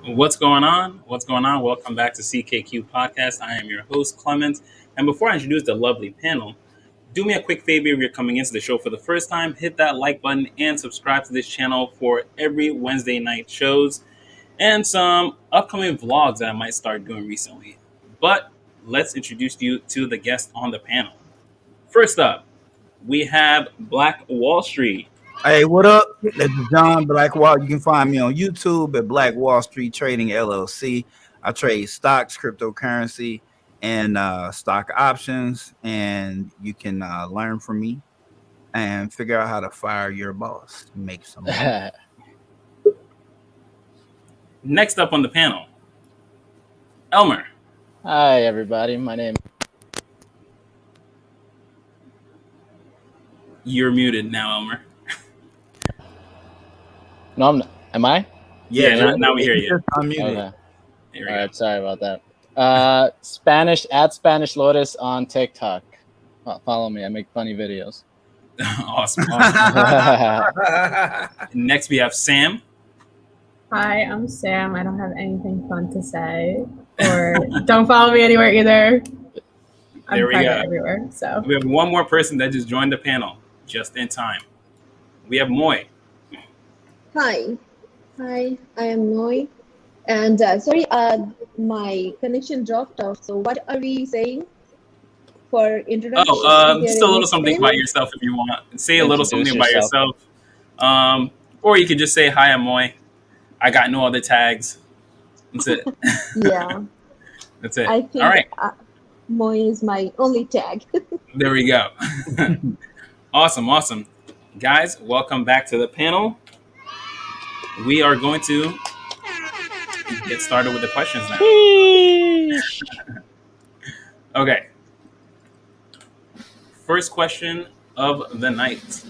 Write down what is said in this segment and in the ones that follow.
What's going on? What's going on? Welcome back to CKQ Podcast. I am your host, Clement. And before I introduce the lovely panel, do me a quick favor if you're coming into the show for the first time, hit that like button and subscribe to this channel for every Wednesday night shows and some upcoming vlogs that I might start doing recently. But let's introduce you to the guest on the panel. First up, we have Black Wall Street. Hey, what up? This is John Black Wall. You can find me on YouTube at Black Wall Street Trading LLC. I trade stocks, cryptocurrency, and stock options. And you can learn from me and figure out how to fire your boss. Make some money. Next up on the panel, Elmer. Hi, everybody. My name. You're muted now, Elmer. No, I'm not. Am I? Yeah, now we hear you. I'm muted. Okay. Here we All go. right. Sorry about that. Spanish Lotus on TikTok. Follow me. I make funny videos. Awesome. Next, we have Sam. Hi, I'm Sam. I don't have anything fun to say. Or don't follow me anywhere either. I'm There we private go. everywhere. So We have one more person that just joined the panel just in time. We have Moy. Hi, I am Noi, and sorry, my connection dropped off. So what are we saying for introduction? Just a little something about yourself if you want. Say a little Introduce something about yourself. Or you could just say, hi, I'm Moy. I got no other tags. That's it. Yeah, That's it. I think All right. Moi is my only tag. There we go. Awesome. Guys, welcome back to the panel. We are going to get started with the questions now. Okay. First question of the night.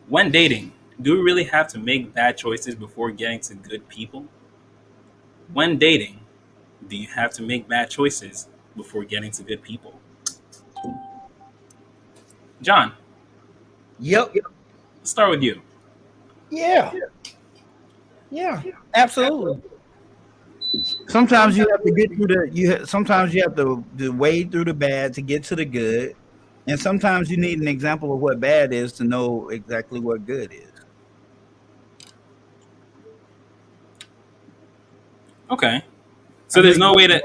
When dating, do we really have to make bad choices before getting to good people? When dating, do you have to make bad choices before getting to good people? John, Yep. let's start with you. Yeah, absolutely. Sometimes you have to get through sometimes you have to wade through the bad to get to the good, and sometimes you need an example of what bad is to know exactly what good is. Okay. So there's no way to...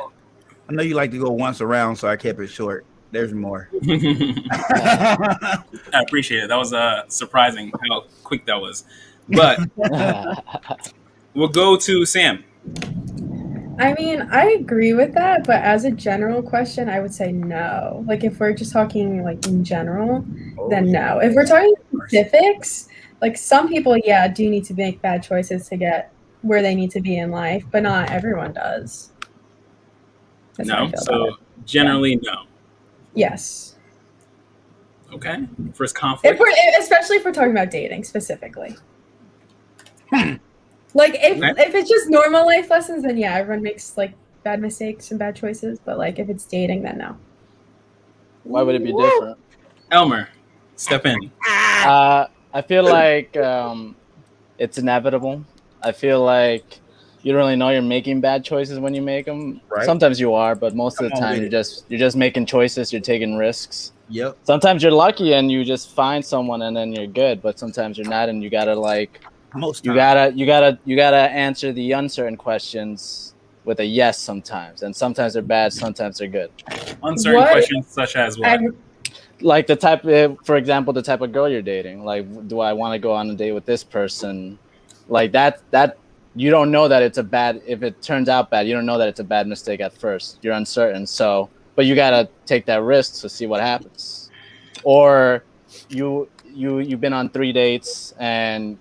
I know you like to go once around, so I kept it short. There's more. I appreciate it. That was surprising how quick that was. But we'll go to Sam. I mean, I agree with that, but as a general question, I would say no. Like if we're just talking like in general, then no. If we're talking specifics, like some people, yeah, do need to make bad choices to get where they need to be in life, but not everyone does. That's how I No. feel So about it. generally, no. Yes. Okay. First conflict. Especially if we're talking about dating specifically. Like Okay. if it's just normal life lessons, then yeah, everyone makes like bad mistakes and bad choices. But like if it's dating, then no. Why would it be different? Elmer, step in. I feel like it's inevitable. I feel like you don't really know you're making bad choices when you make them. Right. Sometimes you are, but most of the Come on time with you're just making choices. You're taking risks. Yep. Sometimes you're lucky and you just find someone and then you're good, but sometimes you're not, and you gotta like Most you times. gotta answer the uncertain questions with a yes sometimes, and sometimes they're bad, sometimes they're good. Uncertain What? questions such as what? Like for example, the type of girl you're dating. Like, do I want to go on a date with this person? Like that you don't know that it's a bad. If it turns out bad, you don't know that it's a bad mistake at first. You're uncertain, so but you gotta take that risk to see what happens. Or you've been on 3 dates and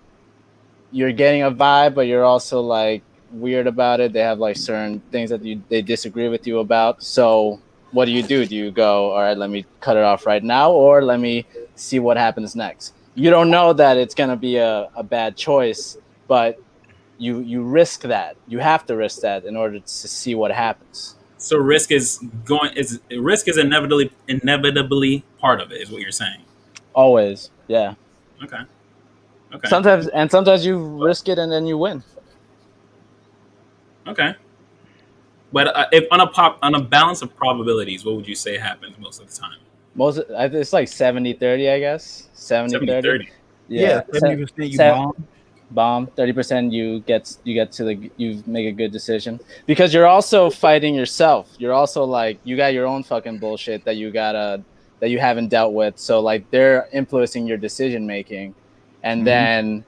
you're getting a vibe, but you're also like weird about it. They have like certain things that they disagree with you about. So what do? Do you go, all right, let me cut it off right now, or let me see what happens next? You don't know that it's gonna be a bad choice, but you risk that. You have to risk that in order to see what happens. So risk is inevitably part of it, is what you're saying. Always, yeah. Okay. Okay. Sometimes you risk it and then you win. Okay. But if on a balance of probabilities, what would you say happens most of the time? It's like 70-30, I guess. 70-30. 70-30. Yeah, 70% you bomb. 30% you make a good decision, because you're also fighting yourself. You're also like, you got your own fucking bullshit that you haven't dealt with, so like they're influencing your decision making, and then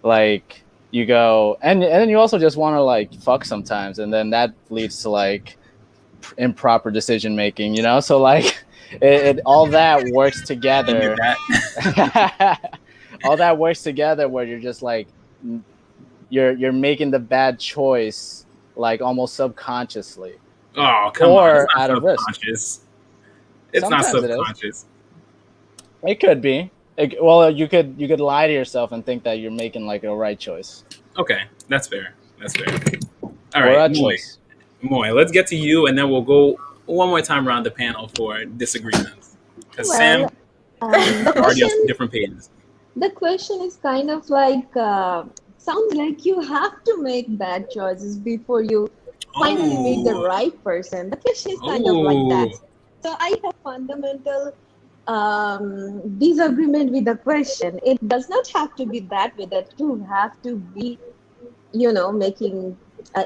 like you go and then you also just want to like fuck sometimes, and then that leads to like improper decision making, so like it all that works together. All that works together where you're just like you're making the bad choice like almost subconsciously. Oh, come Or on. It's not out of risk. subconscious. It's Sometimes not subconscious. It could be. Well, you could lie to yourself and think that you're making like a right choice. Okay, that's fair. All Or right, a choice. Moy, let's get to you, and then we'll go one more time around the panel for disagreements. Because Sam already on some different pages. The question is kind of like, sounds like you have to make bad choices before you finally meet the right person. The question is kind of like that. So I have fundamental disagreement with the question. It does not have to be that way, that you have to be, making,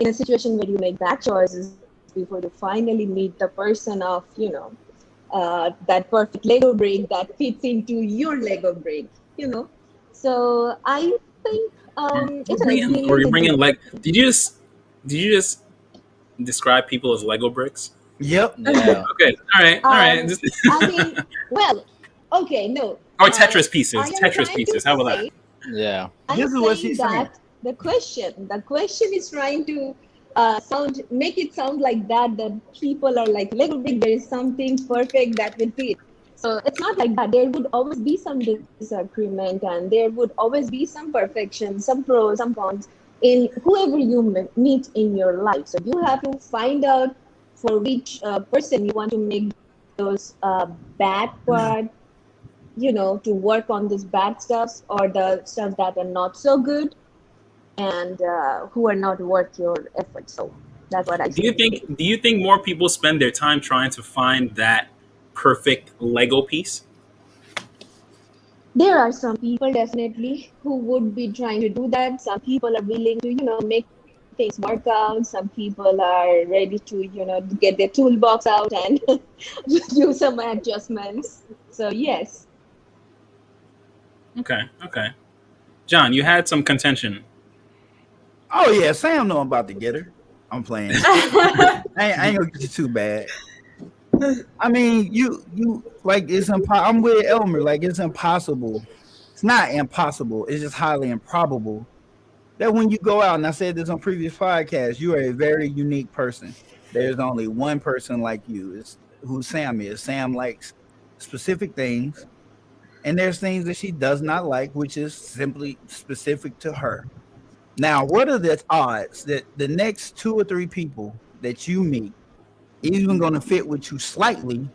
in a situation where you make bad choices before you finally meet the person of, that perfect Lego brick that fits into your Lego brick. So I think it's you're bringing like did you just describe people as Lego bricks? Yep. Yeah. Okay. All right. I mean, well, okay, no. Or Tetris pieces. I am Tetris trying pieces. to How about say- that? Yeah. I'm This is what saying she's saying. that the question is trying to make it sound like that people are like Lego brick. There is something perfect that will fit. So it's not like that. There would always be some disagreement, and there would always be some perfection, some pros, some cons in whoever you meet in your life. So you have to find out for which person you want to make those bad part, to work on this bad stuff or the stuff that are not so good and who are not worth your effort. So that's what I Do think. you think more people spend their time trying to find that perfect Lego piece? There are some people definitely who would be trying to do that. Some people are willing to, make things work out. Some people are ready to, get their toolbox out and do some adjustments. So yes. Okay. John, you had some contention. Oh yeah, Sam know I'm about to get her. I'm playing. I ain't gonna get you too bad. I mean, you like it's I'm with Elmer. Like it's impossible. It's not impossible. It's just highly improbable that when you go out, and I said this on previous podcasts, you are a very unique person. There's only one person like you. who Sam is. Sam likes specific things, and there's things that she does not like, which is simply specific to her. Now, what are the odds that the next 2 or 3 people that you meet even going to fit with you slightly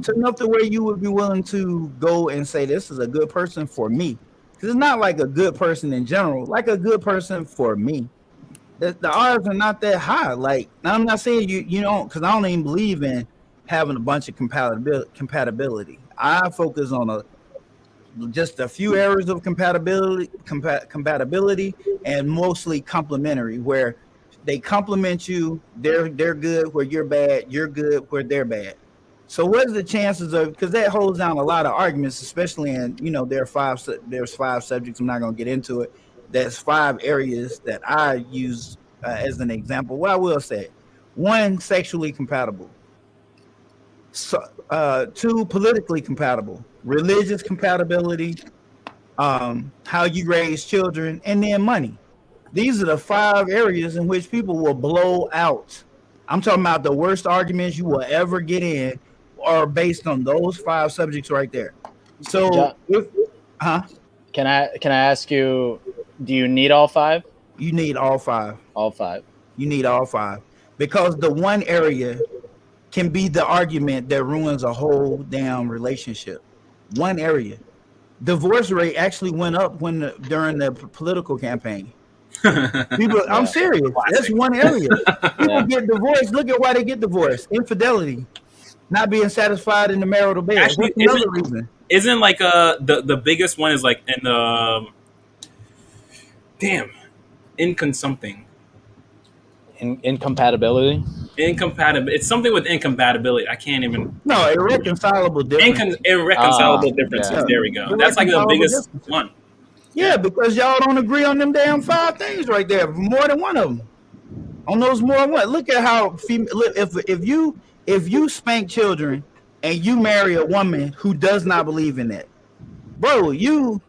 to enough to where you would be willing to go and say, this is a good person for me? Because it's not like a good person in general, like a good person for me. The odds are not that high. Like, now I'm not saying you don't, because I don't even believe in having a bunch of compatibility. I focus on just a few areas of compatibility, and mostly complementary, where they complement you. They're good where you're bad. You're good where they're bad. So what's the chances of, because that holds down a lot of arguments, especially in, there's 5 subjects. I'm not going to get into it. There's 5 areas that I use as an example. What I will say: 1, sexually compatible. So, 2, politically compatible. Religious compatibility. How you raise children, and then money. These are the 5 areas in which people will blow out. I'm talking about the worst arguments you will ever get in are based on those 5 subjects right there. So, Can I ask you, do you need all 5? You need all 5. All 5. You need all 5, because the one area can be the argument that ruins a whole damn relationship. One area. Divorce rate actually went up during the political campaign. People, I'm serious. That's one area. People get divorced. Look at why they get divorced: infidelity, not being satisfied in the marital bed. Actually, what's another reason? Isn't like the biggest one is like in the incon something. Incompatibility. Incompatible. It's something with incompatibility. I can't even. No, irreconcilable difference. Irreconcilable differences. Yeah. There we go. That's like the biggest one. Yeah, because y'all don't agree on them damn 5 things right there. More than one of them. On those more than one. Look at how if you spank children and you marry a woman who does not believe in that, bro, you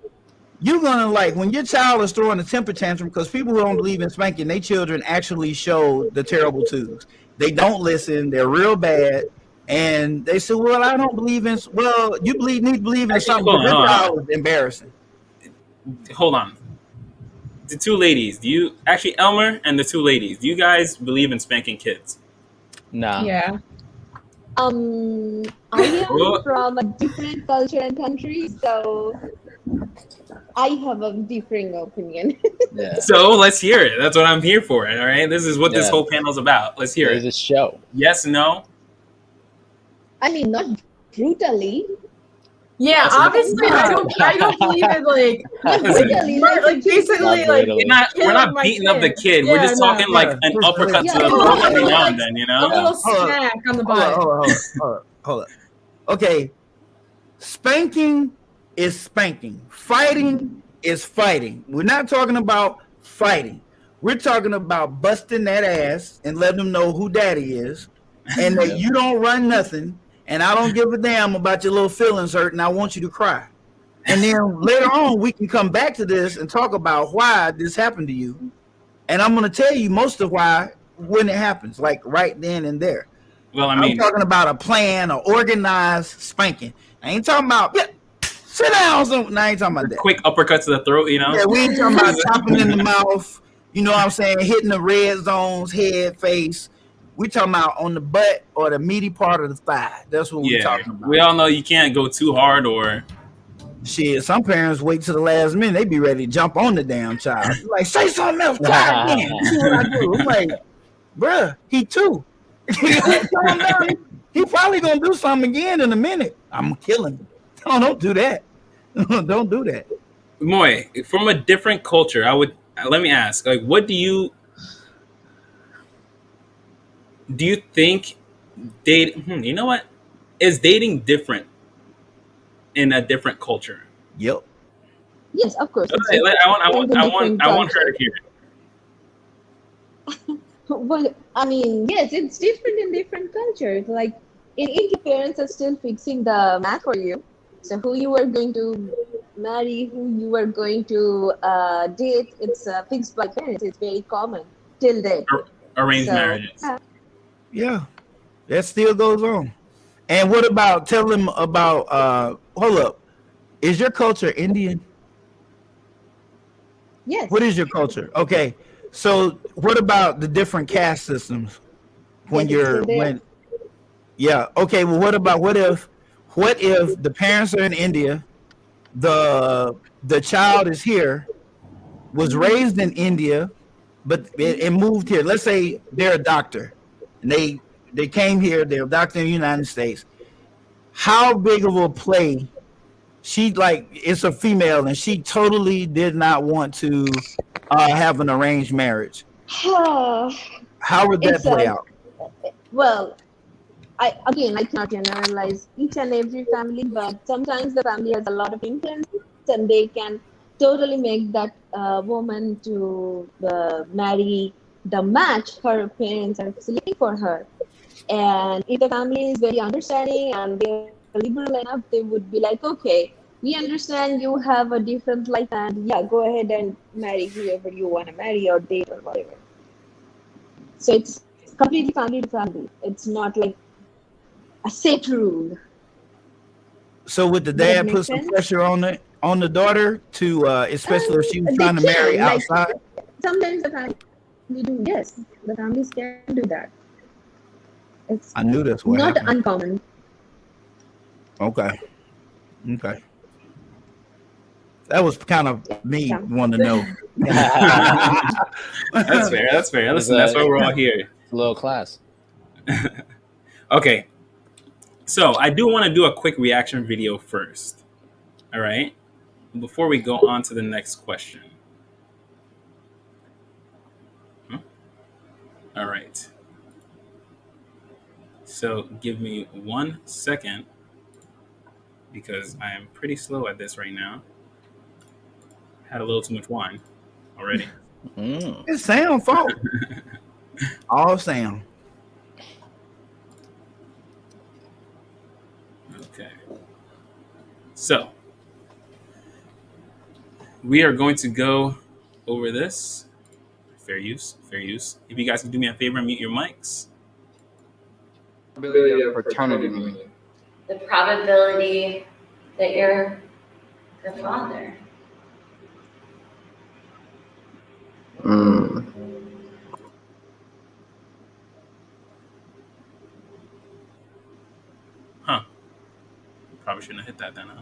gonna, like, when your child is throwing a temper tantrum, because people who don't believe in spanking, their children actually show the terrible twos. They don't listen. They're real bad. And they say, well, I don't believe in. Well, you need to believe in something. This child is embarrassing. Hold on. The 2 ladies, Elmer and the 2 ladies, do you guys believe in spanking kids? No. Yeah. I am from a different culture and country, so I have a differing opinion. Yeah. So let's hear it. That's what I'm here for. All right. This is what this whole panel's about. Let's hear There's it. a show. Yes, no. I mean, not brutally. Yeah, obviously, I don't believe it. Like basically, like We're not beating up the kid. We're just talking like an uppercut to the throat every now and then, a little smack on the butt. Hold up. Okay, spanking is spanking. Fighting is fighting. We're not talking about fighting. We're talking about busting that ass and letting them know who daddy is, and that you don't run nothing. And I don't give a damn about your little feelings hurt, and I want you to cry. And then later on, we can come back to this and talk about why this happened to you. And I'm going to tell you most of why when it happens, like right then and there. Well, I'm talking about a plan, or organized spanking. I ain't talking about, sit down. No, I ain't talking about that. Quick uppercut to the throat, Yeah, we ain't talking about chopping in the mouth. You know what I'm saying? Hitting the red zones, head, face. We talking about on the butt or the meaty part of the thigh. That's what we're talking about. We all know you can't go too hard or. Shit, some parents wait till the last minute. They be ready to jump on the damn child. Like, say something else. Try again. See what I do. I'm like, bruh, he 2. He probably gonna do something again in a minute. I'm gonna kill him. Oh, don't do that. Don't do that. Moy, from a different culture, let me ask, like, what do you think you know what? Is dating different in a different culture? Yep. Yes, of course. Okay, I want her to hear it. Well, I mean, yes, it's different in different cultures. Like, in India, parents are still fixing the math for you. So who you are going to marry, who you are going to date, it's fixed by parents. It's very common till then. Arranged marriages. Yeah, that still goes on. And what about tell them about hold up. Is your culture Indian? Yes. What is your culture? Okay. So what about the different caste systems when Yes, it's you're still there. when yeah, okay, well what if the parents are in India, the child is here, was raised in India, but it moved here. Let's say they're a doctor and they came here, they're a doctor in the United States. How big of a play she like it's a female and she totally did not want to have an arranged marriage. How would that It's play a out? well. I cannot generalize each and every family, but sometimes the family has a lot of influence, and they can totally make that woman to marry the match her parents are selecting for her. And if the family is very understanding and they're liberal enough, they would be like, okay, we understand you have a different life, and yeah, go ahead and marry whoever you want to marry or date or whatever. So it's completely family to family. It's not like a set rule. So would the Does that dad make put some sense? pressure on the daughter to especially if she was They trying to marry can, like, outside? sometimes the family do. Yes, the families can do that. It's I knew that's what not happened. uncommon. Okay. Okay. That was kind of me Yeah. want to know. That's fair. That's fair. Listen, that's why we're all here. Low class. Okay. So I do want to do a quick reaction video first. All right. Before we go on to the next question. All right. So give me 1 second because I am pretty slow at this right now. Had a little too much wine already. It's Sam's fault. All Sam. Okay. So we are going to go over this. Fair use. Fair use. If you guys can do me a favor and mute your mics. Probability of paternity meaning. The probability that you're the father. Huh. Probably shouldn't have hit that then, huh?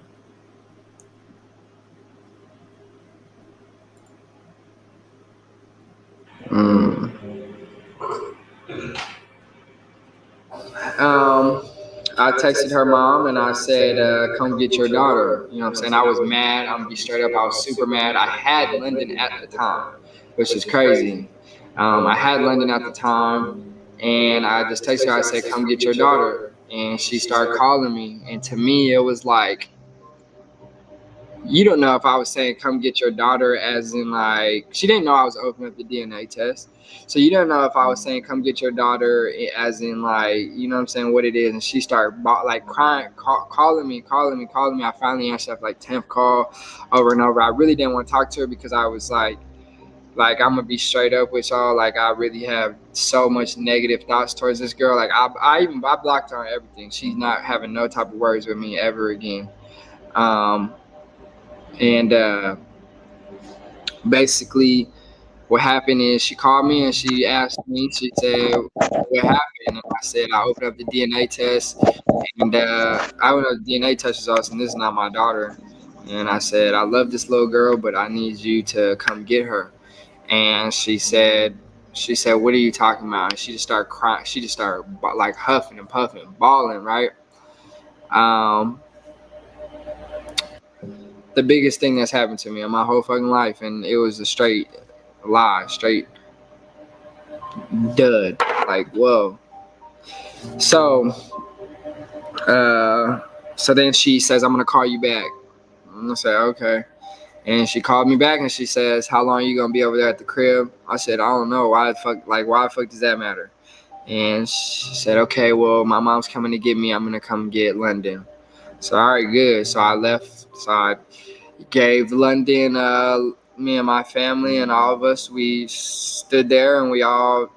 I texted her mom and I said, come get your daughter. You know what I'm saying? I was mad. I'm gonna be straight up. I was super mad. I had London at the time, which is crazy. I had London at the time and I just texted her. I said, come get your daughter. And she started calling me. And to me, it was like, you don't know if I was saying come get your daughter as in like, she didn't know I was opening up the DNA test. So you don't know if I was saying come get your daughter as in like, you know what I'm saying, what it is. And she started like crying, calling me. I finally answered up like 10th call over and over. I really didn't want to talk to her because I was like I'm gonna be straight up with y'all. Like I really have so much negative thoughts towards this girl. Like I blocked her on everything. She's not having no type of words with me ever again. And basically what happened is she called me and she asked me, she said, what happened? And I said, I opened up the DNA test and I opened up the DNA test results and this is not my daughter. And I said, I love this little girl, but I need you to come get her. And she said, what are you talking about? And she just started crying. She just started like huffing and puffing, bawling, right? The biggest thing that's happened to me in my whole fucking life, and it was a straight lie, straight dud. Like, whoa. So then she says, I'm gonna call you back. I'm gonna say, okay. And she called me back and she says, how long are you gonna be over there at the crib? I said, I don't know. Why the fuck does that matter? And she said, okay, well, my mom's coming to get me. I'm gonna come get London. So all right, good. So I left. So I gave London, me and my family and all of us, we stood there and we all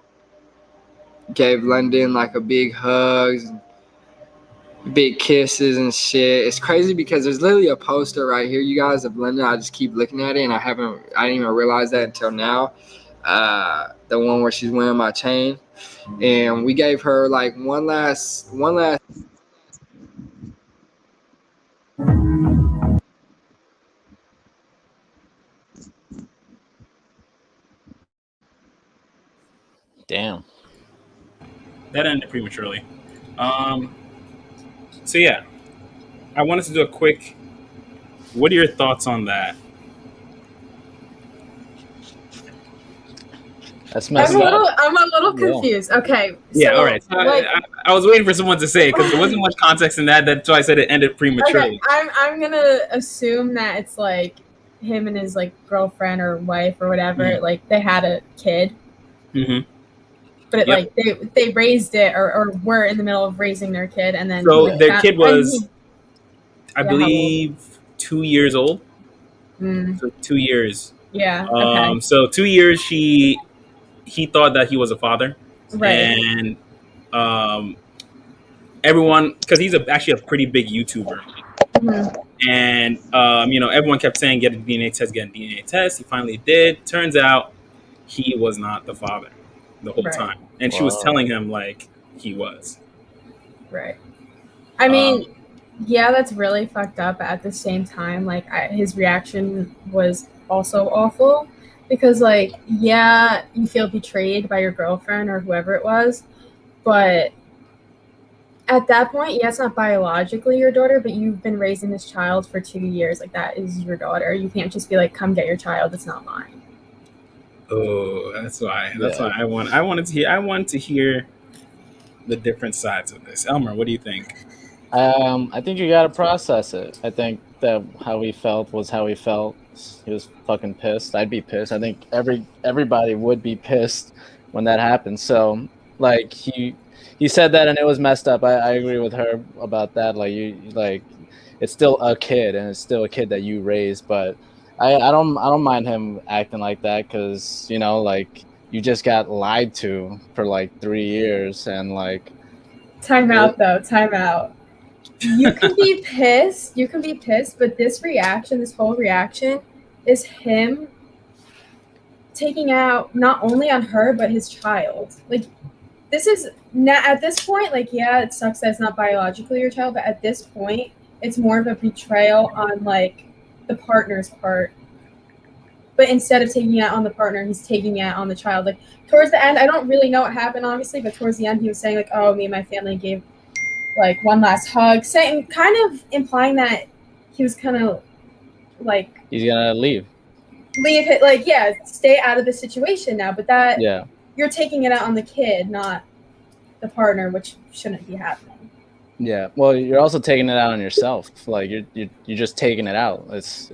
gave London like a big hug. big kisses and shit. It's crazy because there's literally a poster right here, you guys, of Linda. I just keep looking at it, and I didn't even realize that until now. The one where she's wearing my chain, and we gave her like one last. Damn. That ended prematurely. So yeah, I wanted to do a quick. What are your thoughts on that? That's messed up. I'm a little Yeah. confused. Okay. Yeah, so, all right. So like, I was waiting for someone to say it because there wasn't much context in that. That's why I said it ended prematurely. okay, I'm gonna assume that it's like him and his like girlfriend or wife or whatever. Mhm. Like they had a kid, Mm-hmm. but it, Yep. like they raised it or were in the middle of raising their kid, and then So like, their kid was, I Yeah, how old? believe, 2 years old. Mm, So 2 years. yeah. Okay. So 2 years he thought that he was a father, Right. and everyone, because he's actually a pretty big YouTuber, Mhm. and everyone kept saying get a DNA test, get a DNA test. He finally did. Turns out he was not the father the whole Right. time, and she was Wow. telling him like he was. Right. I mean, yeah, that's really fucked up. But at the same time, like his reaction was also awful because, like, yeah, you feel betrayed by your girlfriend or whoever it was, but at that point, yeah, it's not biologically your daughter, but you've been raising this child for 2 years. Like that is your daughter. You can't just be like, "Come get your child. It's not mine." Oh, that's why. That's Yeah. why I wanted to hear the different sides of this. Elmer, what do you think? I think you gotta process it. I think that how he felt was how he felt. He was fucking pissed. I'd be pissed. I think everybody would be pissed when that happened. So like he said that and it was messed up. I agree with her about that. Like it's still a kid and it's still a kid that you raised. But I don't mind him acting like that because like you just got lied to for like 3 years and like. Time out, though. Time out. You can be pissed. You can be pissed, but this whole reaction, is him taking out not only on her but his child. Like, this is not at this point. Like, yeah, it sucks that it's not biologically your child, but at this point, it's more of a betrayal on like the partner's part. But instead of taking it out on the partner, he's taking it out on the child. Like towards the end, I don't really know what happened, obviously, but towards the end, he was saying like, "Oh, me and my family gave like one last hug," saying kind of implying that he was kind of like He's gonna leave. leave it, like stay out of the situation now. But that Yeah. you're taking it out on the kid, not the partner, which shouldn't be happening. Yeah. Well, you're also taking it out on yourself. Like you're just taking it out. It's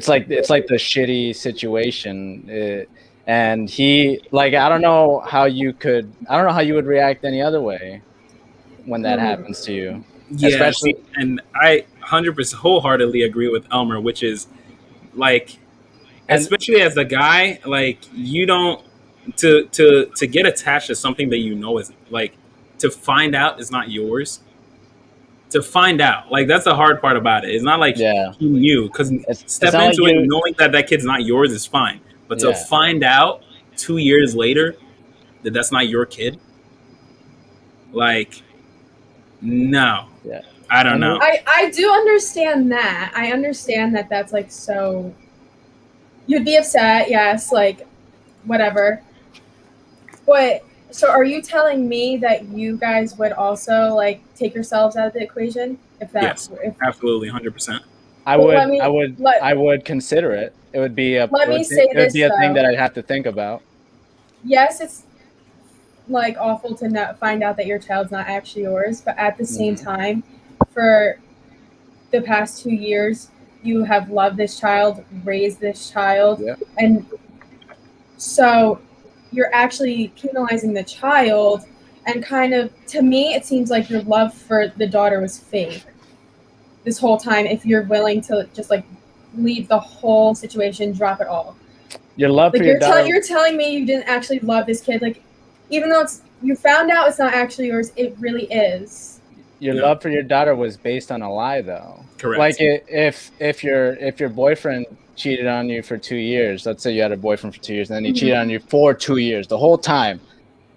like the shitty situation. And he like I don't know how you would react any other way when that happens to you. Yeah, Especially- and I 100% wholeheartedly agree with Elmer, which is like, especially as a guy, like you don't to get attached to something that you know is like to find out is not yours. To find out, like that's the hard part about it. It's not like Yeah. he knew because step not into like it you- knowing that kid's not yours is fine, but to Yeah. find out 2 years later that that's not your kid, like, no, Yeah. I don't know. I do understand that. I understand that that's like so. You'd be upset, yes, like whatever. But so, are you telling me that you guys would also like take yourselves out of the equation if that? Yes. Absolutely, 100%. I Well, would let me- let- I would consider it. It would be a Let me say it would this, be a thing though. that I'd have to think about. Yes, it's like awful to not find out that your child's not actually yours, but at the same Mhm. time, for the past 2 years, you have loved this child, raised this child, Yeah. and so you're actually penalizing the child. And kind of, to me, it seems like your love for the daughter was fake this whole time. If you're willing to just like leave the whole situation, drop it all. Your love Like for your daughter. you're telling me you didn't actually love this kid. Like, even though you found out it's not actually yours, it really is. your No. love for your daughter was based on a lie, though. Correct. Like if your boyfriend cheated on you for 2 years, let's say you had a boyfriend for 2 years, and then he cheated on you for 2 years, the whole time,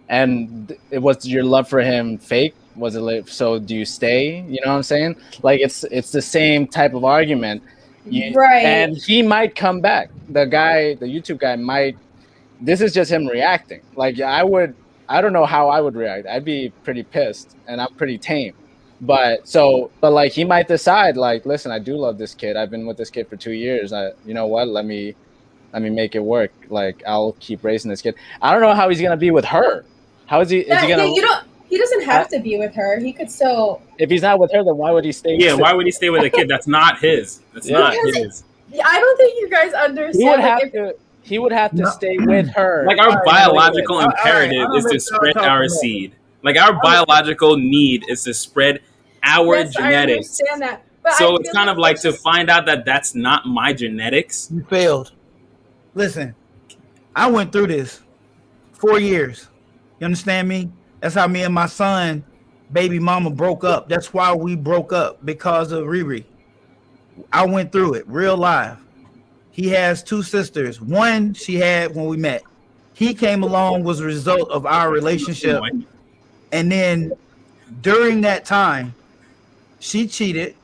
and it was your love for him fake? Was it like, so do you stay? You know what I'm saying? Like it's the same type of argument. Right. And he might come back. The YouTube guy might. This is just him reacting. Like I don't know how I would react. I'd be pretty pissed, and I'm pretty tame. But like he might decide, like, listen, I do love this kid. I've been with this kid for 2 years. You know what? Let me make it work. Like I'll keep raising this kid. I don't know how he's gonna be with her. How is he? Is he gonna? He doesn't have to be with her. He could still. If he's not with her, then why would he stay? Yeah, why would he stay with a kid that's not his? That's not his. I don't think you guys understand. He would have to stay with her. Like our biological imperative is to spread our seed. Like our biological need is to spread our Yes, genetics. I understand that. But So I it's feel kind of like to find out that that's not my genetics. You failed. Listen, I went through this 4 years. You understand me? That's how me and my son, baby mama, broke up. That's why we broke up, because of Riri. I went through it real live. He has 2 sisters. One she had when we met. He came along was a result of our relationship. And then during that time, she cheated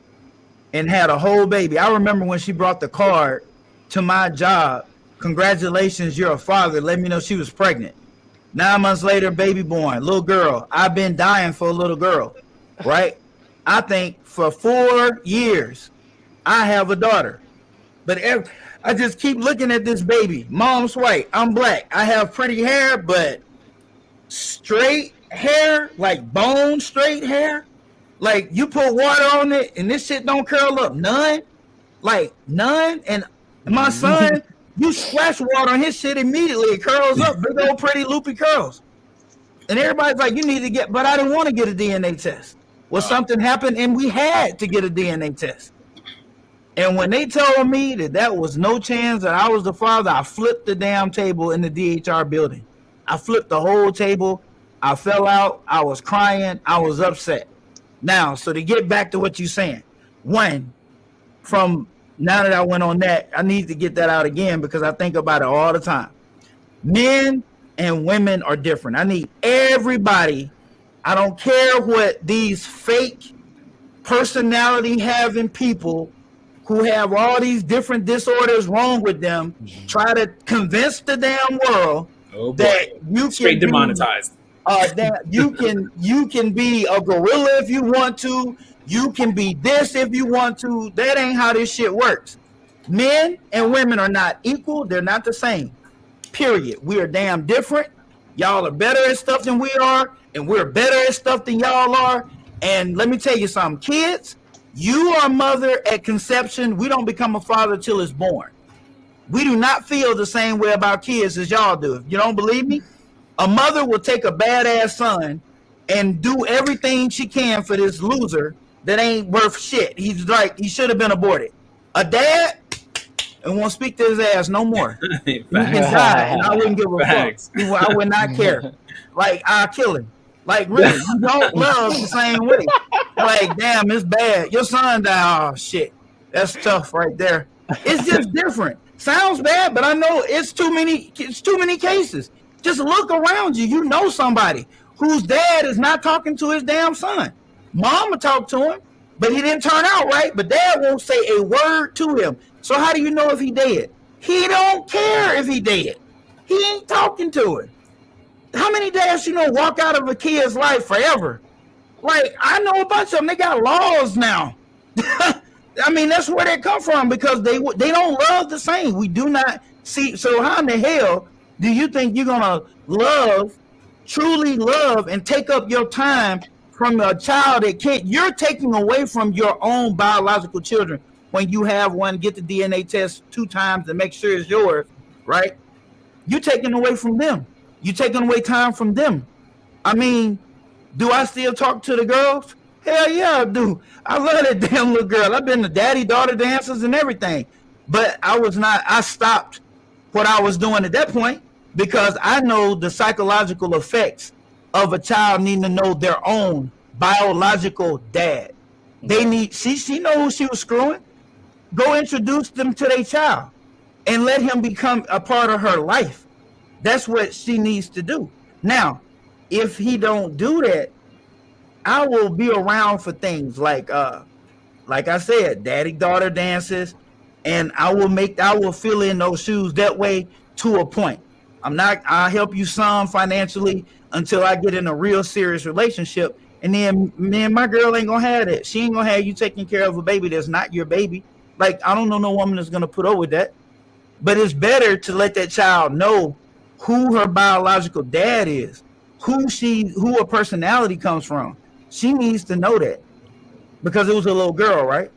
and had a whole baby. I remember when she brought the card to my job. Congratulations, you're a father. Let me know she was pregnant. 9 months later, baby born, little girl. I've been dying for a little girl, right? I think for 4 years, I have a daughter. But I just keep looking at this baby. Mom's white, I'm black. I have pretty hair, but straight hair, like bone straight hair. Like you put water on it and this shit don't curl up. None. Like none. And my son, you splash water on his shit immediately, it curls up. Big old pretty loopy curls. And everybody's like, you need to get, but I didn't want to get a DNA test. Well, something happened and we had to get a DNA test. And when they told me that was no chance that I was the father, I flipped the damn table in the DHR building. I flipped the whole table. I fell out. I was crying. I was upset. Now, so to get back to what you're saying, from now that I went on that, I need to get that out again because I think about it all the time. Men and women are different. I need everybody. I don't care what these fake personality having people who have all these different disorders wrong with them try to convince the damn world that you straight can demonetized. That you can be a gorilla if you want to. You can be this if you want to. That ain't how this shit works. Men and women are not equal. They're not the same. Period. We are damn different. Y'all are better at stuff than we are, and we're better at stuff than y'all are. And let me tell you something, kids. You are a mother at conception. We don't become a father till it's born. We do not feel the same way about kids as y'all do. If you don't believe me, a mother will take a badass son and do everything she can for this loser that ain't worth shit. He's like, he should have been aborted. A dad, and won't speak to his ass no more. He can die, and I wouldn't give a fuck. I would not care. Like, I'll kill him. Like, really, you don't love the same way. Like, damn, it's bad. Your son died. Oh, shit. That's tough right there. It's just different. Sounds bad, but I know it's too many cases. Just look around you. You know somebody whose dad is not talking to his damn son. Mama talked to him, but he didn't turn out right. But dad won't say a word to him. So how do you know if he dead? He don't care if he dead. He ain't talking to him. How many dads walk out of a kid's life forever? Like, I know a bunch of them. They got laws now. I mean, that's where they come from because they don't love the same. We do not see. So how in the hell do you think you're gonna truly love, and take up your time from a child that can't? You're taking away from your own biological children when you have one. Get the DNA test 2 times to make sure it's yours, right? You're taking away from them. You're taking away time from them. I mean, do I still talk to the girls? Hell yeah, I do. I love that damn little girl. I've been to daddy-daughter dances and everything. But I stopped what I was doing at that point because I know the psychological effects of a child needing to know their own biological dad. They need she know who she was screwing. Go introduce them to their child and let him become a part of her life. That's what she needs to do. Now, if he don't do that, I will be around for things like I said, daddy-daughter dances, and I will fill in those shoes that way to a point. I'll help you some financially until I get in a real serious relationship. And then me and my girl ain't gonna have that. She ain't gonna have you taking care of a baby that's not your baby. Like, I don't know no woman that's gonna put up with that. But it's better to let that child know who her biological dad is, who her personality comes from. She needs to know that. Because it was a little girl, right?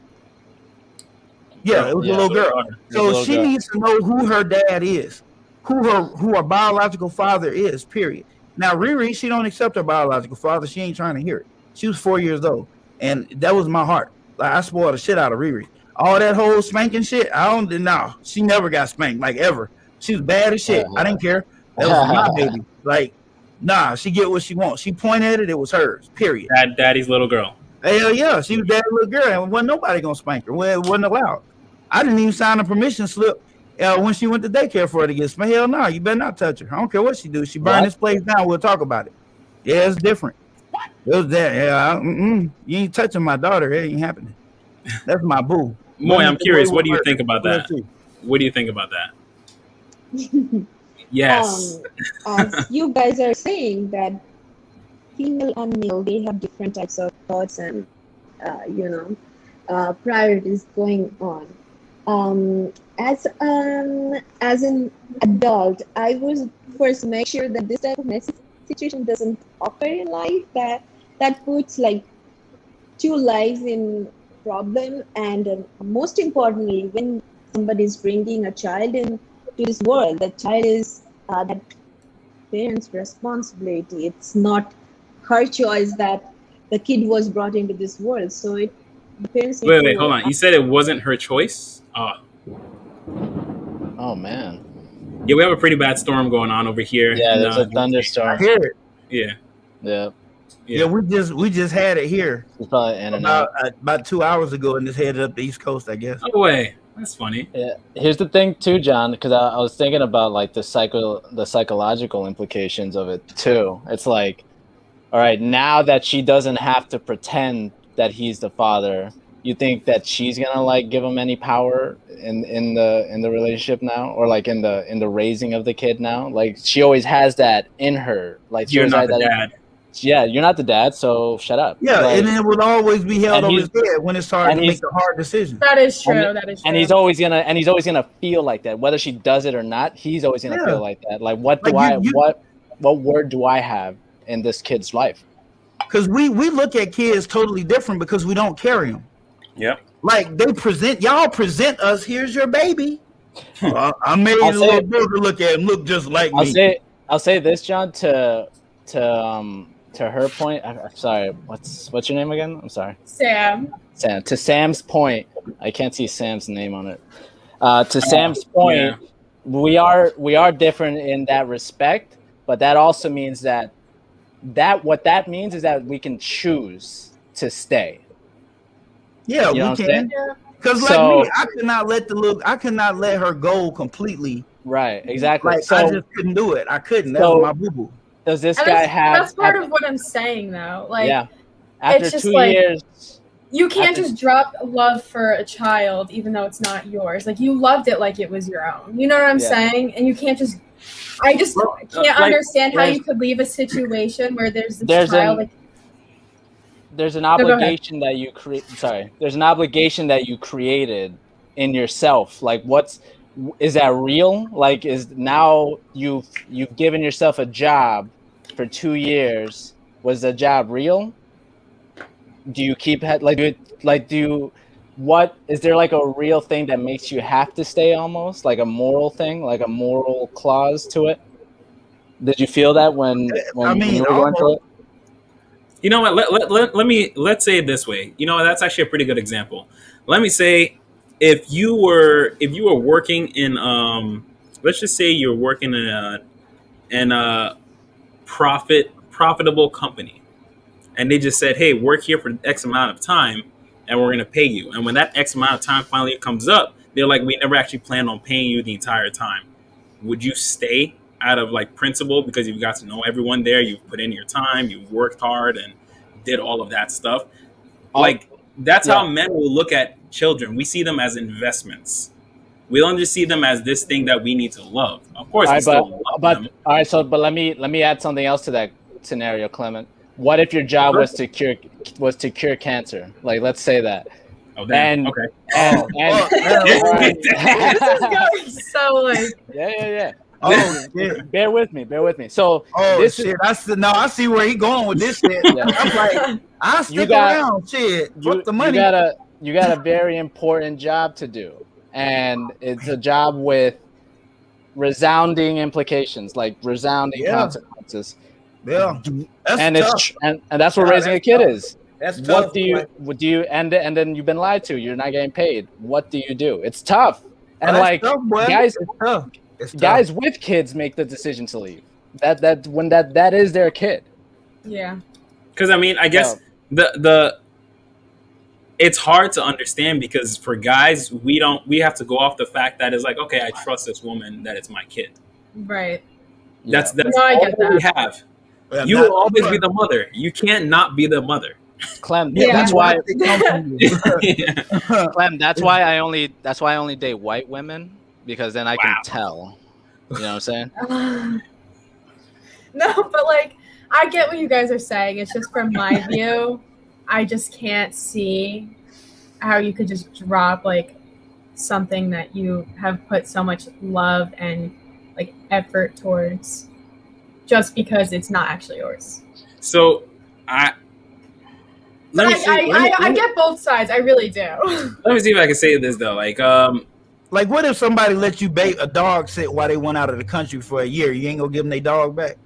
Yeah, it was a little girl. So she needs to know who her dad is, who her biological father is, period. Now, Riri, she don't accept her biological father. She ain't trying to hear it. She was 4 years old. And that was my heart. Like, I spoiled the shit out of Riri. All that whole spanking shit, no. She never got spanked, like, ever. She was bad as shit. I didn't care. That was my baby. Like, nah, she get what she wants. She pointed at it, it was hers, period. Daddy's little girl. Hell yeah, she was daddy's little girl, and wasn't nobody gonna spank her. Well, it wasn't allowed. I didn't even sign a permission slip when she went to daycare for her to get spanked. Hell no, you better not touch her. I don't care what she do. She burned this place down. We'll talk about it. Yeah, it's different. It was that. Yeah, you ain't touching my daughter. It ain't happening. That's my boo. Moy, I'm curious. What do you think about that? What do you think about that? Yes. As you guys are saying that female and male, they have different types of thoughts and priorities going on. As an adult, I would first make sure that this type of messy situation doesn't occur in life. That puts like two lives in problem, and most importantly, when somebody is bringing a child into this world, the child is that parent's responsibility. It's not her choice that the kid was brought into this world. So the parents. Wait, hold on. You said it wasn't her choice? Oh man. Yeah, we have a pretty bad storm going on over here. Yeah, there's a thunderstorm. I hear it. Yeah. Yeah, we just had it here. It's probably about 2 hours ago, and it's headed up the East Coast, I guess. No way. That's funny. Yeah. Here's the thing too, John, because I was thinking about like the psychological implications of it too. It's like, all right, now that she doesn't have to pretend that he's the father, you think that she's gonna like give him any power in the relationship now, or like in the raising of the kid now? Like, she always has that in her. Like, you're not the dad. Yeah, you're not the dad, so shut up. Yeah, like, and it would always be held over his head when it's hard to make the hard decision. That is true. That is true. And he's always gonna feel like that, whether she does it or not. He's always gonna feel like that. Like, what word do I have in this kid's life? Because we look at kids totally different because we don't carry them. Yep. Like, y'all present us. Here's your baby. I made a little boy to look at him, look just like me. I'll say this, John, to her point. I'm sorry. What's your name again? I'm sorry. Sam. To Sam's point, I can't see Sam's name on it. To Sam's point, we are different in that respect, but that also means that what that means is that we can choose to stay. Yeah, you know we can. Because me, I could not let her go completely. Right, exactly. Like, so I just couldn't do it. I couldn't. That was my boo-boo. Does this guy have? That's part of what I'm saying, though. Like, yeah. After it's just 2 like, years, you can't just drop love for a child, even though it's not yours. Like, you loved it like it was your own. You know what I'm saying? And you can't just. I just can't understand how you could leave a situation where there's this child. There's an obligation that you create. Sorry, there's an obligation that you created in yourself. Like, is that real? Like, is now you've given yourself a job for 2 years? Was the job real? Do you keep what is there like a real thing that makes you have to stay, almost like a moral thing, like a moral clause to it? Did you feel that when you were going through it? You know what? Let's say it this way. You know, that's actually a pretty good example. Let me say, if you were working in let's just say you're working in a profitable company, and they just said, hey, work here for X amount of time and we're going to pay you. And when that X amount of time finally comes up, they're like, we never actually planned on paying you the entire time. Would you stay out of like principle because you've got to know everyone there, you've put in your time, you've worked hard and did all of that stuff? Like, that's how men will look at children. We see them as investments. We don't just see them as this thing that we need to love. Of course, we still love them. All right, so let me add something else to that scenario, Clement. What if your job was to cure cancer? Like, let's say that. Oh, damn. Okay. This is going so like. Yeah. Oh, shit. Bear with me. So, I see where he going with this shit. Yeah. I'm like, I'll stick around. Shit, fuck the money. You got a very important job to do, and it's a job with resounding implications, like resounding consequences. Yeah, and tough. it's and that's what raising a kid is. That's tough. What do you and then you've been lied to? You're not getting paid. What do you do? It's tough. And like tough, guys, it's tough. It's tough. Guys with kids make the decision to leave. That is their kid. Yeah. Because I mean, I guess it's hard to understand because for guys, we have to go off the fact that it's like, okay, I trust this woman that it's my kid. Right. That's No, I all get that. we have. Well, You will always be the mother. You can't not be the mother. Clem, Yeah. that's why Yeah. Clem, that's why I only date white women, because then I can tell. You know what I'm saying? No, but like I get what you guys are saying. It's just from my view, I just can't see how you could just drop like something that you have put so much love and like effort towards just because it's not actually yours. So I get both sides. I really do. Let me see if I can say this though. Like, what if somebody let you bait a dog sit while they went out of the country for a year? You ain't gonna give them their dog back?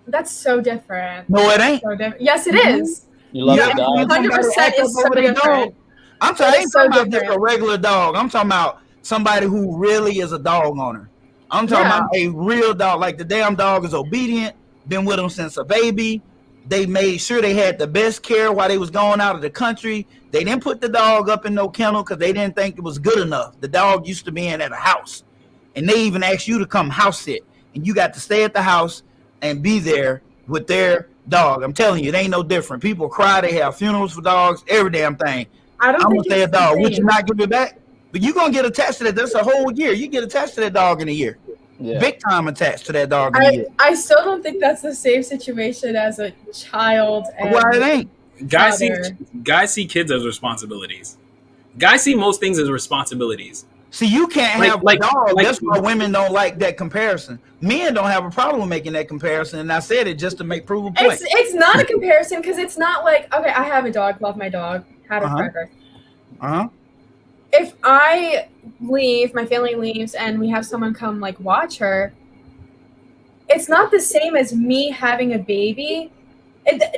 That's so different. No, it ain't. So different. Yes, it is. You love Yeah, the dog. 100% is so different. I'm talking, I ain't It's so talking about just different. a regular dog. I'm talking about somebody who really is a dog owner. I'm talking about a real dog. Like, the damn dog is obedient, been with them since a baby. They made sure they had the best care while they was going out of the country. They didn't put the dog up in no kennel because they didn't think it was good enough. The dog used to be in at a house. And they even asked you to come house sit. And you got to stay at the house and be there with their dog. I'm telling you, it ain't no different. People cry. They have funerals for dogs, every damn thing. I don't I'm think going to say a it's the dog. Would you same. not give it back? But you're going to get attached to that. That's a whole year. You get attached to that dog in a year. Yeah. Big time attached to that dog in a year. I still don't think that's the same situation as a child. And Why it ain't? guys father. see kids as responsibilities. Guys see most things as responsibilities. See, you can't Like- have like- a dog. like- That's why women don't like that comparison. Men don't have a problem with making that comparison, and I said it just to prove a point. It's not a comparison because it's not like, okay, I have a dog, love my dog, had her forever. If I leave, my family leaves, and we have someone come like watch her, it's not the same as me having a baby.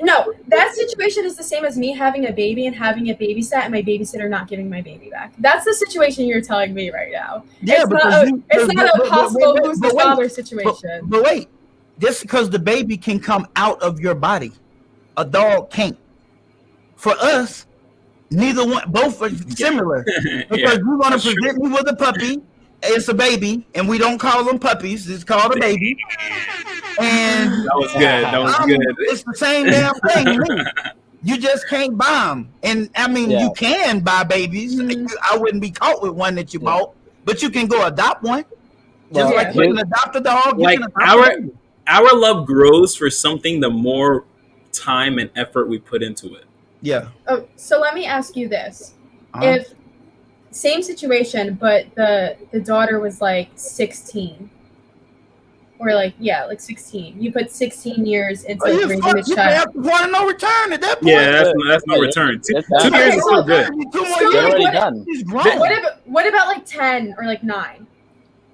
No, that situation is the same as me having a baby and having a babysat and my babysitter not giving my baby back. That's the situation you're telling me right now. Yeah, It's not a possible but- who's but the wait, father situation. But wait, just because the baby can come out of your body, a dog can't. For us, neither one, both are similar. Because you want to present me with a puppy, it's a baby, and we don't call them puppies. It's called a baby. And That was good. That was good. it's the same damn thing to me. You just can't buy them. And I mean, you can buy babies. I wouldn't be caught with one that you bought, but you can go adopt one. Just like you can adopt a dog. You Like can adopt a baby. our love grows for something the more time and effort we put into it. Yeah. Oh, so let me ask you this. Uh-huh. If same situation, but the daughter was like 16. Or like 16. You put 16 years into Oh, raising fuck, this you child. have to want no return at that point. Yeah, that's no return. 2 years is still good. 2 more Still years. already what- done. He's grown. What about like 10 or like 9?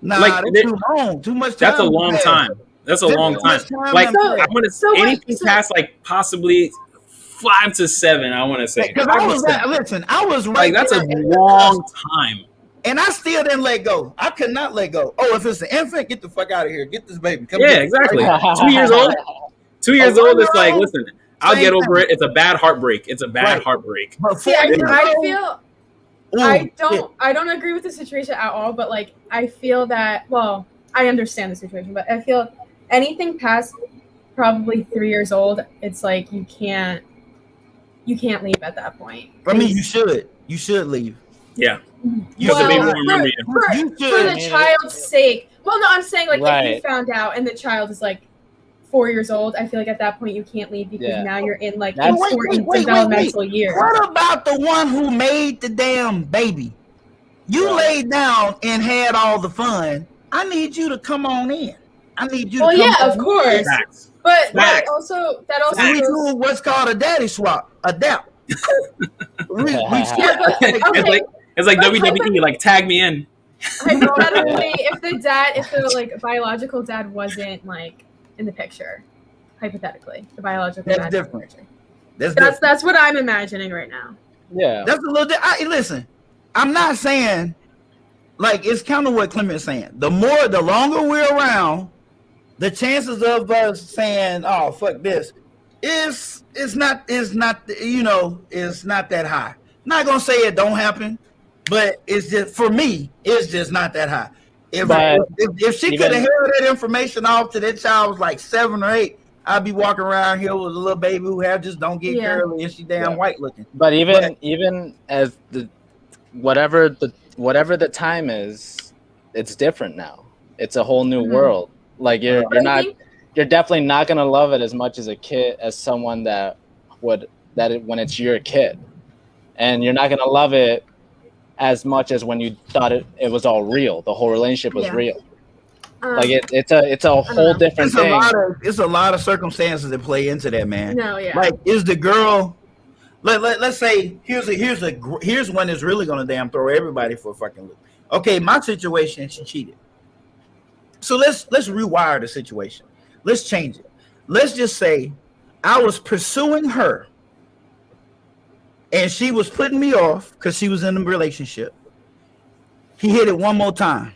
Nah, Like, that's too long. Too much time. That's a long time. That's a long time. Like So- I want to so wait, anything so- past like possibly 5 to 7. I want to say Because I was I was right like that's a there. long time. And I still didn't let go. I could not let go. Oh, if it's an infant, get the fuck out of here. Get this baby. Come Yeah, get it. exactly. 2 years old. 2 years old. It's like, listen, I'll Same get over thing. it. It's a bad heartbreak. It's a bad Right. heartbreak. But See, I 4 years feel old, ooh, I don't agree with the situation at all, but like I feel that I understand the situation, but I feel anything past probably 3 years old, it's like you can't leave at that point. I mean, you should leave. Yeah. You Because the should baby not. won't remember you. You for should. the child's sake. Well, no, I'm saying like if Right. you found out and the child is like 4 years old, I feel like at that point you can't leave because Yeah. now you're in like That's- important Wait. developmental years. What about the one who made the damn baby? You Right. laid down and had all the fun. I need you to come on in. I need you to Well, come yeah, on of course. Facts. But Facts. that also in. We goes, do what's called a daddy swap. Adapt. yeah, but, okay. It's like WWE, like tag me in. Hypothetically, if the like biological dad wasn't like in the picture, hypothetically, the biological That's dad different. wasn't in the picture. That's different. That's what I'm imagining right now. Yeah. That's a little. Listen, I'm not saying like it's kind of what Clement's saying. The longer we're around, the chances of us saying, "Oh, fuck this," is not that high. Not gonna say it don't happen, but it's just for me, it's just not that high. If she could have held that information off to that child was like 7 or 8, I'd be walking around here with a little baby who just don't get curly and she damn white looking. But even as whatever the time is, it's different now. It's a whole new world. Like you're definitely not gonna love it as much as a kid as someone when it's your kid, and you're not gonna love it as much as when you thought it was all real. The whole relationship was real. Like it's a whole different thing. It's a lot of circumstances that play into that, man. No, yeah. Like, is the girl? Let's say here's one that's really gonna damn throw everybody for a fucking loop. Okay, my situation, she cheated. So let's rewire the situation. Let's change it. Let's just say I was pursuing her, and she was putting me off because she was in a relationship. He hit it one more time.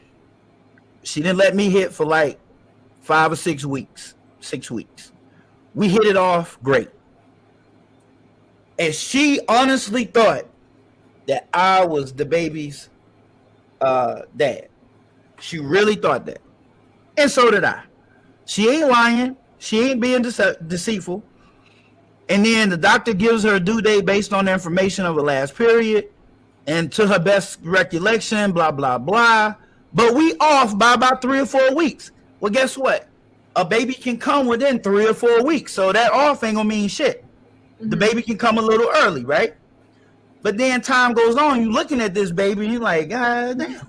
She didn't let me hit for like 5 or 6 weeks. 6 weeks. We hit it off great. And she honestly thought that I was the baby's dad. She really thought that. And so did I. She ain't lying. She ain't being deceitful. And then the doctor gives her a due date based on the information of the last period and to her best recollection, blah, blah, blah. But we off by about 3 or 4 weeks. Well, guess what? A baby can come within 3 or 4 weeks. So that off ain't gonna mean shit. The baby can come a little early, right? But then time goes on, you're looking at this baby and you're like, God damn,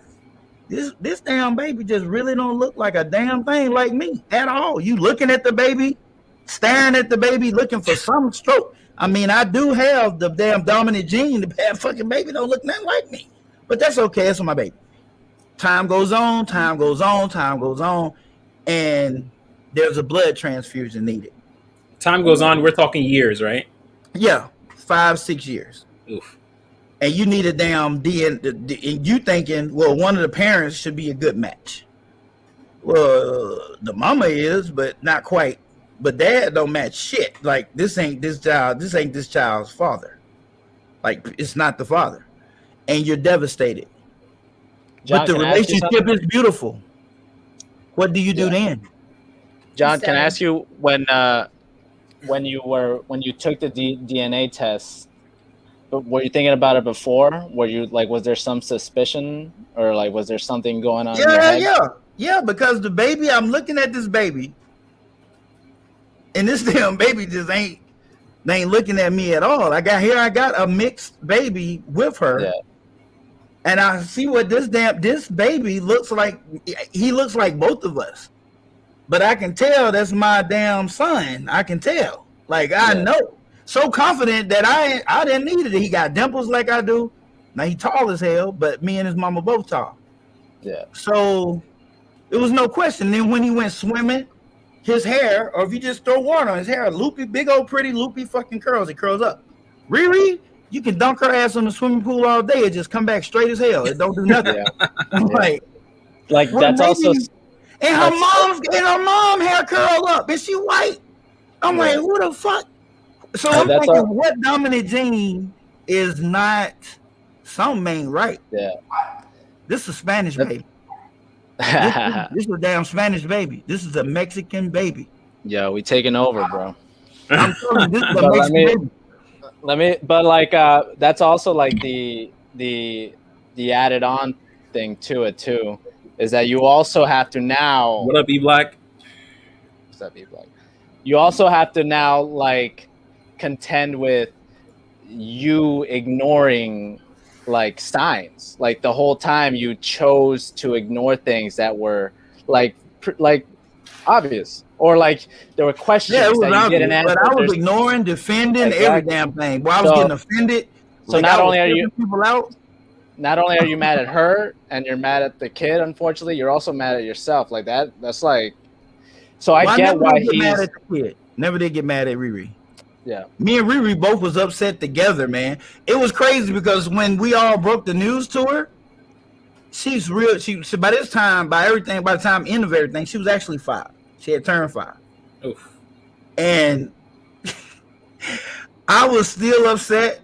this damn baby just really don't look like a damn thing like me at all. You looking at the baby, staring at the baby, looking for some stroke. I mean, I do have the damn dominant gene. The bad fucking baby don't look nothing like me. But that's okay, it's my baby. Time goes on, and there's a blood transfusion needed. Time goes on, we're talking years, right? Yeah, 5-6 years. Oof. And you need a damn DNA, and you thinking, well, one of the parents should be a good match. Well, the mama is, but not quite. But dad don't match shit. Like this ain't this child's father. Like it's not the father. And you're devastated. John, but the relationship is beautiful. What do you do then? John, can I ask you when you took the DNA test, were you thinking about it before? Were you like, was there some suspicion or like, was there something going on in your head? Yeah, because the baby, I'm looking at this baby and this damn baby just ain't looking at me at all. I got a mixed baby with her. Yeah. And I see what this baby looks like. He looks like both of us. But I can tell that's my damn son. I can tell. Like, I know. So confident that I didn't need it. He got dimples like I do. Now, he tall as hell, but me and his mama both tall. Yeah. So, it was no question. Then when he went swimming, his hair, or if you just throw water on his hair, loopy, big old pretty loopy fucking curls. It curls up. Riri, you can dunk her ass in the swimming pool all day. It just come back straight as hell. It don't do nothing. Like that's also... And her mom hair curl up, and she white. I'm like, who the fuck? So And I'm that's thinking, all. what dominant gene is not something ain't right? Yeah. This is a Spanish That- baby. This is a damn Spanish baby. This is a Mexican baby. Yo, we taking over, bro. I'm telling you, this is a But Mexican baby. but like that's also like the added on thing to it too, is that you also have to now. What up, E Black? What's that be like? You also have to now like contend with you ignoring like signs. Like the whole time you chose to ignore things that were like obvious, or like there were questions Yeah, it was that you obvious, didn't answer. but I was There's- ignoring, defending every Exactly. damn thing. Well, I was So- getting offended. so Like, not I was only are you cussing people out. not only are you mad at her and you're mad at the kid, unfortunately, you're also mad at yourself. Like that's like, so I Well, get never why did get he's mad at the kid. Never did get mad at Riri. yeah. Me and Riri both was upset together, man. It was crazy because when we all broke the news to her, she's real. She by this time, by the time end of everything, she was actually 5. She had turned 5. Oof. And I was still upset.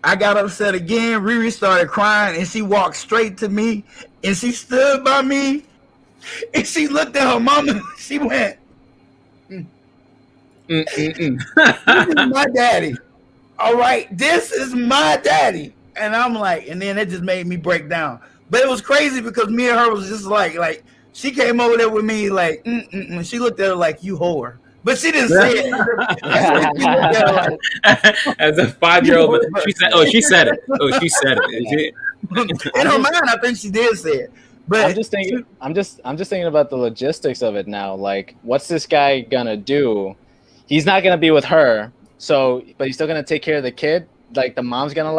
I got upset again. Riri started crying and she walked straight to me and she stood by me and she looked at her mama. She went, "This is my daddy. All right, this is my daddy." And I'm like, and then it just made me break down. But it was crazy because me and her was just like she came over there with me like, she looked at her like, "You whore." But she didn't say it. She looked at her like, As a 5-year-old, she said, "Oh, she said it. Oh, she said it." in her mind, I think she did say it. But I'm just thinking about the logistics of it now. Like, what's this guy gonna do? He's not gonna be with her, so but he's still gonna take care of the kid. Like the mom's gonna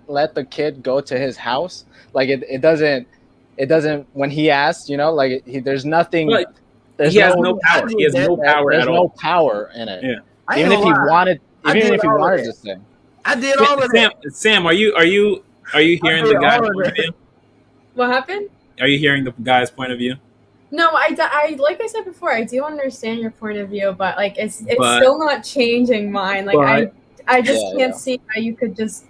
let the kid go to his house. Like it doesn't when he asks, like there's nothing. But There's he has no power. He has no power There's at no all. power in it. Yeah. I ain't Even if he gonna lie. wanted, I even did if he all of wanted that. to say. I did all of that. Sam, are you hearing the did guy's all of point of that. view? What happened? Are you hearing the guy's point of view? No, I like I said before, I do understand your point of view, but like it's But- still not changing mine. Like but- I just Yeah, can't yeah. see how you could just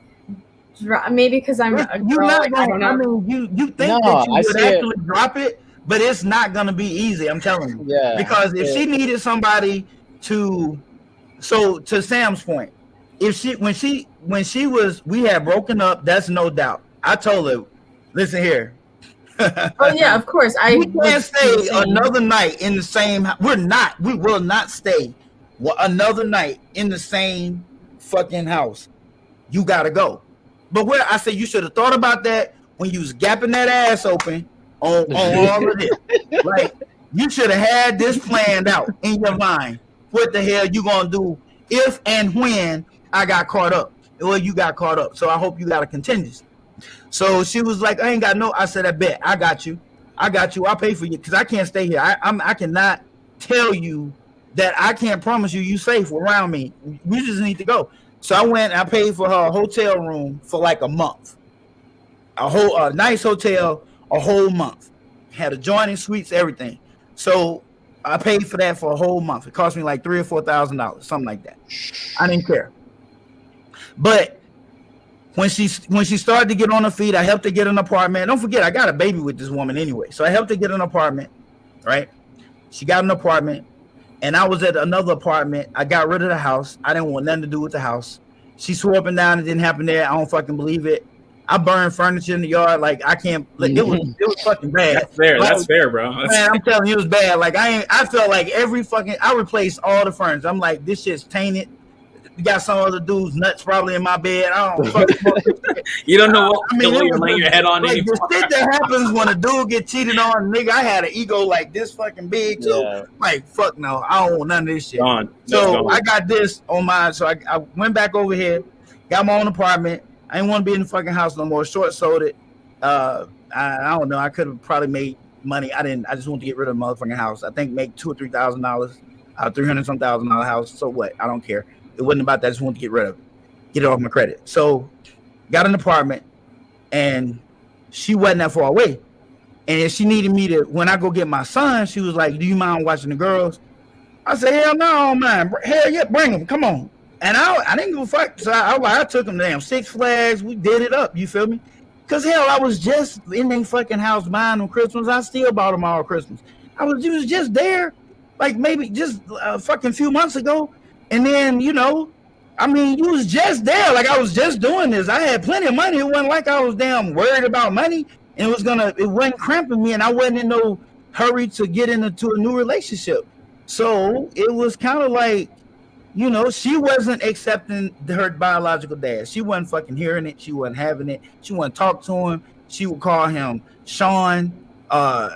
maybe because I'm a You're girl. not Like, I don't gonna. I know. mean, you think No, that you I would see it. actually drop it, but it's not gonna be easy. I'm telling you. Yeah. Because if Yeah. she needed somebody to, so to Sam's point, if we had broken up, that's no doubt. I told her, listen here. Oh yeah, of course. We can't stay another night in the same. We will not stay another night in the same fucking house. You gotta go. But where I said you should have thought about that when you was gapping that ass open on all of this. Like you should have had this planned out in your mind. What the hell you gonna do if and when I got caught up? Well, you got caught up. So I hope you got a contingency. So she was like, I ain't got no. I said, I bet. I got you. I'll pay for you because I can't stay here. I cannot tell you that I can't promise you safe around me. We just need to go. So I went and I paid for her hotel room for like a month. A nice hotel, a whole month. Had adjoining suites, everything. So I paid for that for a whole month. It cost me like $3,000 or $4,000, something like that. I didn't care. But when she started to get on her feet, I helped her get an apartment. Don't forget, I got a baby with this woman anyway. So I helped her get an apartment, right? She got an apartment, and I was at another apartment. I got rid of the house. I didn't want nothing to do with the house. She swore up and down it didn't happen there. I don't fucking believe it. I burned furniture in the yard. Like I can't. Like it was fucking bad. That's fair. Like, That's fair, bro. Man, I'm telling you, it was bad. Like I felt like I replaced all the furniture. I'm like, this shit's tainted. You got some other dude's nuts probably in my bed. I don't fucking. You don't know what I mean, pillow it you're was laying your head on like anymore. the shit that happens when a dude get cheated on, nigga. I had an ego like this fucking big too. Yeah. Like fuck no, I don't want none of this shit. Gone. So Gone. I got this on mine. So I went back over here, got my own apartment. I didn't want to be in the fucking house no more. Short sold it. I don't know. I could have probably made money. I didn't. I just wanted to get rid of the motherfucking house. I think make $2,000 or $3,000, $300-some-thousand house. So what? I don't care. It wasn't about that. I just wanted to get rid of it, get it off my credit. So got an apartment, and she wasn't that far away. And if she needed me to, when I go get my son, she was like, "Do you mind watching the girls?" I said, "Hell no, I don't mind. Hell yeah, bring them. Come on." And I didn't give a fuck. So I took them damn Six Flags. We did it up. You feel me? Cause hell, I was just in their fucking house buying them Christmas. I still bought them all Christmas. You was just there, like maybe just a fucking few months ago, and then you was just there. Like I was just doing this. I had plenty of money. It wasn't like I was damn worried about money, and it wasn't cramping me, and I wasn't in no hurry to get into a new relationship. So it was kind of like, she wasn't accepting her biological dad. She wasn't fucking hearing it. She wasn't having it. She wouldn't talk to him. She would call him Sean.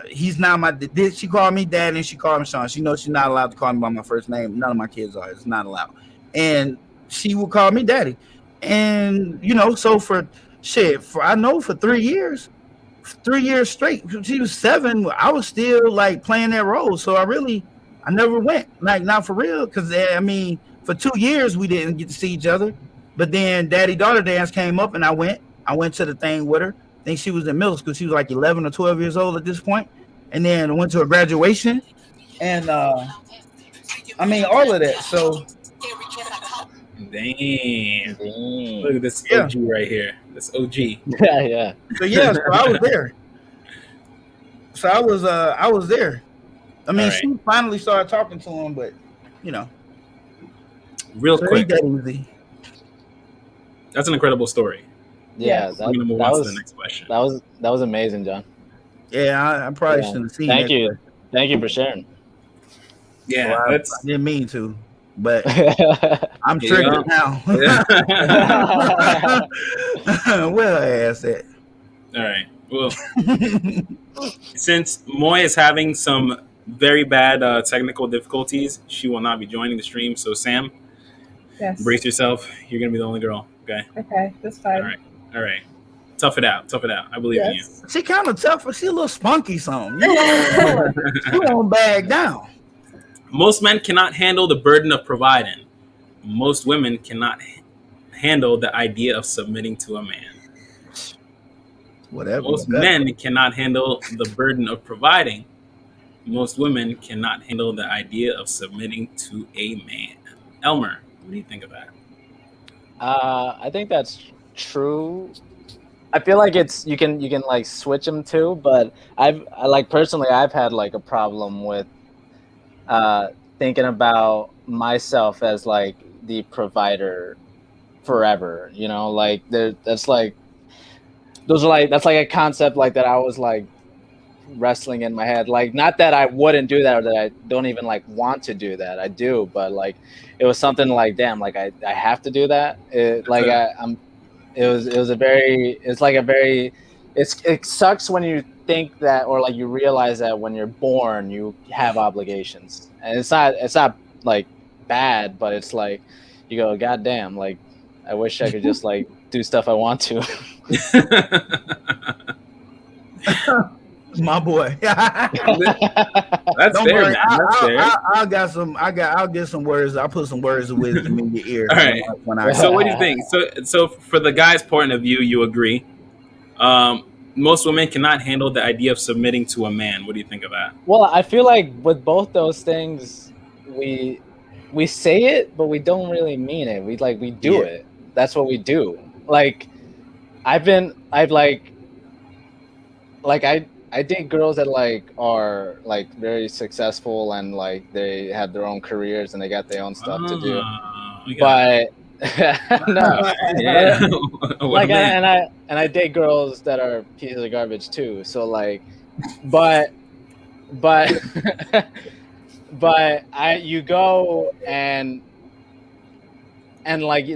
He's not she called me dad and she called him Sean. She knows she's not allowed to call me by my first name. None of my kids are. It's not allowed. And she would call me daddy. And, so for 3 years, 3 years straight, she was 7. I was still like playing that role. So I never went, like, not for real. Cause for 2 years we didn't get to see each other, but then daddy-daughter dance came up and I went to the thing with her. I think she was in middle school. She was like 11 or 12 years old at this point. And then I went to a graduation and, all of that. So. Damn. Look at this OG right here. This OG. Yeah. So I was there. So I was there. Right. She finally started talking to him, but real quick. Easy. That's an incredible story. Yeah, We're gonna move on to the next question. That was amazing, John. Yeah, I probably shouldn't have seen Thank you for sharing. Yeah, I didn't mean to, but I'm triggered now. Well, I asked that. All right. Well, since Moy is having some very bad technical difficulties, she will not be joining the stream. So, Sam, brace yourself. You're going to be the only girl. Okay? Okay, that's fine. All right. Tough it out. I believe in you. She kind of tough, but she a little spunky something. She won't bag down. Most men cannot handle the burden of providing. Most women cannot handle the idea of submitting to a man. Whatever. Most men cannot handle the burden of providing. Most women cannot handle the idea of submitting to a man. Elmer, what do you think of that? I think that's true. I feel like you can like switch them too, but I've had like a problem with thinking about myself as like the provider forever. That's like a concept like that I was like wrestling in my head. Like, not that I wouldn't do that or that I don't even like want to do that. I do, but like it was something like, damn, like I have to do that. It sucks when you think that, or like you realize that when you're born you have obligations, and it's not like bad, but it's like you go, God damn, like I wish I could just like do stuff I want to. My boy. That's Don't fair, worry. man. That's fair. I'll get some words. I'll put some words of wisdom in your ear. All right. So what do you think? So for the guy's point of view, you agree. Most women cannot handle the idea of submitting to a man. What do you think of that? Well, I feel like with both those things, we say it, but we don't really mean it. We do it. That's what we do. Like, I date girls that like are like very successful and like they have their own careers and they got their own stuff to do. But no, yeah. Like I date girls that are pieces of garbage too. So like, but you go and like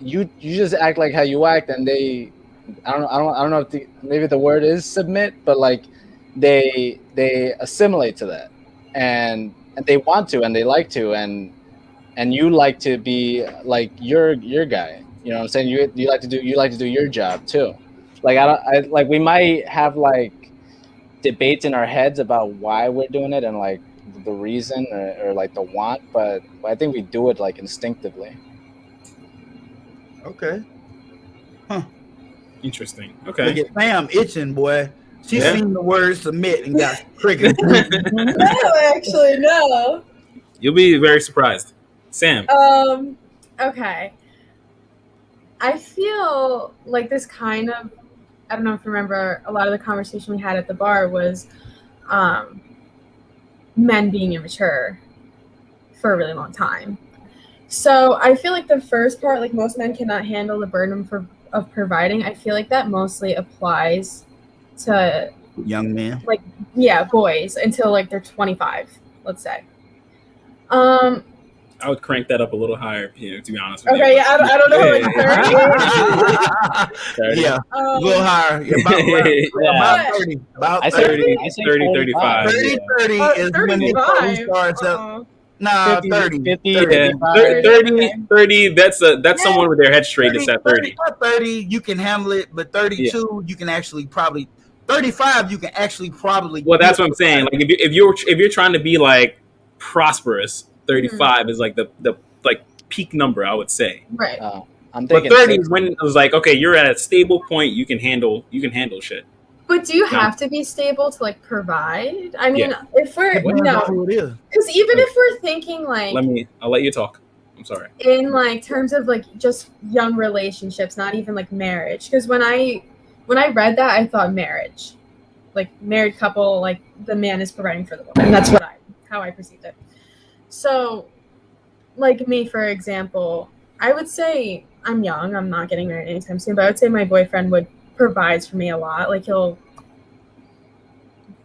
you just act like how you act, and they. I don't know if maybe the word is submit, but like they assimilate to that, and they want to, and they like to, and you like to be like your guy. You know what I'm saying? You like to do your job too. Like I like we might have like debates in our heads about why we're doing it and like the reason or like the want, but I think we do it like instinctively. Okay. Huh. Interesting. Okay. Look at Sam itching, boy. She's seen the word submit and got triggered. No, actually, no. You'll be very surprised. Sam. Okay. I feel like this kind of, I don't know if you remember, a lot of the conversation we had at the bar was men being immature for a really long time. So I feel like the first part, like most men cannot handle the burden of providing. I feel like that mostly applies to young men. like, yeah, boys until like they're 25, let's say. I would crank that up a little higher, you know, to be honest with Okay, you. yeah, I don't know, like 30. Yeah, a little higher. Yeah, about 30. About I say 30, 30, 35. 30 is when the 35. starts up. Nah, 30. 50, 30, 55. 30, that's someone with their head straight is at 30. 30, you can handle it, but 32, you can actually probably 35, you can actually probably. Well, that's what I'm saying. Like if you're trying to be like prosperous, 35 is like the like peak number, I would say. Right. I'm But thinking 30 is when it was like, okay, you're at a stable point, you can handle shit. But do you have to be stable to like provide? I mean, Yeah. if we're Depends on who it is. because even if we're thinking like I'll let you talk. I'm sorry. in like terms of like just young relationships, not even like marriage. Because when I read that, I thought marriage, like married couple, like the man is providing for the woman. And that's how I perceived it. So, like me, for example, I would say I'm young. I'm not getting married anytime soon, but I would say my boyfriend provides for me a lot. Like he'll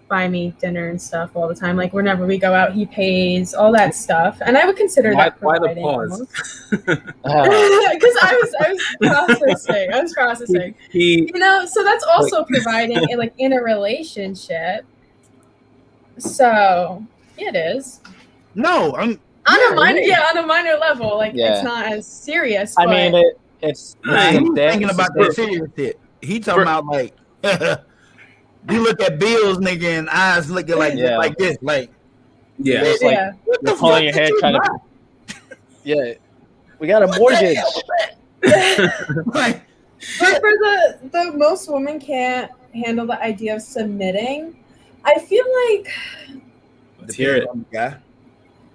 buy me dinner and stuff all the time. Like whenever we go out, he pays all that stuff, and I would consider that Why the providing. pause? Because I was processing. He So that's also providing in a relationship. So yeah, it is. No, I'm On a minor level, like Yeah. it's not as serious. I but mean, it's Nah, he's debt, thinking about it's the serious shit. He talking about like you look at bills, nigga, and eyes looking like Yeah. like this, like yeah. It's like yeah. what the you're pulling fuck your did hair you trying buy? to. Yeah, we got a mortgage. Like, But for the most women can't handle the idea of submitting. I feel like Let's hear it. guy.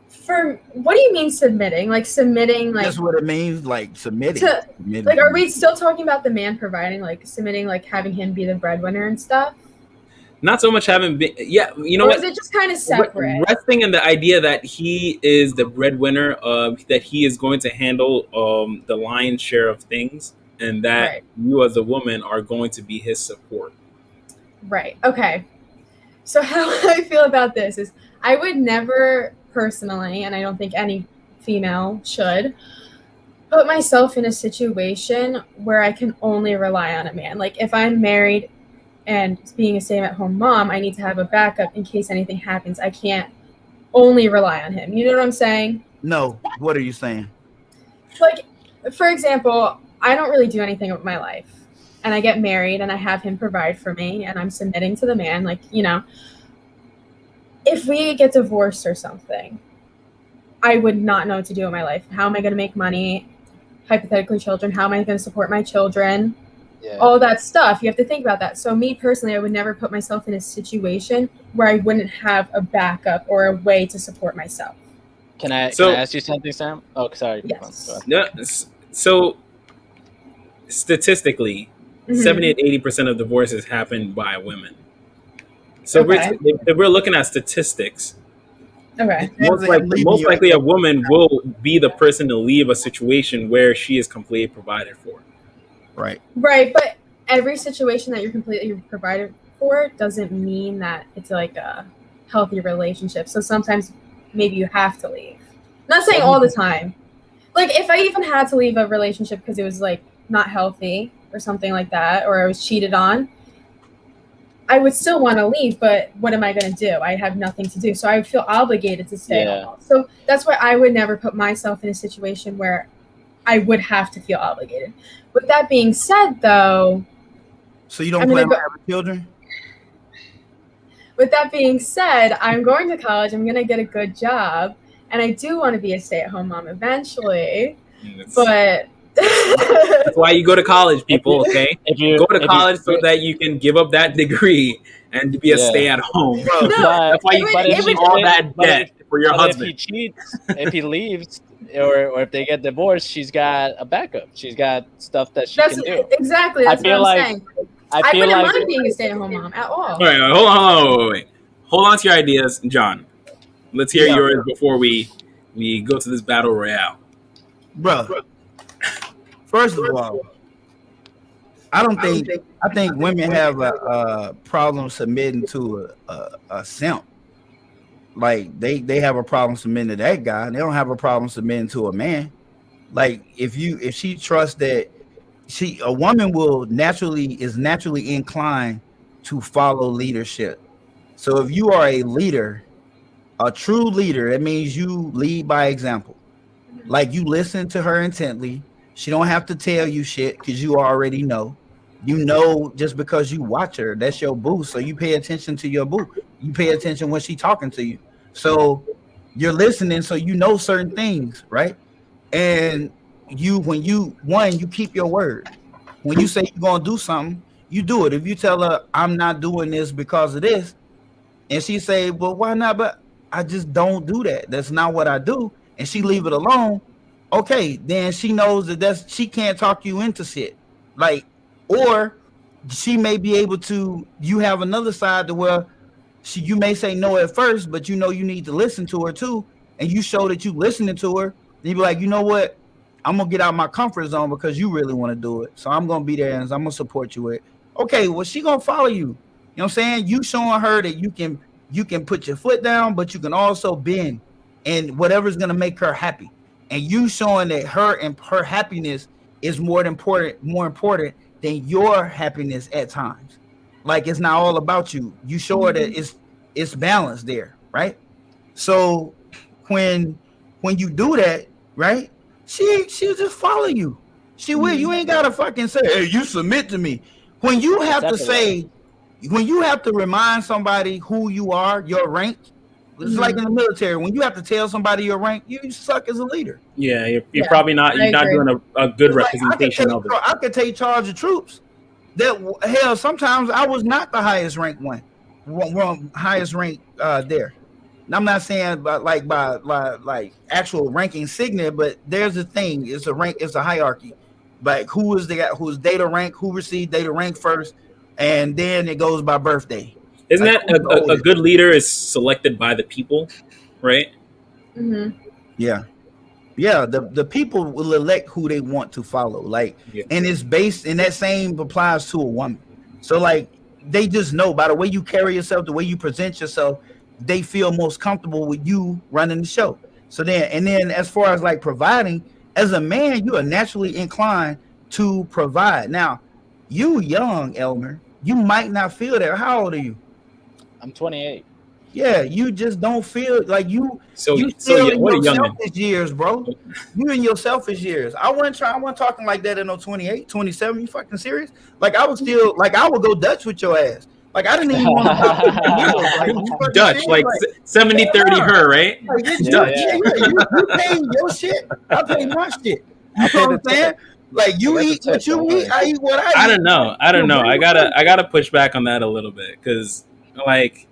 for what do you mean submitting? Like submitting, like That's what it means, like submitting. to Submitting. like are we still talking about the man providing, like submitting, like having him be the breadwinner and stuff? Not so much having been, yeah, you know Or what? is it just kind of separate? Resting in the idea that he is the breadwinner, that he is going to handle the lion's share of things, and that Right. you as a woman are going to be his support. Right. Okay. So how I feel about this is I would never personally, and I don't think any female should, put myself in a situation where I can only rely on a man. Like if I'm married and being a stay-at-home mom, I need to have a backup in case anything happens. I can't only rely on him. You know what I'm saying? No, what are you saying? Like, for example, I don't really do anything with my life. And I get married and I have him provide for me and I'm submitting to the man. Like, if we get divorced or something, I would not know what to do in my life. How am I going to make money? Hypothetically, children. How am I going to support my children? Yeah. All that stuff. You have to think about that. So me personally, I would never put myself in a situation where I wouldn't have a backup or a way to support myself. Can I So- ask you something, Sam? Oh, sorry. Yes. Go ahead. Yeah. So statistically, Mhm. 70 and 80% of divorces happen by women. So Okay. if we're looking at statistics, Okay. most likely a woman will be the person to leave a situation where she is completely provided for. Right. Right, but every situation that you're completely provided for doesn't mean that it's like a healthy relationship. So sometimes maybe you have to leave. Not saying all the time. Like if I even had to leave a relationship because it was like not healthy or something like that, or I was cheated on, I would still want to leave, but what am I going to do? I have nothing to do. So I would feel obligated to stay Yeah. home. So that's why I would never put myself in a situation where I would have to feel obligated. With that being said, though, So you don't I'm plan gonna on having children? with that being said, I'm going to college. I'm going to get a good job. And I do want to be a stay-at-home mom eventually. And But that's why you go to college, people, okay? If you Go to if college so that you can give up that degree and be a Yeah. stay-at-home. Bro, No, That's why you it would- all that but debt for your but husband. if he cheats, if he leaves, or if they get divorced, she's got a backup. She's got stuff that she That's can do. exactly. I That's feel what I'm like saying. I I feel wouldn't like mind being a stay-at-home mom at all. All right, hold on, wait. Hold on to your ideas, John. Let's hear Yeah. yours before we go to this battle royale. Bro. First of all, I think women have a problem submitting to a simp. Like they have a problem submitting to that guy. They don't have a problem submitting to a man. Like if she trusts that a woman is naturally inclined to follow leadership. So if you are a leader, a true leader, that means you lead by example. Like you listen to her intently. She don't have to tell you shit because you already know. You know just because you watch her, that's your boo. So you pay attention to your boo. You pay attention when she's talking to you. So you're listening, so you know certain things, right? And when you keep your word. When you say you're gonna do something, you do it. If you tell her I'm not doing this because of this, and she say, well, why not? But I just don't do that. That's not what I do. And she leave it alone. Okay, then she knows that she can't talk you into shit. Like, or she may be able to, you have another side to where you may say no at first, but you know you need to listen to her too. And you show that you listening to her. And you be like, you know what? I'm gonna get out of my comfort zone because you really want to do it. So I'm gonna be there and I'm gonna support you with it. Okay, well, she gonna follow you. You know what I'm saying? You showing her that you can put your foot down, but you can also bend and whatever's gonna make her happy. And you showing that her happiness is more important than your happiness at times. Like it's not all about you. You show her that it's balanced there, right? So when you do that, right? She'll just follow you. She will. You ain't gotta fucking say, hey, you submit to me. When you have to say, when you have to remind somebody who you are, your rank, it's like in the military. When you have to tell somebody your rank, you suck as a leader. Yeah, you're probably not. You're not doing a good representation of it. I could take charge of troops. That hell, sometimes I was not the highest ranked highest rank there. And I'm not saying by actual ranking signet, but there's a thing. It's a rank. It's a hierarchy. Like who's data rank, who received data rank first, and then it goes by birthday. Isn't that a good leader is selected by the people, right? Mm-hmm. Yeah. The people will elect who they want to follow. And it's based, and that same applies to a woman. So like they just know by the way you carry yourself, the way you present yourself, they feel most comfortable with you running the show. So then as far as like providing, as a man, you are naturally inclined to provide. Now, you young, Elmer, you might not feel that. How old are you? I'm 28. Yeah, you just don't feel like you. So you still in what your a young selfish years, bro. You in your selfish years. I wasn't talking like that at no 28, 27. You fucking serious? Like I was still like I would go Dutch with your ass. Like I didn't even want to like, Dutch, like 70-30 her, right? Like, Dutch. You pay your shit. I pay my shit. You know what I'm saying? Like you eat what you eat, I eat what I eat. I don't know. I gotta push back on that a little bit because like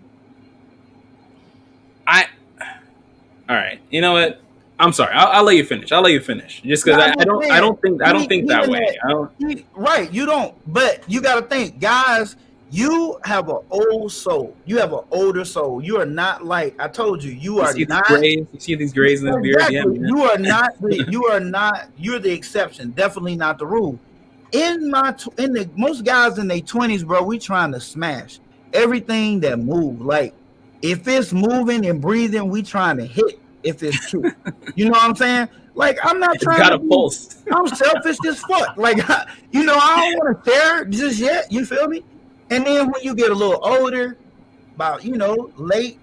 all right. You know what? I'm sorry. I'll let you finish. Just because I don't think that way. Right. You don't. But you got to think, guys. You have an old soul. You have an older soul. You are not like I told you. You are not. You see these grays in this beard. Yeah, you are not. You are not. You're the exception. Definitely not the rule. Most guys in their 20s, bro, we trying to smash everything that moves. Like if it's moving and breathing, we trying to hit. If it's true, you know what I'm saying? Like I'm not trying. Got a pulse. I'm selfish as fuck. Like I don't want to share just yet. You feel me? And then when you get a little older, about way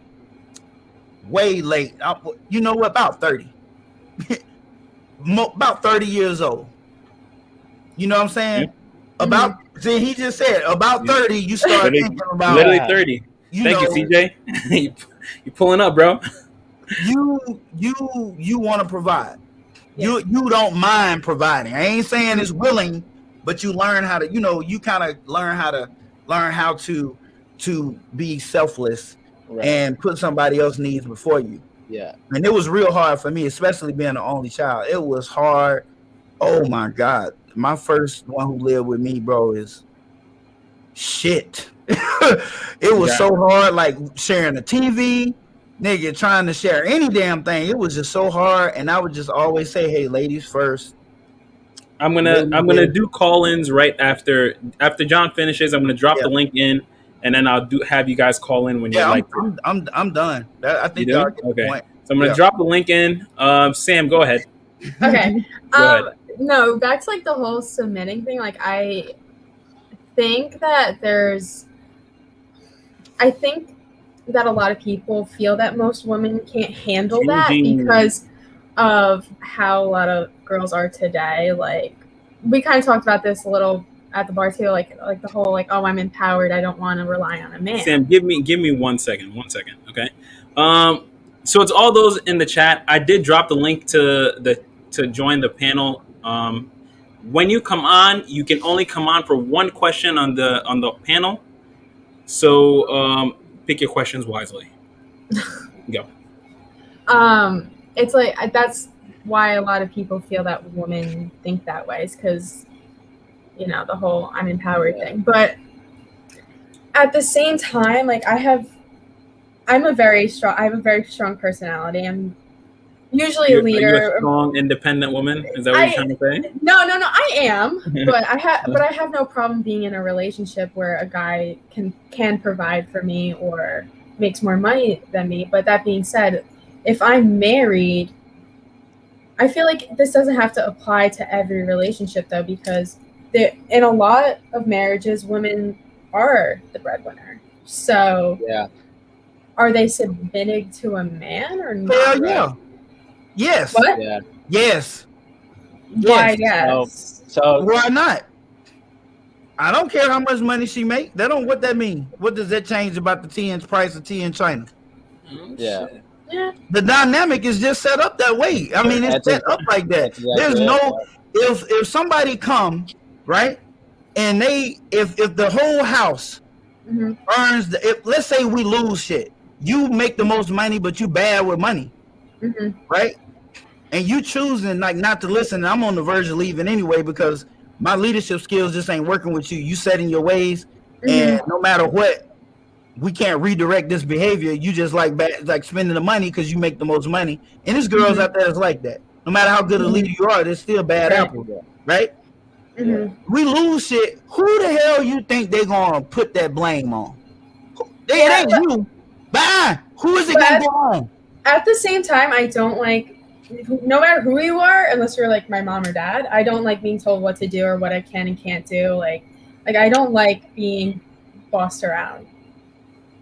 late, about 30, about 30 years old. You know what I'm saying? See, he just said about 30. You start thinking about literally 30. Thank you, CJ. You pulling up, bro. You want to provide. Yeah. You don't mind providing. I ain't saying it's willing, but you learn how to. You kind of learn how to be selfless and put somebody else's needs before you. Yeah. And it was real hard for me, especially being the only child. It was hard. Oh my God. My first one who lived with me, bro, is shit. It was so hard, like sharing the TV, nigga, trying to share any damn thing. It was just so hard. And I would just always say, hey, ladies first. I'm gonna do call-ins right after John finishes. I'm gonna drop the link in, and then I'll have you guys call in when you're like. I'm done. I think y'all get the point. So I'm gonna drop the link in. Sam, go ahead. Okay. Go ahead. No, back to like the whole submitting thing. Like I think that a lot of people feel that most women can't handle that because of how a lot of girls are today. Like we kind of talked about this a little at the bar too, like the whole like, oh, I'm empowered, I don't want to rely on a man. Sam, give me 1 second. Okay. So it's all those in the chat. I did drop the link to join the panel. When you come on, you can only come on for one question on the panel. So pick your questions wisely. Go. It's like that's why a lot of people feel that women think that way, is because the whole I'm empowered thing. But at the same time, like I have a very strong personality. I'm usually a leader. Are you a strong, independent woman? Is that what you're trying to say? No, I am. But I have no problem being in a relationship where a guy can provide for me or makes more money than me. But that being said, if I'm married, I feel like this doesn't have to apply to every relationship though, because in a lot of marriages, women are the breadwinner. So are they submitting to a man or not? Hell yeah. Yes. What? Yeah. Yes. Why yes? So why not? I don't care how much money she make. What that mean? What does that change about the price of tea in China? Yeah. The dynamic is just set up that way. I mean, it's set up like that. There's if somebody come, right, and if the whole house earns let's say we lose shit, you make the most money, but you bad with money, right? And you choosing like not to listen. And I'm on the verge of leaving anyway because my leadership skills just ain't working with you. You set in your ways, and no matter what, we can't redirect this behavior. You just like spending the money because you make the most money. And there's girls out there that's like that. No matter how good a leader you are, there's still bad apples, right? We lose shit. Who the hell you think they gonna put that blame on? It ain't you. But who is it gonna go on? At the same time, I don't like, no matter who you are, unless you're like my mom or dad, I don't like being told what to do or what I can and can't do. Like I don't like being bossed around.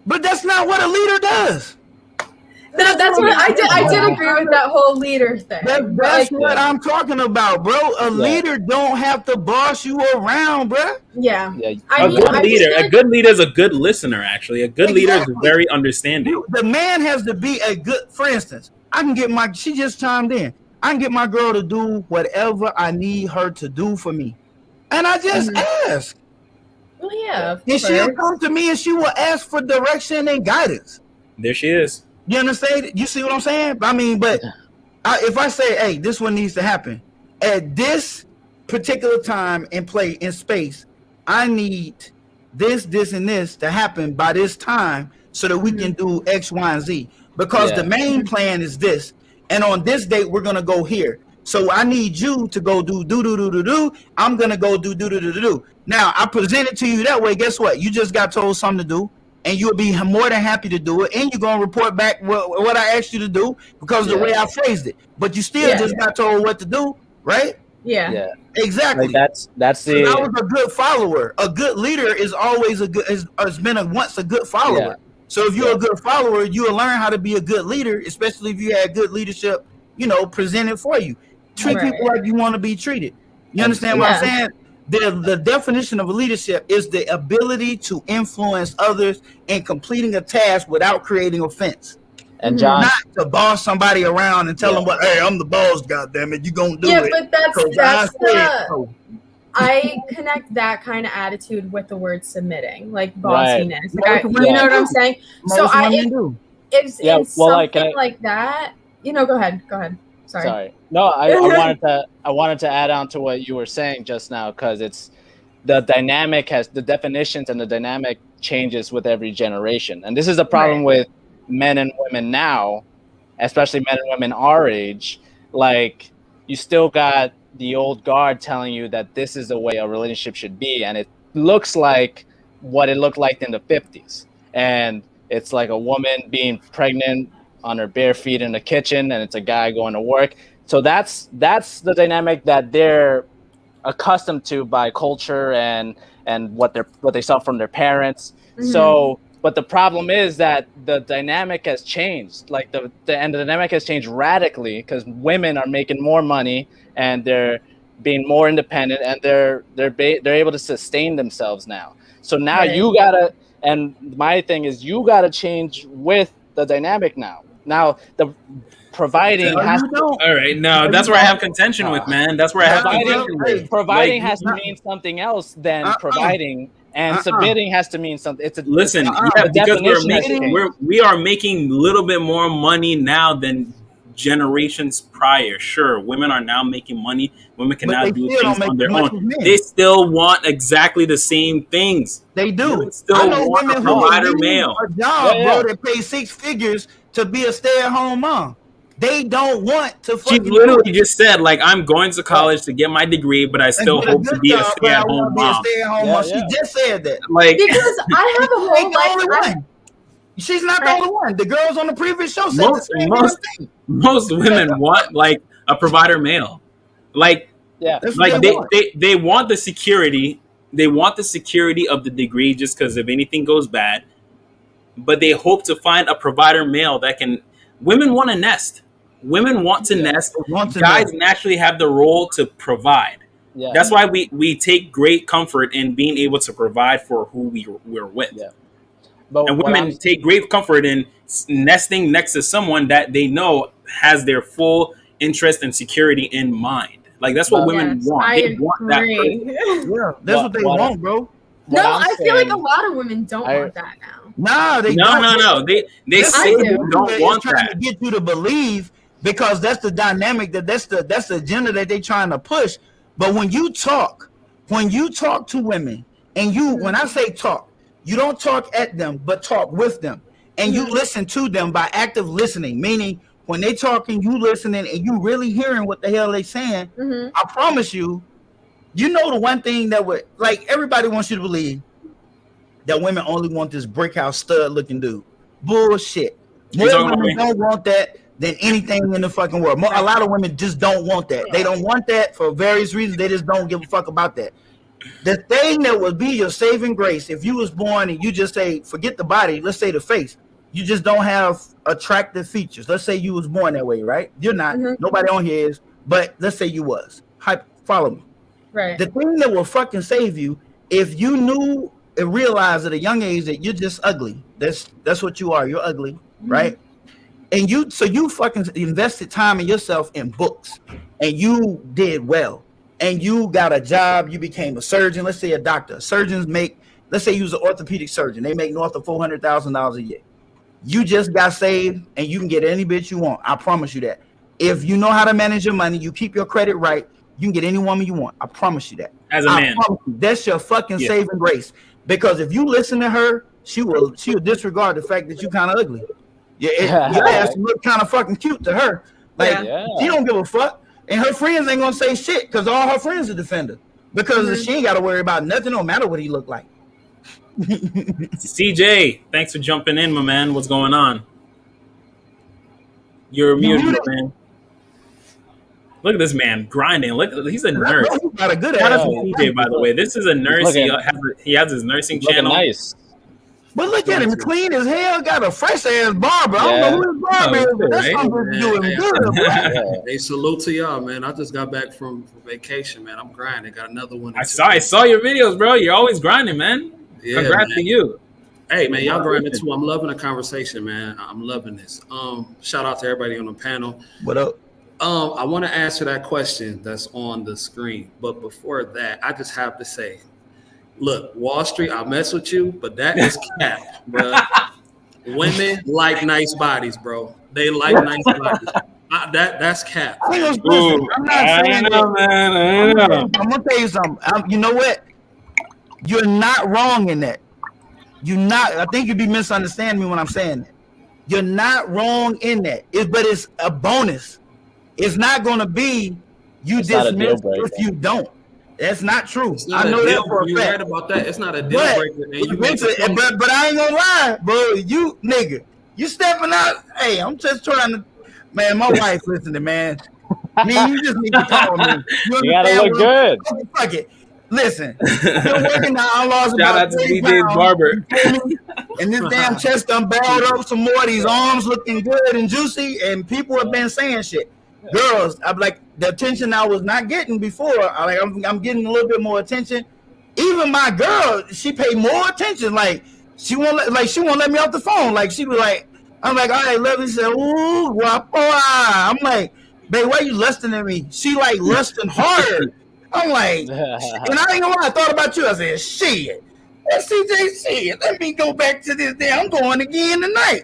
But that's not what a leader does. That's what I did agree with that whole leader thing. That's what I'm talking about, bro. A leader don't have to boss you around, bro. Yeah. A good leader is a good listener, actually. A good leader is very understanding. The man has to be a good, for instance, she just chimed in. I can get my girl to do whatever I need her to do for me. And I just ask. Well, yeah. And she'll come to me and she will ask for direction and guidance. There she is. You understand? You see what I'm saying? I mean, but if I say, hey, this one needs to happen at this particular time and play in space, I need this, and this to happen by this time so that we can do X, Y, and Z. Because the main plan is this. And on this date, we're going to go here. So I need you to go do. I'm going to go do. Now, I present it to you that way. Guess what? You just got told something to do. And you'll be more than happy to do it. And you're going to report back what I asked you to do because of the way I phrased it. But you still just got told what to do, right? Yeah. Exactly. Like that's the. So I was a good follower. A good leader is always has been once a good follower. Yeah. So if you're a good follower, you will learn how to be a good leader, especially if you had good leadership, presented for you. Treat people like you want to be treated. You understand what I'm saying? The definition of leadership is the ability to influence others in completing a task without creating offense. And John, not to boss somebody around and tell them, "Hey, I'm the boss. Goddammit, you gonna do it." Yeah, but I connect that kind of attitude with the word submitting, like bossiness. Like you know what I'm saying? So if Yeah, it's well, something like that, go ahead. Sorry. No, I wanted to add on to what you were saying just now, because it's the definitions and the dynamic changes with every generation, and this is the problem with men and women now, especially men and women our age. Like, you still got the old guard telling you that this is the way a relationship should be, and it looks like what it looked like in the 50s, and it's like a woman being pregnant on her bare feet in the kitchen, and it's a guy going to work. So that's the dynamic that they're accustomed to by culture and what they saw from their parents. Mm-hmm. So, but the problem is that the dynamic has changed. Like the dynamic has changed radically, because women are making more money and they're being more independent, and they're able to sustain themselves now. So now you gotta, and my thing is, you gotta change with the dynamic now. Now the providing has to. All right, no, that's where I have contention with, man. That's where I have contention with. Providing has to mean something else than providing, and submitting has to mean something. Listen, because we are making a little bit more money now than generations prior. Sure, women are now making money. Women can now do things on their own. They still want exactly the same things. They do. Women still want a provider male. A job, bro, that pays 6 figures to be a stay-at-home mom. They don't want to. She literally just said, like, I'm going to college to get my degree, but I still hope to be a stay-at-home mom. She just said that. Like, because I have a whole life. She's not the only one. The girls on the previous show said most women want, like, a provider male. Like, like they want the security. They want the security of the degree, just because if anything goes bad. But they hope to find a provider male that can. Women want to nest. Women want to nest. Guys naturally have the role to provide. Yeah. That's why we take great comfort in being able to provide for who we're with. Yeah. And women take great comfort in nesting next to someone that they know has their full interest and security in mind. Like, that's what women want. They want that person. Yeah, that's what they want, bro. I feel like a lot of women don't want that now. Nah, they no. They say they don't want that. To get you to believe, because that's the dynamic, that's the agenda that they're trying to push. But when you talk to women, and when I say talk, you don't talk at them, but talk with them, and you listen to them by active listening. Meaning, when they talking, you listening, and you really hearing what the hell they saying. Mm-hmm. I promise you. You know, the one thing that would, like, everybody wants you to believe that women only want this brick house stud looking dude. Bullshit. More women don't want that than anything in the fucking world. A lot of women just don't want that. They don't want that for various reasons. They just don't give a fuck about that. The thing that would be your saving grace, if you was born and you just say, forget the body, let's say the face, you just don't have attractive features. Let's say you was born that way, right? You're not. Mm-hmm. Nobody on here is. But let's say you was. Follow me. Right. The thing that will fucking save you, if you knew and realized at a young age that you're just ugly. That's what you are. You're ugly, right? And you fucking invested time in yourself in books, and you did well, and you got a job. You became a surgeon. Let's say a doctor. Surgeons make. Let's say you was an orthopedic surgeon. They make north of $400,000 a year. You just got saved, and you can get any bitch you want. I promise you that. If you know how to manage your money, you keep your credit right. You can get any woman you want. I promise you that. As a man, that's your fucking saving grace. Because if you listen to her, she will disregard the fact that you kind of ugly. Your ass look kind of fucking cute to her. Like, she don't give a fuck, and her friends ain't gonna say shit because all her friends are defender. Because she ain't got to worry about nothing, no matter what he look like. CJ, thanks for jumping in, my man. What's going on? You're muted, man. Look at this man grinding. Look, he's a nurse. Got a good Shout out to CJ, by the way. This is a nurse. He has his nursing channel. Nice. But look at him, clean as hell. Got a fresh ass barber. I don't know who his barber is, but that's something doing good. Hey, salute to y'all, man. I just got back from vacation, man. I'm grinding. Got another one. I saw your videos, bro. You're always grinding, man. Yeah, congrats to you. Hey, man, y'all grinding too. I'm loving the conversation, man. I'm loving this. Shout out to everybody on the panel. What up? I want to answer that question that's on the screen. But before that, I just have to say, look, Wall Street, I mess with you, but that is cap, bro. Women like nice bodies, bro. They like nice bodies. That's cap. Listen, Ooh, I'm not I saying don't know, that. man. I don't know. I'm gonna tell you something. You know what? You're not wrong in that. You're not. I think you'd be misunderstanding me when I'm saying that. You're not wrong in that. But it's a bonus. It's not gonna be you It's not a dismiss deal breaker. if you don't. That's not true. It's not I a know that deal. for a You're fact. right about that. It's not a deal But, breaker. And you make a point. but I ain't gonna lie, bro. You nigga, you stepping out. Hey, I'm just trying to. Man, my wife listening, man. Man, you just need to call me. You gotta look good. Fuck it. Listen, I've been working now. I lost Shout about out to 30 DJ's pounds, barber. you feel me? And this damn chest done balled up some more. These arms looking good and juicy. And people have been saying shit. Girls, I'm like the attention I was not getting before. I'm getting a little bit more attention. Even my girl, she paid more attention. Like she won't let me off the phone. Like she was like, I'm like, all right, love me. She said, ooh, guapo. I'm like, babe, why you lusting at me? She like lusting harder. I'm like, and I ain't gonna lie, I thought about you. I said, shit. That's CJ shit. Let me go back to this day. I'm going again tonight.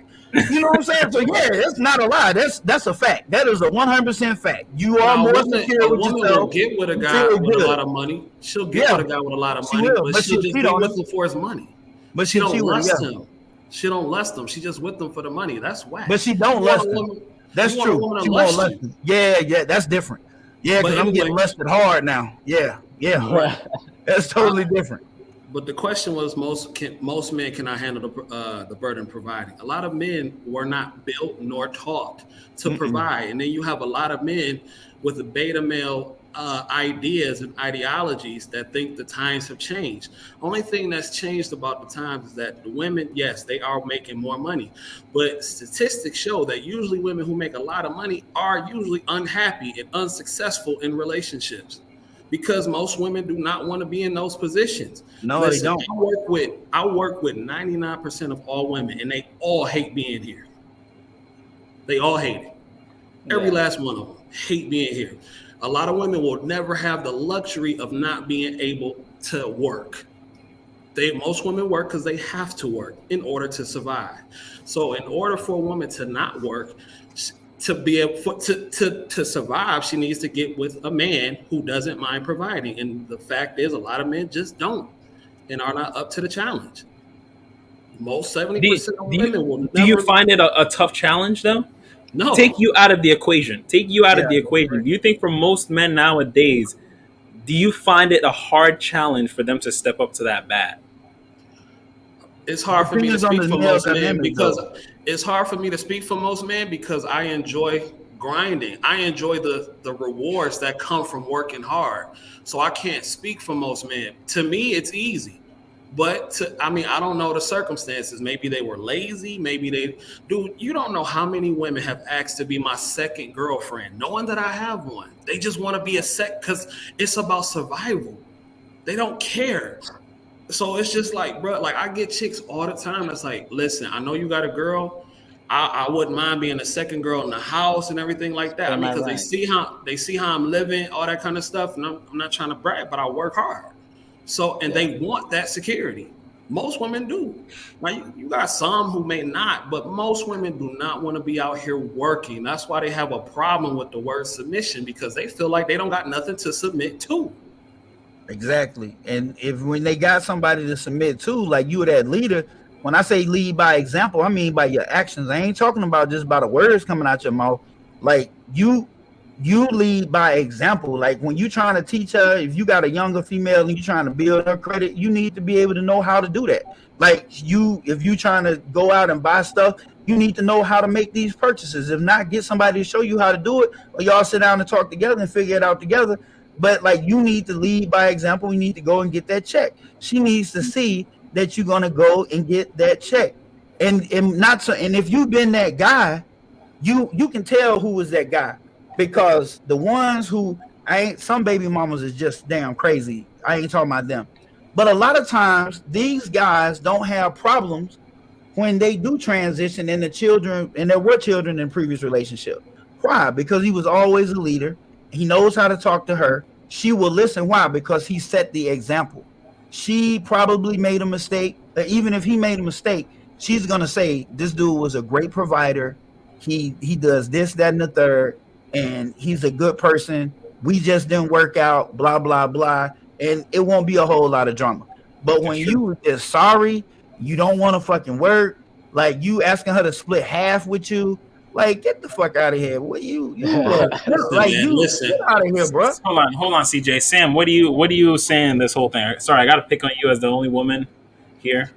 You know what I'm saying? So yeah, that's not a lie. That's a fact. That is a 100% fact. You are Now, more a woman secure with will yourself. get with a You guy feel with good. a lot of money. She'll get Yeah. with a guy with a lot of She money, will, but but she'll she just be don't. with him for his money. But She she don't will, lust yeah. him. She don't lust him. She just with him for the money. That's whack. But she don't You want lust a him. woman- That's you want a true. woman to She won't lust lust you. him. Yeah, that's different. Yeah, But because I'm getting anyway. lusted hard now. Yeah. That's totally different. But the question was, most men cannot handle the burden of providing. A lot of men were not built nor taught to provide, and then you have a lot of men with the beta male ideas and ideologies that think the times have changed. Only thing that's changed about the times is that the women, yes, they are making more money, but statistics show that usually women who make a lot of money are usually unhappy and unsuccessful in relationships. Because most women do not want to be in those positions. No, Listen, they don't. I work with 99% of all women, and they all hate being here. They all hate it. Every last one of them hate being here. A lot of women will never have the luxury of not being able to work. Most women work because they have to work in order to survive. So in order for a woman to not work, to be able to survive, she needs to get with a man who doesn't mind providing. And the fact is, a lot of men just don't and are not up to the challenge. Most 70% of women will never. Do you find it a tough challenge though? No. Take you out of the equation. Do you think for most men nowadays, do you find it a hard challenge for them to step up to that bat? It's hard for me to Depends on speak the for male most men dynamic, because though. it's hard for me to speak for most men because I enjoy grinding. I enjoy the rewards that come from working hard. So I can't speak for most men. To me, it's easy. But I don't know the circumstances. Maybe they were lazy. Maybe you don't know how many women have asked to be my second girlfriend, knowing that I have one. They just want to be because it's about survival. They don't care. So it's just like, bro, like I get chicks all the time. That's like, listen, I know you got a girl. I wouldn't mind being a second girl in the house and everything like that. Because they see how I'm living, all that kind of stuff. And I'm not trying to brag, but I work hard. So, and they want that security. Most women do. Now, you got some who may not, but most women do not want to be out here working. That's why they have a problem with the word submission, because they feel like they don't got nothing to submit to. Exactly. And when they got somebody to submit to, like you were that leader, when I say lead by example, I mean by your actions. I ain't talking about just by the words coming out your mouth. Like you lead by example. Like when you trying to teach her, if you got a younger female and you trying to build her credit, you need to be able to know how to do that. Like if you trying to go out and buy stuff, you need to know how to make these purchases. If not, get somebody to show you how to do it, or y'all sit down and talk together and figure it out together. But like you need to lead by example. You need to go and get that check. She needs to see that you're gonna go and get that check. And if you've been that guy, you can tell who was that guy. Because the ones who some baby mamas is just damn crazy. I ain't talking about them. But a lot of times these guys don't have problems when they do transition and there were children in previous relationship. Why? Because he was always a leader. He knows how to talk to her. She will listen. Why? Because he set the example. She probably made a mistake. Even if he made a mistake, she's gonna say this dude was a great provider. He does this, that, and the third, and he's a good person. We just didn't work out, blah blah blah, and it won't be a whole lot of drama. But when you is sorry, you don't want to fucking work, like you asking her to split half with you, like get the fuck out of here. What you like? Man, you listen. get out of here, bro. Hold on, CJ. Sam, what are you saying this whole thing? Sorry, I got to pick on you as the only woman here.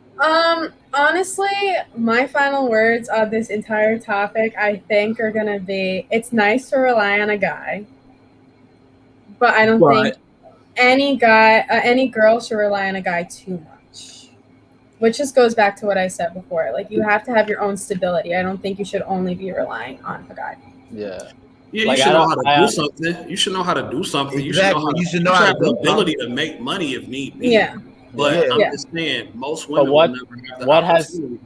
Honestly, my final words on this entire topic, I think, are gonna be: it's nice to rely on a guy, but I don't think any girl should rely on a guy too much. Which just goes back to what I said before. Like, you have to have your own stability. I don't think you should only be relying on a guy. Yeah. Yeah, Like, you should I know how don't- to do something. You should know how to do something. Exactly. You should know how to have the ability to make money if need be. Yeah. But Yeah. I'm just saying, most women what- will never have the what has- opportunity.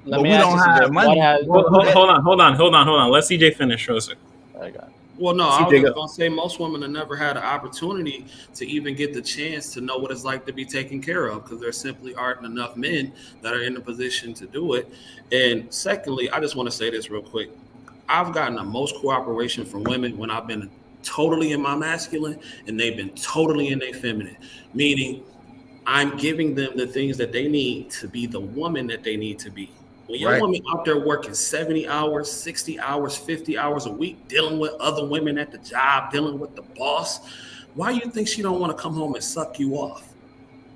Let But me we ask don't you have something. money. What has? Hold on. Let CJ finish. For a second. I got it. Well, no, I was CJ, just gonna say most women have never had an opportunity to even get the chance to know what it's like to be taken care of, because there simply aren't enough men that are in the position to do it. And secondly, I just want to say this real quick. I've gotten the most cooperation from women when I've been totally in my masculine and they've been totally in their feminine, meaning I'm giving them the things that they need to be the woman that they need to be. When your Right. woman out there working 70 hours, 60 hours, 50 hours a week, dealing with other women at the job, dealing with the boss, why you think she don't want to come home and suck you off?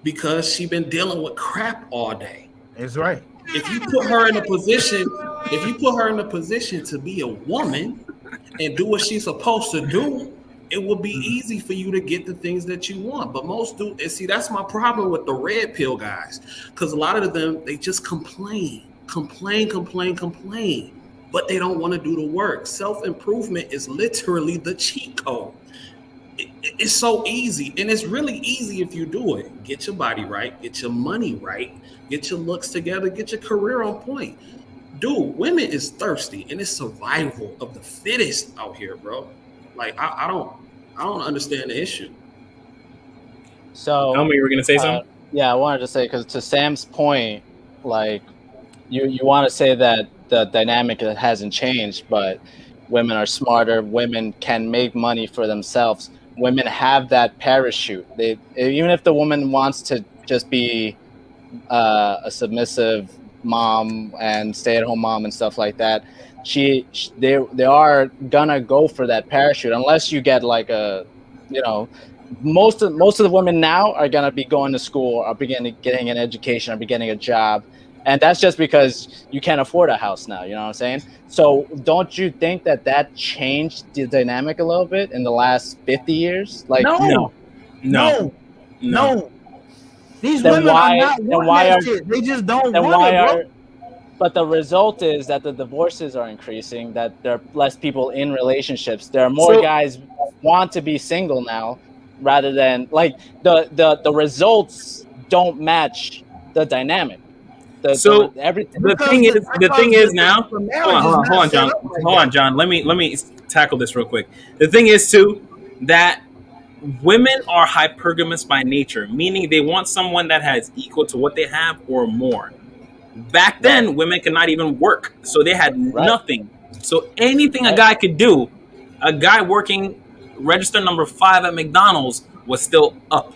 Because she been dealing with crap all day. It's right. If you put her in a position, to be a woman and do what she's supposed to do, it will be easy for you to get the things that you want. But most do, and see, that's my problem with the red pill guys, because a lot of them, they just complain, but they don't want to do the work. Self-improvement is literally the cheat code. It's so easy, and it's really easy if you do it. Get your body right, get your money right, get your looks together, get your career on point. Dude, women is thirsty, and it's survival of the fittest out here, bro. Like, I don't understand the issue. So, Tell me, you were gonna say something. yeah, I wanted to say, because to Sam's point, like, you want to say that the dynamic hasn't changed, but women are smarter. Women can make money for themselves. Women have that parachute. They, even if the woman wants to just be a submissive mom and stay-at-home mom and stuff like that, they are gonna go for that parachute, unless you get like a, you know, most of the women now are gonna be going to school, are getting an education, are getting a job. And that's just because you can't afford a house now, you know what I'm saying? So don't you think that changed the dynamic a little bit in the last 50 years? Like, No. These Then women why- are not then wanting why that are- shit. They just don't then want why it, bro. are? But the result is that the divorces are increasing. That there are less people in relationships. There are more So- guys want to be single now, rather than like the results don't match the dynamic. Everything. The thing is now. Hold on, John. Hold on, John. Let me tackle this real quick. The thing is too that women are hypergamous by nature, meaning they want someone that has equal to what they have or more. Back then, women could not even work, so they had nothing. So anything a guy could do, a guy working register number 5 at McDonald's was still up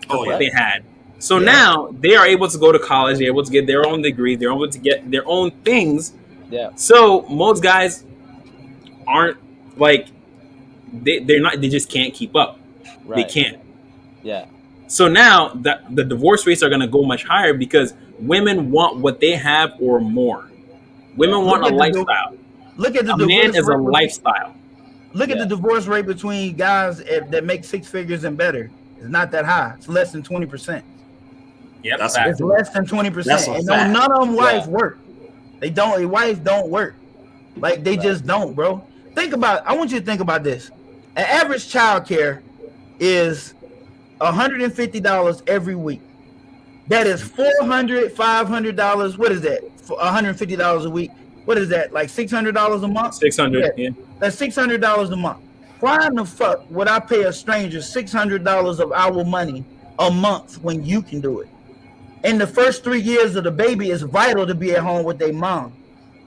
for what they had. So now they are able to go to college, they're able to get their own degree, they're able to get their own things. Yeah. So most guys aren't like they're not, they just can't keep up. Right. They can't. Yeah. So now the divorce rates are going to go much higher because women want what they have or more. Women want a lifestyle. Look at the a man divorce is a rate. lifestyle. Look at the divorce rate between guys that make 6 figures and better. It's not that high. It's less than 20%. Yep, It's less than 20%. And none of them wives work. They don't. Their wives don't work. Like they just don't, bro. Think about. I want you to think about this. An average child care is $150 every week. That is $400, $500. What is that? For $150 a week. What is that? Like $600 a month? 600. Yeah. That's $600 a month. Why in the fuck would I pay a stranger $600 of our money a month when you can do it? In the first 3 years of the baby, it's vital to be at home with their mom.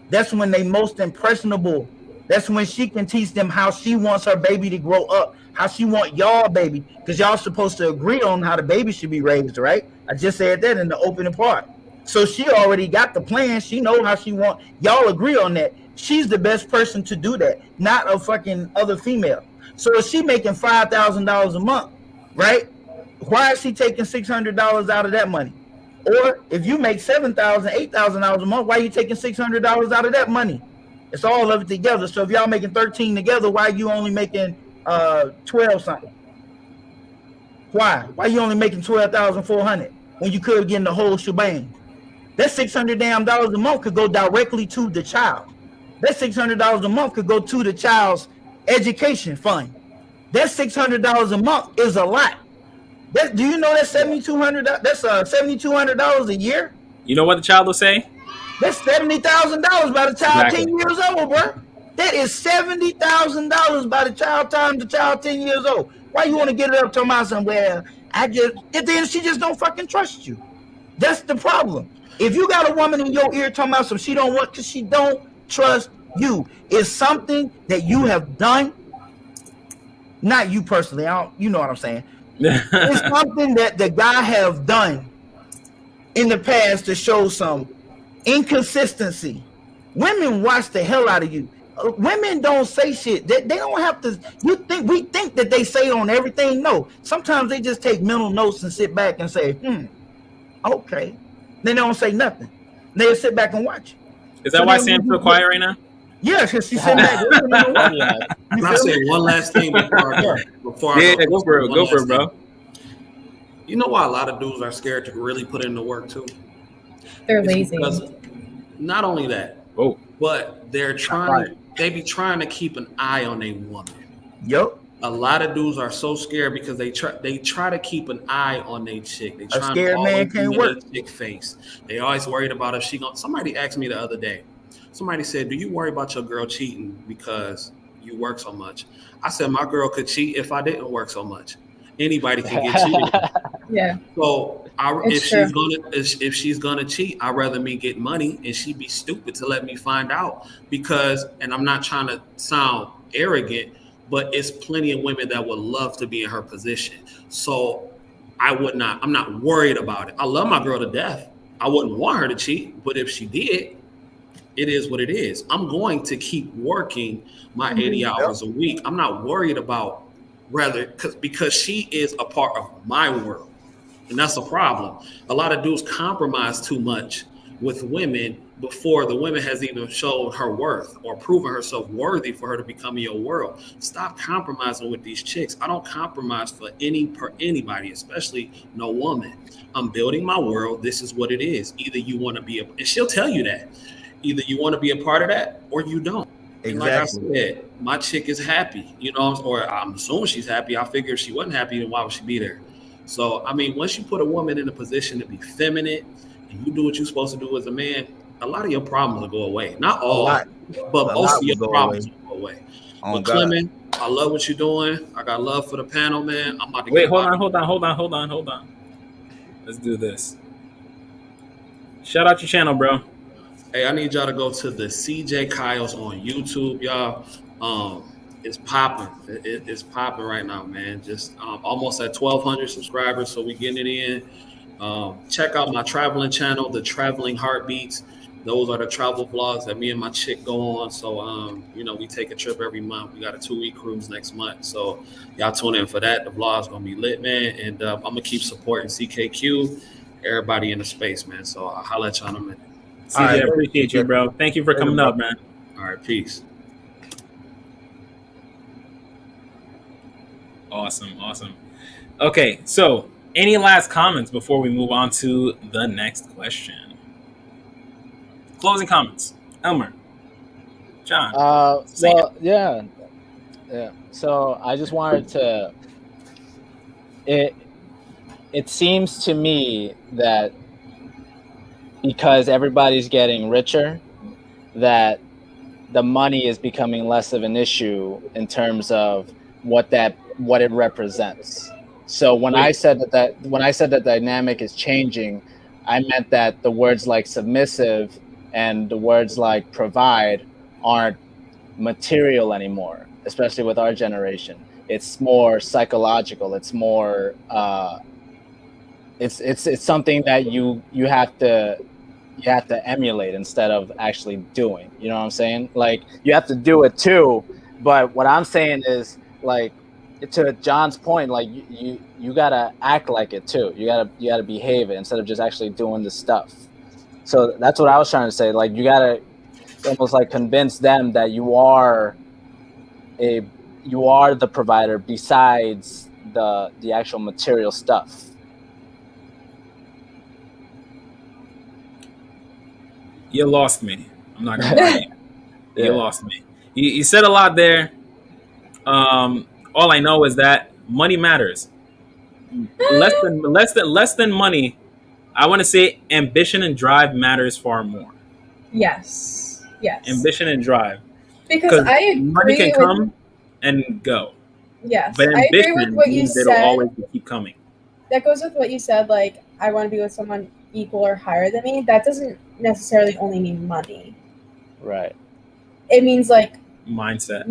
That's when they most impressionable. That's when she can teach them how she wants her baby to grow up, how she want y'all baby, because y'all supposed to agree on how the baby should be raised, right? I just said that in the opening part. So she already got the plan. She know how she want. Y'all agree on that. She's the best person to do that, not a fucking other female. So if she making $5,000 a month, right? Why is she taking $600 out of that money? Or if you make $7,000, $8,000 a month, why are you taking $600 out of that money? It's all of it together. So if y'all making 13 together, why are you only making 12 something? Why you only making 12,400 when you could get in the whole shebang? That $600 damn a month could go directly to the child. That $600 a month could go to the child's education fund. That $600 a month is a lot. Do you know that's $7,200? That's $7,200 a year. You know what the child will say? That's $70,000 by the child 10 years old, bro. That is $70,000 by the child time the child 10 years old. Why you want to get it up to my somewhere? Then she just don't fucking trust you. That's the problem. If you got a woman in your ear talking about some she don't want because she don't trust you, it's something that you have done. Not you personally. You know what I'm saying. It's something that the guy have done in the past to show some inconsistency. Women watch the hell out of you. Women don't say shit. They don't have to. We think that they say on everything. No, sometimes they just take mental notes and sit back and say, okay. Then they don't say nothing. They'll sit back and watch. Is that why Sam's so quiet right now? Yeah, because she's sitting back. Can I say one last thing before I go? Go for it, bro. You know why a lot of dudes are scared to really put in the work too? They're lazy. Not only that, but they be trying to keep an eye on a woman. Yep. A lot of dudes are so scared because they try to keep an eye on their chick. They try a scared man can't work. Chick face. They always worried about if she gonna. Somebody asked me the other day. Somebody said, "Do you worry about your girl cheating because you work so much?" I said, "My girl could cheat if I didn't work so much. Anybody can get cheated." Yeah. So if she's gonna cheat, I'd rather me get money and she be stupid to let me find out and I'm not trying to sound arrogant, but it's plenty of women that would love to be in her position. So I'm not worried about it. I love my girl to death. I wouldn't want her to cheat, but if she did, it is what it is. I'm going to keep working my 80 hours a week. I'm not worried about because she is a part of my world. And that's a problem. A lot of dudes compromise too much with women before the woman has even shown her worth or proven herself worthy for her to become in your world. Stop compromising with these chicks. I don't compromise for anybody, especially no woman. I'm building my world. This is what it is. Either you want to be and she'll tell you that. Either you want to be a part of that or you don't. Exactly. And like I said, my chick is happy, or I'm assuming she's happy. I figure if she wasn't happy, then why would she be there? So, I mean, once you put a woman in a position to be feminine and you do what you're supposed to do as a man, a lot of your problems will go away. Not all, but most of your problems will go away. But Clement, I love what you're doing. I got love for the panel, man. I'm about to hold on. Let's do this. Shout out your channel, bro. Hey, I need y'all to go to the CJ Kyles on YouTube, y'all. It's popping. It's popping right now, man. Just almost at 1,200 subscribers, so we getting it in. Check out my traveling channel, The Traveling Heartbeats. Those are the travel vlogs that me and my chick go on. So, we take a trip every month. We got a 2-week cruise next month. So y'all tune in for that. The vlog's going to be lit, man. And I'm going to keep supporting CKQ, everybody in the space, man. So I'll holler at y'all in a minute. CJ, I appreciate you, bro. Thank you for coming up, man. All right, peace. Awesome. Okay, so any last comments before we move on to the next question? Closing comments. Elmer. John. Yeah. So I just wanted to. It seems to me that because everybody's getting richer, that the money is becoming less of an issue in terms of what it represents. So when I said that dynamic is changing, I meant that the words like submissive and the words like provide aren't material anymore, especially with our generation. It's more psychological. It's more it's something that you have to emulate instead of actually doing. You know what I'm saying? Like you have to do it too, but what I'm saying is like to John's point, like you gotta act like it too. You gotta behave it instead of just actually doing the stuff. So that's what I was trying to say. Like you gotta almost like convince them that you are the provider besides the actual material stuff. You lost me. I'm not gonna lie to you. You lost me. You said a lot there. All I know is that money matters. Less than money. I want to say ambition and drive matters far more. Yes. Ambition and drive. Because I agree money can come and go. Yes, But I agree ambition with what you means it'll said. always keep coming. That goes with what you said. Like, I want to be with someone equal or higher than me. That doesn't necessarily only mean money. Right. It means like Mindset.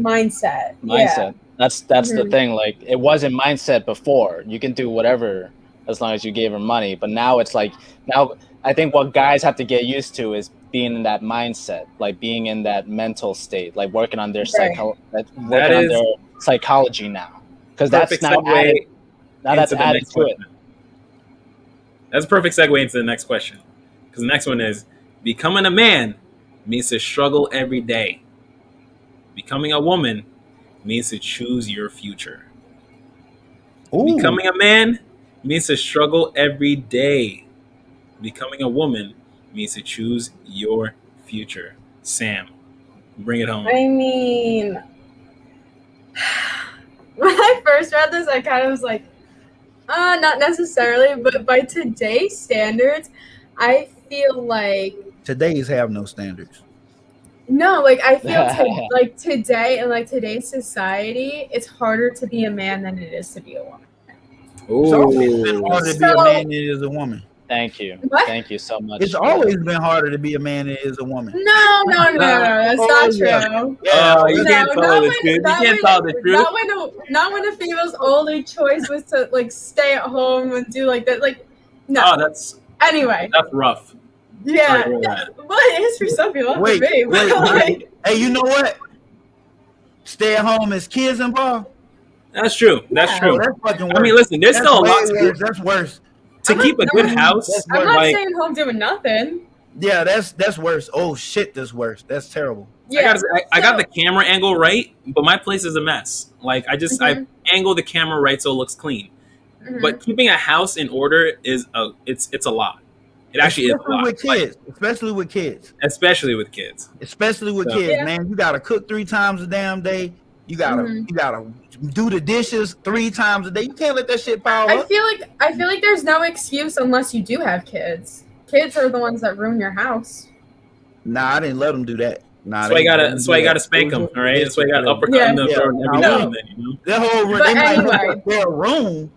Yeah. That's the thing. Like it wasn't mindset before. You can do whatever as long as you gave her money. But now it's like now I think what guys have to get used to is being in that mindset, like being in that mental state, like working on their psychology now. Because that's now added. Now that's added to it. That's a perfect segue into the next question. Because the next one is becoming a man means to struggle every day. Becoming a woman means to choose your future. Ooh. Becoming a man means to struggle every day. Becoming a woman means to choose your future. Sam, bring it home. I mean, when I first read this, I kind of was like, not necessarily, but by today's standards, I feel like Today's have no standards. no, like I feel like today and like today's society, it's harder to be a man than it is to be a woman. It's always been harder to be a man than it is a woman. Thank you. What? Thank you so much. It's always been harder to be a man than it is a woman. No, that's not true. You can't tell the truth. You can't tell the truth. Not when a female's only choice was to like stay at home and do like that. Like, no. Oh, that's rough. Yeah. Well, it is for some people. Wait, for me. wait. Hey, you know what? Stay at home as kids involved. That's true. That's true. Oh, that's fucking worse. I mean, listen, there's still a lot to do. That's worse. To keep a good house, I'm not staying home doing nothing. Yeah, that's worse. Oh shit, that's worse. That's terrible. Yeah, I got the camera angle right, but my place is a mess. Like I angle the camera right so it looks clean. Mm-hmm. But keeping a house in order is it's a lot. It actually is a lot. With kids, especially with kids. Especially with kids. Man. You gotta cook 3 times a damn day. You gotta do the dishes 3 times a day. You can't let that shit pile up. I feel like there's no excuse unless you do have kids. Kids are the ones that ruin your house. Nah, I didn't let them do that. Nah, that's why you gotta spank them, all right? That's why you gotta uppercut them every now and then, you know? That whole their room.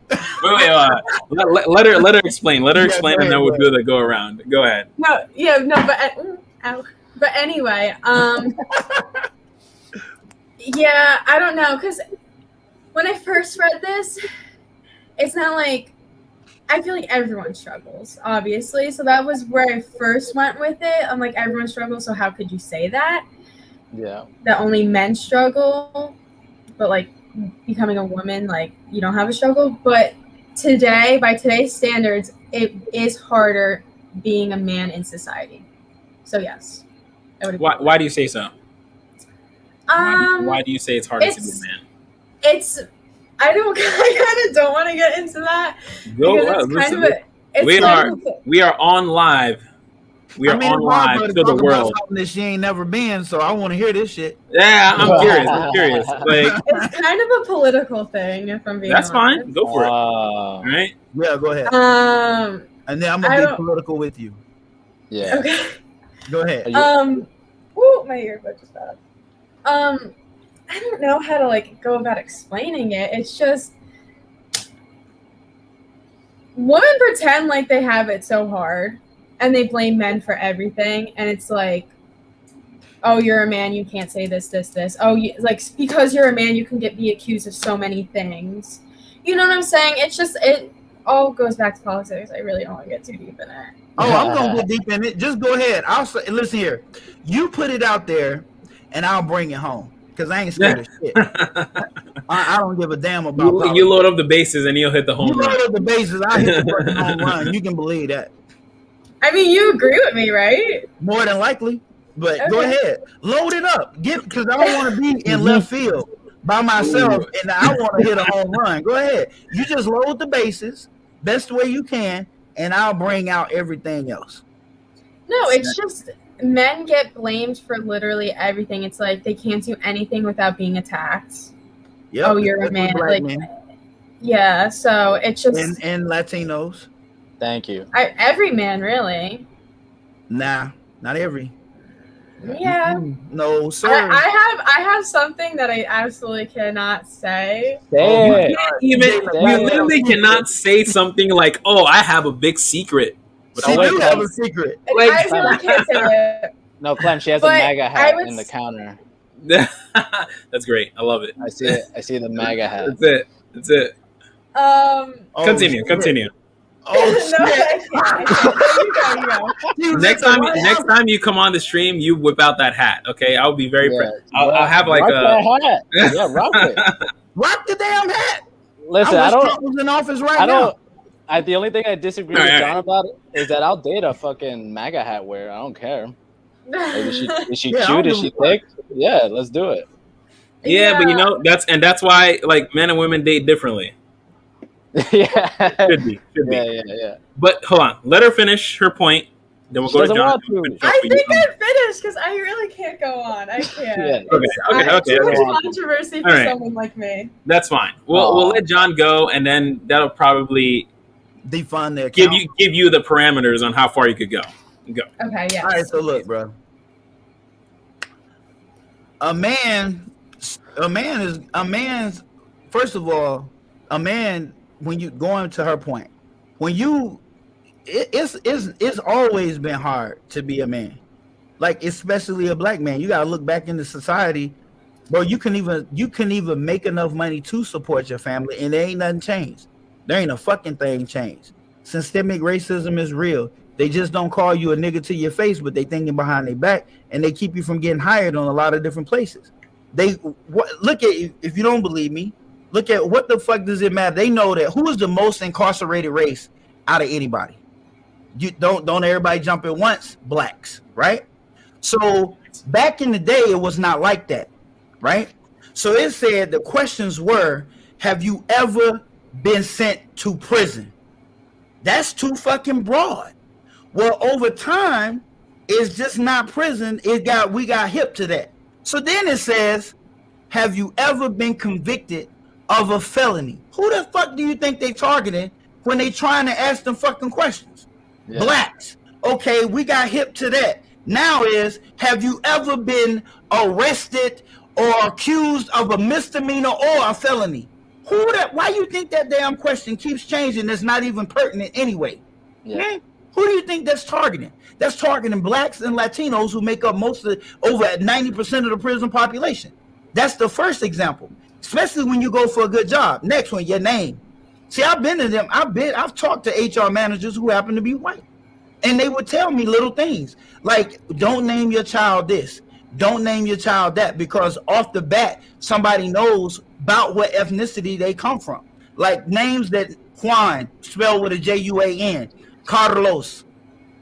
Wait, let her explain. Let her explain, and then we'll do the go around. Go ahead. But anyway, yeah, I don't know, because when I first read this, it's not like, I feel like everyone struggles, obviously. So that was where I first went with it. I'm like, everyone struggles, so how could you say that? Yeah. That only men struggle, but like becoming a woman, like you don't have a struggle. But today, by today's standards, it is harder being a man in society. So yes. Why do you say so? Why do you say it's harder to be a man? I kind of don't want to get into that. We are on live. We are on live to the world. That she ain't never been, so I want to hear this shit. Yeah, I'm curious. Like, it's kind of a political thing, if I'm being honest. Fine. Go for it. All right. Yeah, go ahead. And then I'm gonna be political with you. Yeah. Okay. Go ahead. My earbud just fell. I don't know how to like go about explaining it. It's just women pretend like they have it so hard, and they blame men for everything, and it's like, oh, you're a man, you can't say this. Oh, like because you're a man, you can be accused of so many things. You know what I'm saying? It's just it all goes back to politics. I really don't want to get too deep in it. Oh, I'm gonna get deep in it. Just go ahead. I'll say, listen here. You put it out there, and I'll bring it home because I ain't scared of shit. I don't give a damn about. You load up the bases and you'll hit the home run. You load up the bases, I hit the fucking home run. You can believe that. I mean, you agree with me, right? More than likely. But go ahead, load it up. Because I don't want to be in left field by myself, and I want to hit a home run. Go ahead. You just load the bases best way you can, and I'll bring out everything else. No, it's just men get blamed for literally everything. It's like they can't do anything without being attacked. Yep. Oh, you're a man. Like, yeah. So it's just and Latinos. Thank you. Every man, really. Nah, not every. Yeah. No, sir. I have something that I absolutely cannot say. Say You literally cannot say something like, "Oh, I have a big secret." She do have a secret. Like, I really can't say it. No, Clem, she has a MAGA hat in the counter. That's great. I love it. I see it. I see the MAGA hat. That's it. Continue. Oh, no, I can't. Next time you come on the stream, you whip out that hat. Okay, I'll be very proud. I'll have like rock that hat. Yeah, rock it. Rock the damn hat. Listen, Trump was in office now. The only thing I disagree with John about is that I'll date a fucking MAGA hat wearer. I don't care. Like, is she cute? Is she thick? Yeah, let's do it. Yeah, but that's why like men and women date differently. Yeah. Should be. Yeah. But hold on, let her finish her point. Then we'll go to John. I think I'm finished because I really can't go on. I can't. Yeah. Okay. Too much controversy for someone like me. That's fine. We'll let John go, and then that'll probably define their give you the parameters on how far you could go. Go. Okay. Yeah. All right. So look, bro. A man is first of all, a man. When you going to her point, it's always been hard to be a man, like especially a black man. You gotta look back into society, bro. You can even make enough money to support your family, and there ain't nothing changed. There ain't a fucking thing changed. Systemic racism is real. They just don't call you a nigga to your face, but they thinking behind their back, and they keep you from getting hired on a lot of different places. Look at, if you don't believe me. Look at what the fuck does it matter? They know that who is the most incarcerated race out of anybody. You don't everybody jump at once? Blacks, right? So back in the day, it was not like that, right? So it said the questions were, have you ever been sent to prison? That's too fucking broad. Well, over time, it's just not prison. We got hip to that. So then it says, have you ever been convicted of a felony? Who the fuck do you think they targeting when they trying to ask them fucking questions? Yeah. Blacks. Okay, we got hip to that. Now is, have you ever been arrested or accused of a misdemeanor or a felony? Why you think that damn question keeps changing? That's not even pertinent anyway. Yeah. Who do you think that's targeting? That's targeting blacks and Latinos who make up over 90% of the prison population. That's the first example. Especially when you go for a good job. Next one, your name. See, I've been to them. I've talked to HR managers who happen to be white, and they would tell me little things like, "Don't name your child this. Don't name your child that," because off the bat, somebody knows about what ethnicity they come from. Like names that Juan spelled with a Juan, Carlos.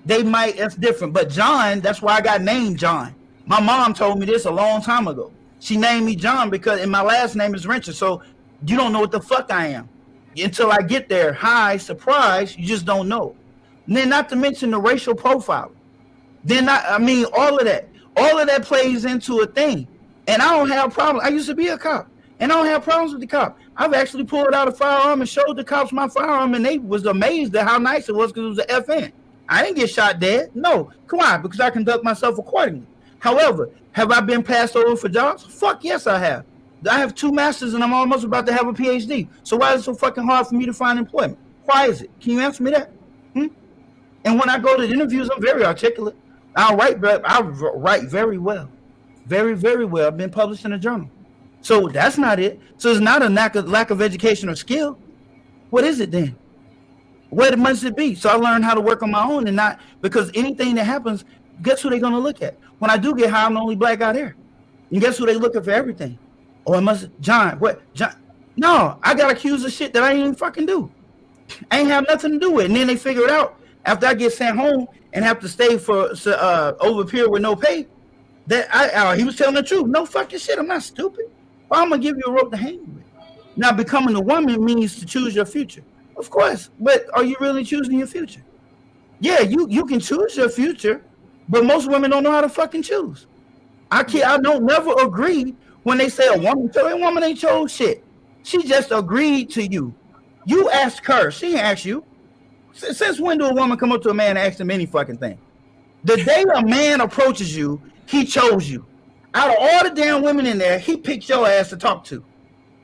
That's different. But John, that's why I got named John. My mom told me this a long time ago. She named me John because my last name is Richard. So you don't know what the fuck I am until I get there. Hi, surprise, you just don't know. And then not to mention the racial profile. All of that plays into a thing. And I don't have problems. I used to be a cop, and I don't have problems with the cop. I've actually pulled out a firearm and showed the cops my firearm, and they was amazed at how nice it was because it was an FN. I didn't get shot dead. No, come on, because I conduct myself accordingly. However, have I been passed over for jobs? Fuck yes, I have. I have 2 masters and I'm almost about to have a PhD. So why is it so fucking hard for me to find employment? Why is it? Can you answer me that? And And when I go to interviews, I'm very articulate. I write very well. Very, very well. I've been published in a journal. So that's not it. So it's not a lack of education or skill. What is it then? What must it be? So I learned how to work on my own and not, because anything that happens, guess who they're going to look at? When I do get hired, I'm the only black guy there. And guess who they looking for everything? Oh, it must, John, what? John? No, I got accused of shit that I ain't even fucking do. I ain't have nothing to do with it. And then they figure it out after I get sent home and have to stay for over a period with no pay. That he was telling the truth. No fucking shit. I'm not stupid. Well, I'm gonna give you a rope to hang with. Now, becoming a woman means to choose your future, of course. But are you really choosing your future? Yeah, you can choose your future, but most women don't know how to fucking choose. I don't never agree when they say a woman ain't chose shit. She just agreed to you. You asked her. She didn't ask you. Since when do a woman come up to a man and ask him any fucking thing? The day a man approaches you, he chose you. Out of all the damn women in there, he picked your ass to talk to.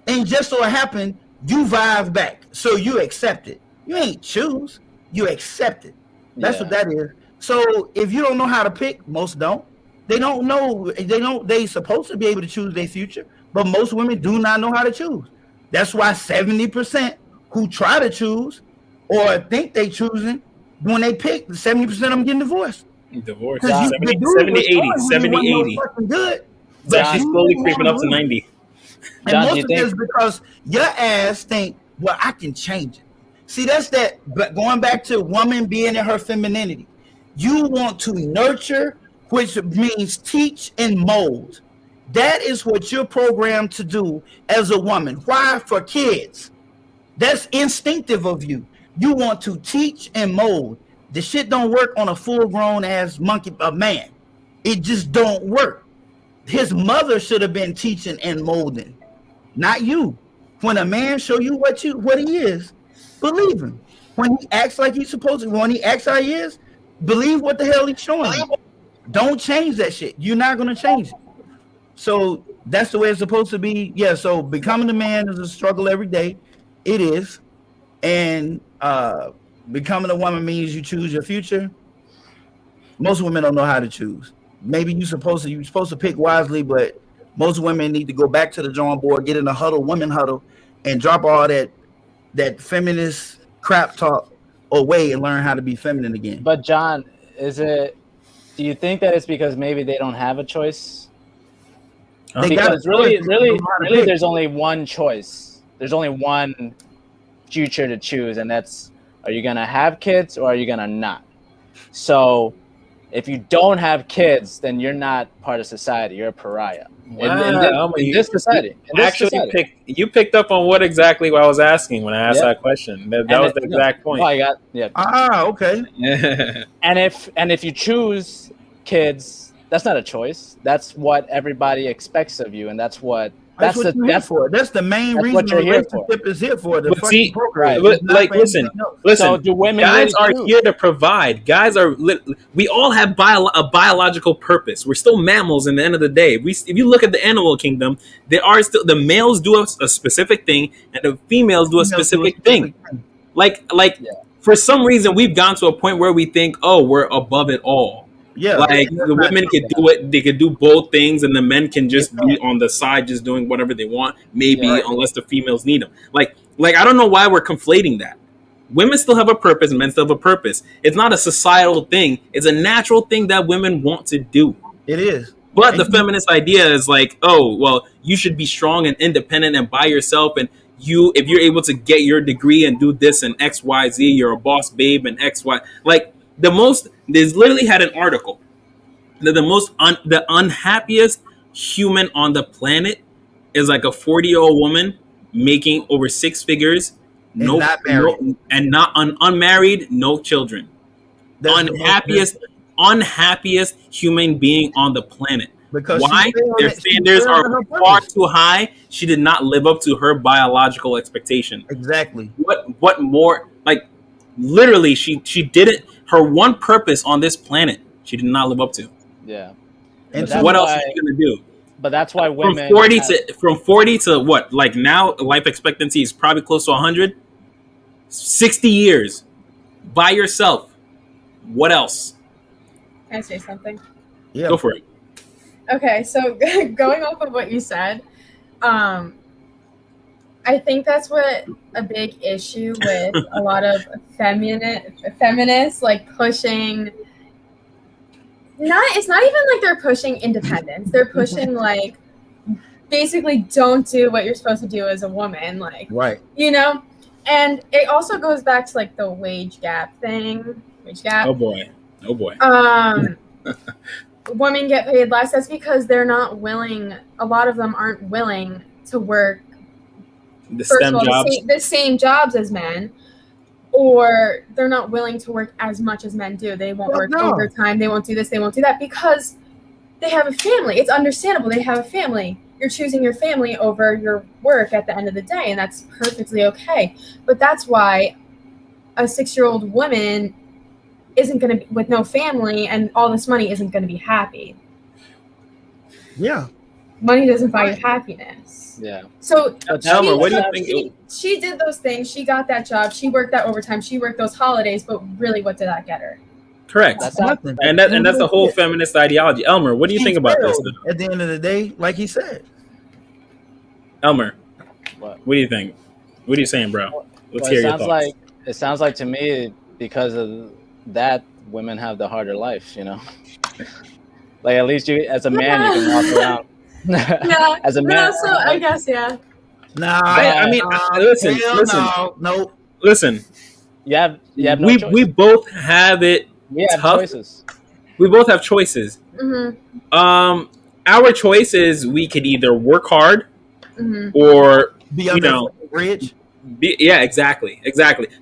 And just so it happened, you vibe back. So you accept it. You ain't choose. You accept it. That's what that is. So if you don't know how to pick, most don't. They don't know. They supposed to be able to choose their future, but most women do not know how to choose. That's why 70% who try to choose or think they choosing, when they pick, 70% of them getting divorced. Divorce. 70, 80. Good. It's actually slowly creeping up to 90. And most of it is because your ass think, well, I can change it. See, that's that. But going back to woman being in her femininity, you want to nurture, which means teach and mold. That is what you're programmed to do as a woman. Why? For kids. That's instinctive of you. You want to teach and mold. The shit don't work on a full-grown ass man. It just don't work. His mother should have been teaching and molding, not you. When a man show you what he is, believe him. When he acts like he's supposed to, when he acts how he is, believe what the hell he's showing you. Don't change that shit. You're not gonna change it. So that's the way it's supposed to be. Yeah. So becoming a man is a struggle every day. It is, and becoming a woman means you choose your future. Most women don't know how to choose. Maybe you're supposed to pick wisely, but most women need to go back to the drawing board, get in a huddle, women huddle, and drop all that feminist crap talk away and learn how to be feminine again. But John, do you think that it's because maybe they don't have a choice? Because really, there's only one choice. There's only one future to choose, and that's, are you gonna have kids or are you gonna not? So if you don't have kids, then you're not part of society. You're a pariah. Wow. In this society. You picked up on what exactly I was asking when I asked that question. That was the exact point. Okay. And if you choose kids, that's not a choice. That's what everybody expects of you, and that's the main reason the relationship is here for. Listen. So do women guys are here to provide. Guys are. We all have a biological purpose. We're still mammals. In the end of the day, if you look at the animal kingdom, there are still the males do a specific thing, and the females do a specific thing. For some reason, we've gone to a point where we think, oh, we're above it all. Yeah, the women can do it. They can do both things, and the men can just be on the side, just doing whatever they want. Maybe unless the females need them. Like I don't know why we're conflating that. Women still have a purpose, men still have a purpose. It's not a societal thing. It's a natural thing that women want to do. It is. But the feminist idea is like, oh, well, you should be strong and independent and by yourself, and if you're able to get your degree and do this and X, Y, Z, you're a boss babe and X, Y. There's literally had an article that the unhappiest human on the planet is like a 40-year-old woman making over 6 figures, unmarried, no children. Unhappiest human being on the planet. Because why? Their standards are far too high. She did not live up to her biological expectation. Exactly. What more? Like literally, she didn't. Her one purpose on this planet, she did not live up to. Yeah. And so what else is she gonna do? But that's why women from 40 to what? Like now, life expectancy is probably close to 100. 60 years by yourself. What else? Can I say something? Yeah. Go for it. Okay, so going off of what you said, I think that's what a big issue with a lot of feminists like pushing. It's not even like they're pushing independence. They're pushing like basically don't do what you're supposed to do as a woman, like Right. you know. And it also goes back to like the wage gap thing. Wage gap. Oh boy. Women get paid less. That's because they're not willing. A lot of them aren't willing to work The STEM jobs. the same jobs as men, or they're not willing to work as much as men do. They won't work overtime. They won't do this. They won't do that because they have a family. It's understandable. They have a family. You're choosing your family over your work at the end of the day, and that's perfectly okay. But that's why a 6-year-old woman isn't going to be with no family and all this money isn't going to be happy. Yeah. Money doesn't buy you happiness. Yeah. So Elmer, what do you think? She did those things. She got that job. She worked that overtime. She worked those holidays. But really, what did that get her? Correct. That's not, And that's the whole feminist ideology. Elmer, what do you think about this? At the end of the day, like he said. Elmer, What? what do you think? What are you saying, bro? Let's well, hear your thoughts. it sounds like to me because of that women have the harder life, you know. Like at least you as a man you can walk around. Yeah. As a man. So I guess Nah. I mean, listen. Nope. Listen. You have no choice. we both have it We have tough. choices. We both have choices. Mm-hmm. Our choice is we could either work hard Mm-hmm. or Be under the bridge. exactly.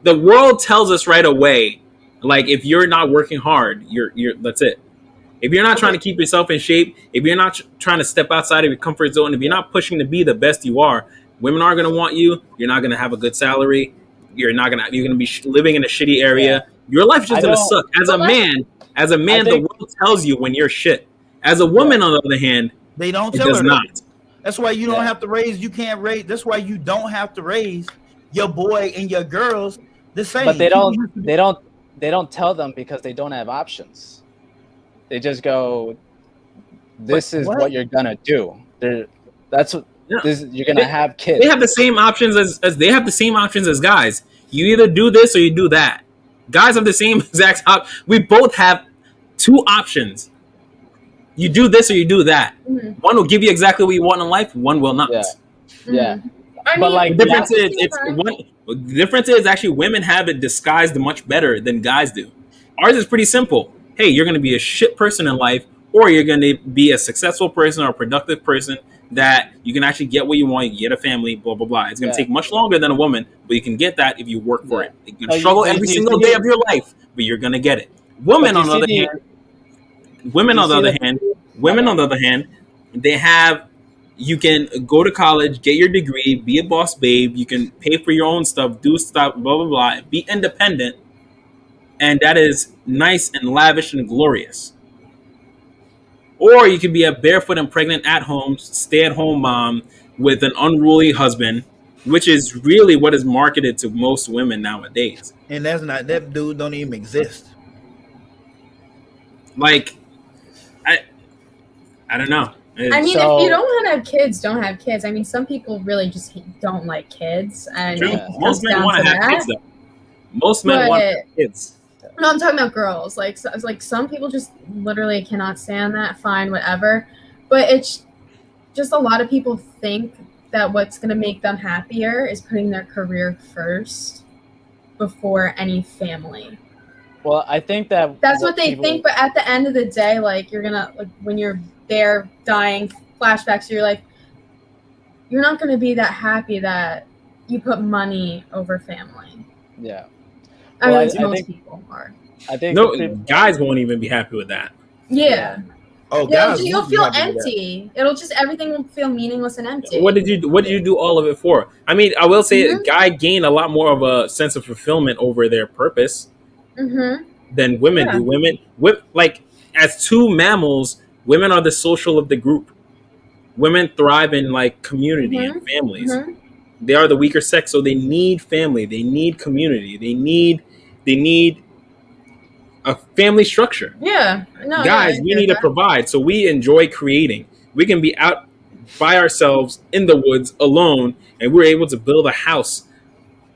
The world tells us right away, like if you're not working hard, you're that's it. If you're not trying to keep yourself in shape, if you're not trying to step outside of your comfort zone, if you're not pushing to be the best you are, women are going to want you. You're not going to have a good salary. You're going to be living in a shitty area. Yeah. Your life's just going to suck. As a man, the world tells you when you're shit. As a woman, on the other hand, They don't it tell does her not. that. That's why you don't have to raise. You can't raise. That's why you don't have to raise your boy and your girls the same. But they don't tell them because they don't have options. They just go, this is what you're gonna do. You're gonna have kids. They have the same options as they have the same options as guys. You either do this or you do that. Guys have the same exact we both have 2 options. You do this or you do that. Mm-hmm. One will give you exactly what you want in life. One will not. Yeah. But like The difference is actually women have it disguised much better than guys do. Ours is pretty simple. Hey, you're going to be a shit person in life, or you're going to be a successful person or a productive person that you can actually get what you want. You get a family, blah, blah, blah. It's going to take much longer than a woman, but you can get that if you work for it. You're going to struggle every single day of your life, but you're going to get it. Women, on the other hand, they have, you can go to college, get your degree, be a boss babe, you can pay for your own stuff, do stuff, blah, blah, blah, be independent. And that is nice and lavish and glorious. Or you could be a barefoot and pregnant at home, stay-at-home mom with an unruly husband, which is really what is marketed to most women nowadays. And that's not, that dude don't even exist. Like, I don't know. I mean, if you don't want to have kids, don't have kids. I mean, some people really just don't like kids. And most men want to have kids, though. Most men want to have kids. No, I'm talking about girls. Like some people just literally cannot stand that. Fine, whatever. But it's just a lot of people think that what's going to make them happier is putting their career first before any family. Well, I think that's what they think. But at the end of the day, like you're gonna when you're there dying, flashbacks, you're like, you're not going to be that happy that you put money over family. Yeah. I mean, most people are. I think guys won't even be happy with that. Yeah. Oh, guys, you'll feel empty. It'll just, everything will feel meaningless and empty. What did you do all of it for? I mean, I will say a guy gain a lot more of a sense of fulfillment over their purpose than women do. Women, like, as 2 mammals, women are the social of the group. Women thrive in like community and families. They are the weaker sex, so they need family. They need community. They need a family structure. Yeah. No, Guys, yeah, I we get need to that. provide. So we enjoy creating. We can be out by ourselves in the woods alone, and we're able to build a house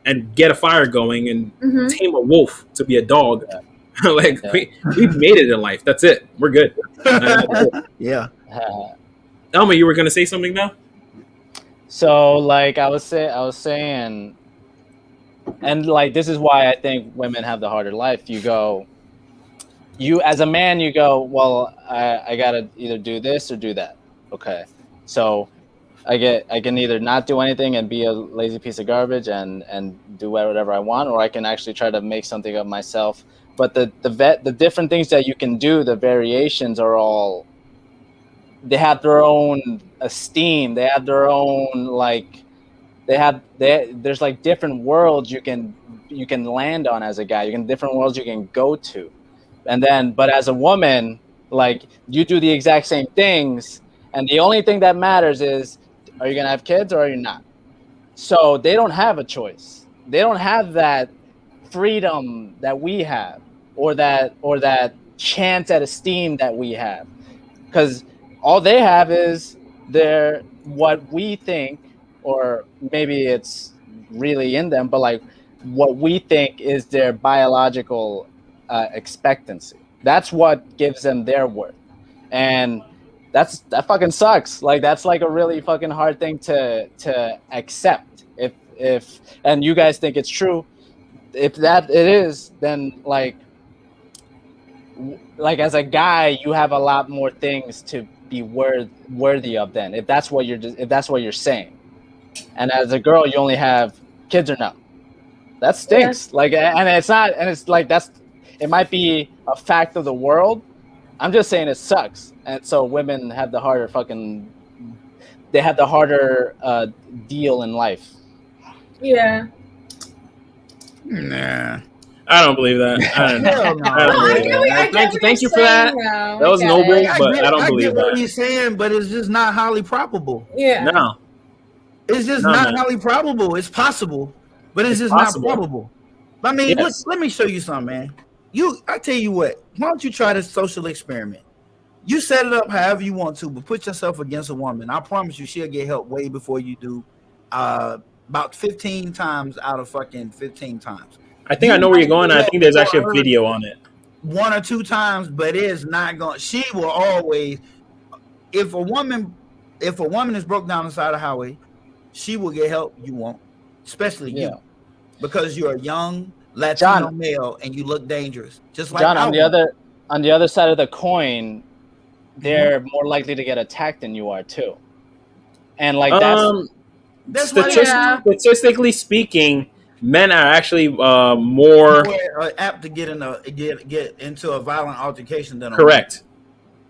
and get a fire going and Mhm. tame a wolf to be a dog. Like Yeah. we've made it in life. That's it. We're good. Yeah. Elma, you were gonna say something now? So like I was saying, and like this is why I think women have the harder life. You as a man, you go, well, I gotta either do this or do that. Okay, so I can either not do anything and be a lazy piece of garbage and do whatever I want, or I can actually try to make something of myself. But the different things that you can do, the variations are all, they have their own esteem. They have their own there's like different worlds you can land on as a guy. Different worlds you can go to, but as a woman, like you do the exact same things, and the only thing that matters is, are you gonna have kids or are you not? So they don't have a choice. They don't have that freedom that we have, or that chance at esteem that we have, because all they have is what we think, or maybe it's really in them, but like what we think is their biological expectancy. That's what gives them their worth, and that fucking sucks. Like that's like a really fucking hard thing to accept. If and you guys think it's true, if that it is, then like as a guy, you have a lot more things to be worthy of. Then, if that's what you're saying, and as a girl, you only have kids or no, that stinks. Yeah. Like, and it's not, and it's like it might be a fact of the world. I'm just saying it sucks, and so women have the harder deal in life. Yeah. Nah. I don't believe that. I don't know. Thank you for that. Now. That was noble, but I don't believe get that. what he's saying, but it's just not highly probable. Yeah. No. It's just not highly probable. It's possible, but it's just possible. Not probable. I mean, yes. Let me show you something, man. I tell you what, why don't you try this social experiment? You set it up however you want to, but put yourself against a woman. I promise you she'll get help way before you do. About 15 times out of fucking 15 times. I think I know where you're going. I think there's actually a video on it. 1 or 2 times, but it's not going. She will always, if a woman is broke down the side of the highway, she will get help. You won't, especially you, because you're a young Latino male and you look dangerous. Just like John, on the other side of the coin, they're more likely to get attacked than you are too, and like that's statistically speaking, men are actually more apt to get into a violent altercation than correct.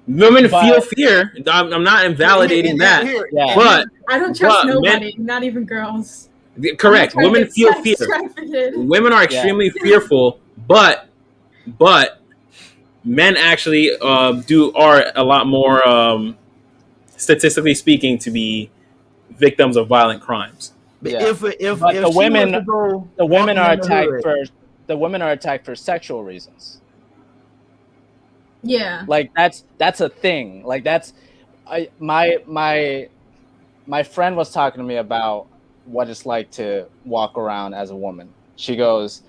Women feel fear. I'm not invalidating that, but I don't trust nobody, not even girls. Correct. Women feel fear. Women are extremely fearful, but men actually are a lot more statistically speaking to be victims of violent crimes. Yeah. If the women are attacked for sexual reasons. Yeah. Like that's a thing. Like my friend was talking to me about what it's like to walk around as a woman. She goes,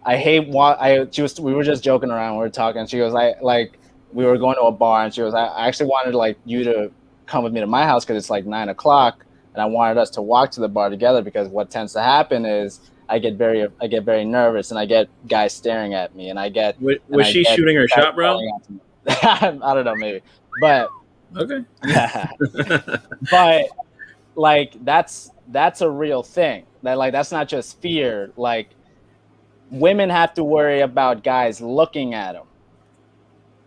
we were just joking around, we were talking, and she goes, we were going to a bar, and she goes, I actually wanted like you to come with me to my house because it's like 9:00, and I wanted us to walk to the bar together, because what tends to happen is I get very nervous, and I get guys staring at me, and I get. Was she shooting her shot, bro? I don't know, maybe, but okay. But like that's a real thing. That's not just fear. Like women have to worry about guys looking at them.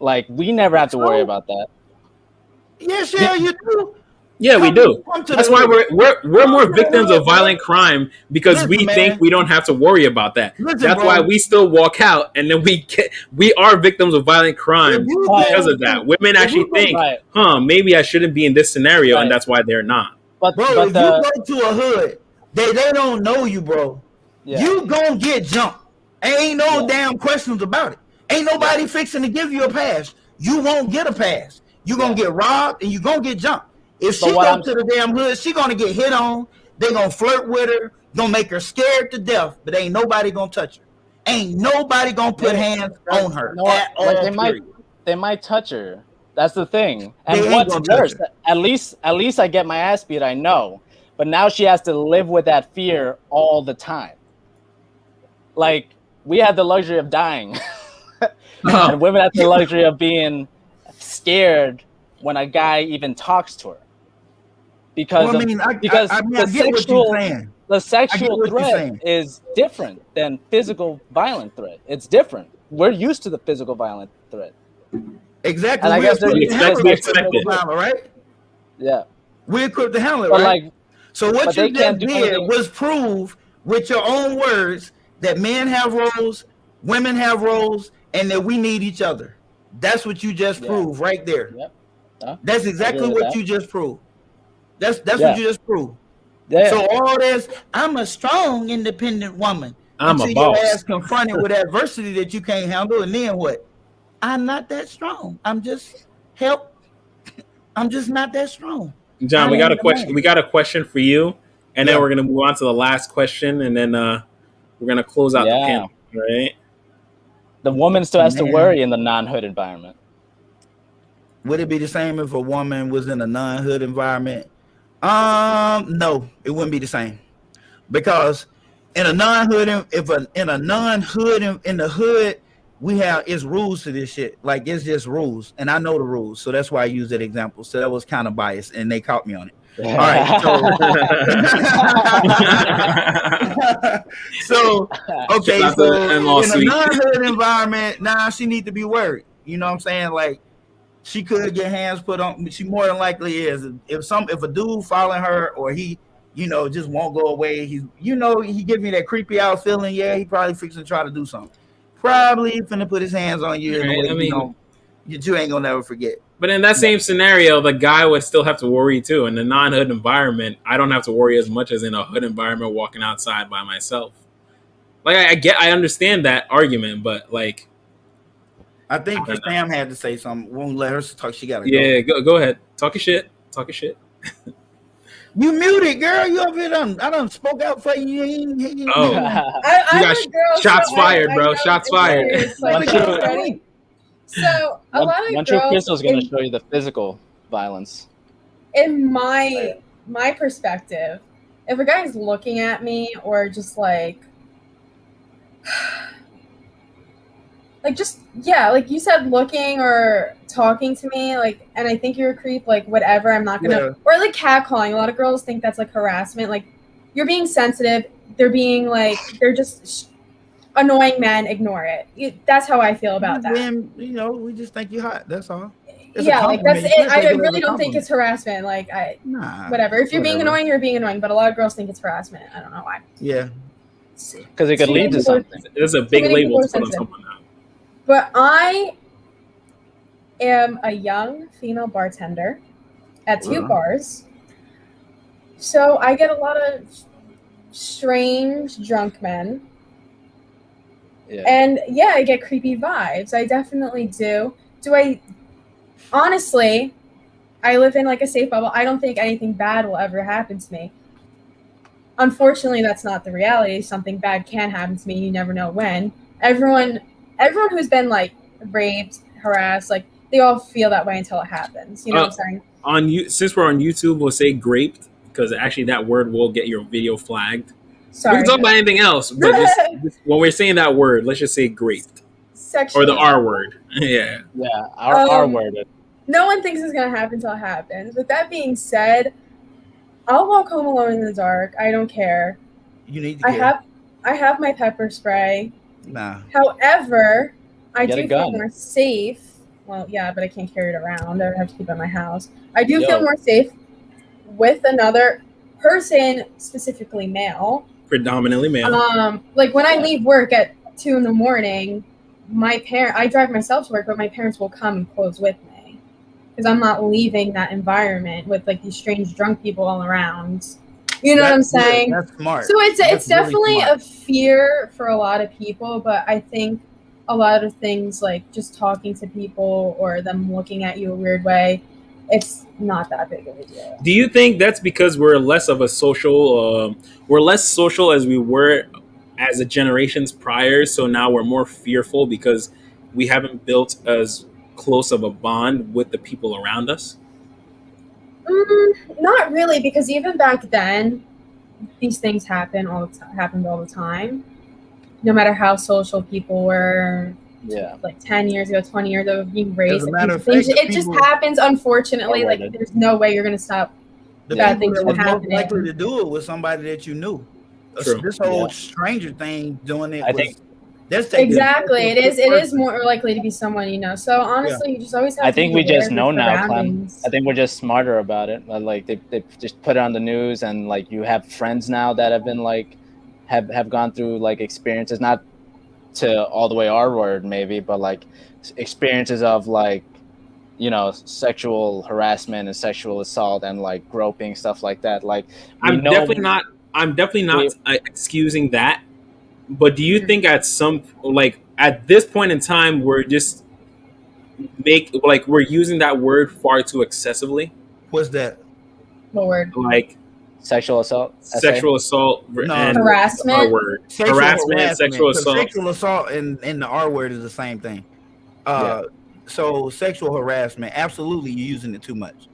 Like we never have to worry about that. Yes, yeah, you do. Yeah, we do. That's why we're more victims of violent crime, because we think we don't have to worry about that. That's why we still walk out, and then we are victims of violent crime because of that. Women actually think, maybe I shouldn't be in this scenario, and that's why they're not. But if you go to a hood, they don't know you, bro. Yeah. You gonna get jumped. Ain't no damn questions about it. Ain't nobody fixing to give you a pass. You won't get a pass. You're gonna get robbed and you're gonna get jumped. If she goes to the damn hood, she gonna get hit on. They gonna flirt with her, gonna make her scared to death, but ain't nobody gonna touch her. Ain't nobody gonna put hands on her. They might touch her. That's the thing. And what's worse, at least I get my ass beat, I know. But now she has to live with that fear all the time. Like, we had the luxury of dying. And women have the luxury of being scared when a guy even talks to her. Because the sexual threat is different than physical violent threat. It's different. We're used to the physical violent threat. Exactly. And I guess we expect it, right? Yeah. We're equipped to handle it, right? So what you just did was prove with your own words that men have roles, women have roles, and that we need each other. That's what you just proved right there. Yep. That's exactly what you just proved. That's what you just proved. Yeah. So all this, I'm a strong, independent woman. I'm a boss. Your ass confronted with adversity that you can't handle, and then what? I'm not that strong. I'm just not that strong. John, we got a question. We got a question for you, and then we're gonna move on to the last question, and then we're gonna close out the panel. Right? The woman still has to worry in the non-hood environment. Would it be the same if a woman was in a non-hood environment? No, it wouldn't be the same, because in a non-hood, in the hood, it's rules to this shit. Like, it's just rules, and I know the rules, so that's why I use that example. So that was kind of biased, and they caught me on it. All right, so okay, so in a non-hood environment, she need to be worried. You know what I'm saying? Like, she could get hands put on. She more than likely is. If a dude following her, or he, just won't go away. He give me that creepy out feeling. Yeah, he probably fixing to try to do something. Probably finna put his hands on you in a way you ain't gonna never forget. But in that same scenario, the guy would still have to worry too. In a non-hood environment, I don't have to worry as much as in a hood environment walking outside by myself. Like, I understand that argument, but like, I think Sam had to say something. Won't let her talk. She gotta go. Yeah, go ahead. Talk your shit. You muted, girl. You up here I done spoke out for you. Oh, you got shots fired, bro. Shots fired. So a lot of girls. Crystal's gonna show you the physical violence. In my perspective, if a guy's looking at me or just like like you said, looking or talking to me, like, and I think you're a creep, like, whatever, I'm not gonna, or like catcalling. A lot of girls think that's like harassment. Like, you're being sensitive. They're being like, they're just annoying men. Ignore it. That's how I feel about that. We just think you're hot. That's all. Like, that's it. I really don't think it's harassment. Like, whatever. If you're being annoying, you're being annoying. But a lot of girls think it's harassment. I don't know why. Yeah. Because it could lead to something. There's a big label to put on someone now. But I am a young female bartender at 2 bars. So I get a lot of strange drunk men. Yeah. And I get creepy vibes. I definitely do. Honestly, I live in like a safe bubble. I don't think anything bad will ever happen to me. Unfortunately, that's not the reality. Something bad can happen to me. You never know when. Everyone who's been like raped, harassed, like, they all feel that way until it happens. You know what I'm saying? Since we're on YouTube, we'll say graped, because actually that word will get your video flagged. Sorry, we can talk about anything else, but when we're saying that word, let's just say graped. Or the R word. Yeah. Yeah, R word. No one thinks it's going to happen until it happens. With that being said, I'll walk home alone in the dark. I don't care. You need to I have my pepper spray. Nah. However, I do feel more safe. Well, yeah, but I can't carry it around. I would have to keep it in my house. I do feel more safe with another person, specifically male. Predominantly male. Like, when I leave work at 2 a.m, I drive myself to work, but my parents will come and close with me, because I'm not leaving that environment with like these strange drunk people all around. You know what I'm saying? That's smart. So it's definitely really a fear for a lot of people, but I think a lot of things like just talking to people or them looking at you a weird way, it's not that big of a deal. Do you think that's because we're less social as we were as the generations prior, so now we're more fearful because we haven't built as close of a bond with the people around us? Not really, because even back then, these things happened all the time. No matter how social people were, like 10 years ago, 20 years ago, being raised, As a matter of things, fact, it just happens. Unfortunately, like Forwarded. there's no way you're gonna stop The bad people things that from was most likely happening. to do it was somebody that you knew. True. This whole stranger thing doing it I was think- that's taking Exactly, it it is more likely to be someone you know. So honestly, you just always have. I to think be we just aware of know your now, Clem. surroundings. I think we're just smarter about it. Like they just put it on the news, and like you have friends now that have been like have gone through like experiences, not to all the way our word maybe, but like experiences of like, you know, sexual harassment and sexual assault and like groping, stuff like that. Like I'm definitely not excusing that, but do you think at this point in time we're just we're using that word far too excessively? What's that? Lord. Like sexual assault, sexual assault No. and Harassment? R word. Harassment, sexual 'cause assault. Sexual assault and the R word is the same thing. So sexual harassment, absolutely, you're using it too much.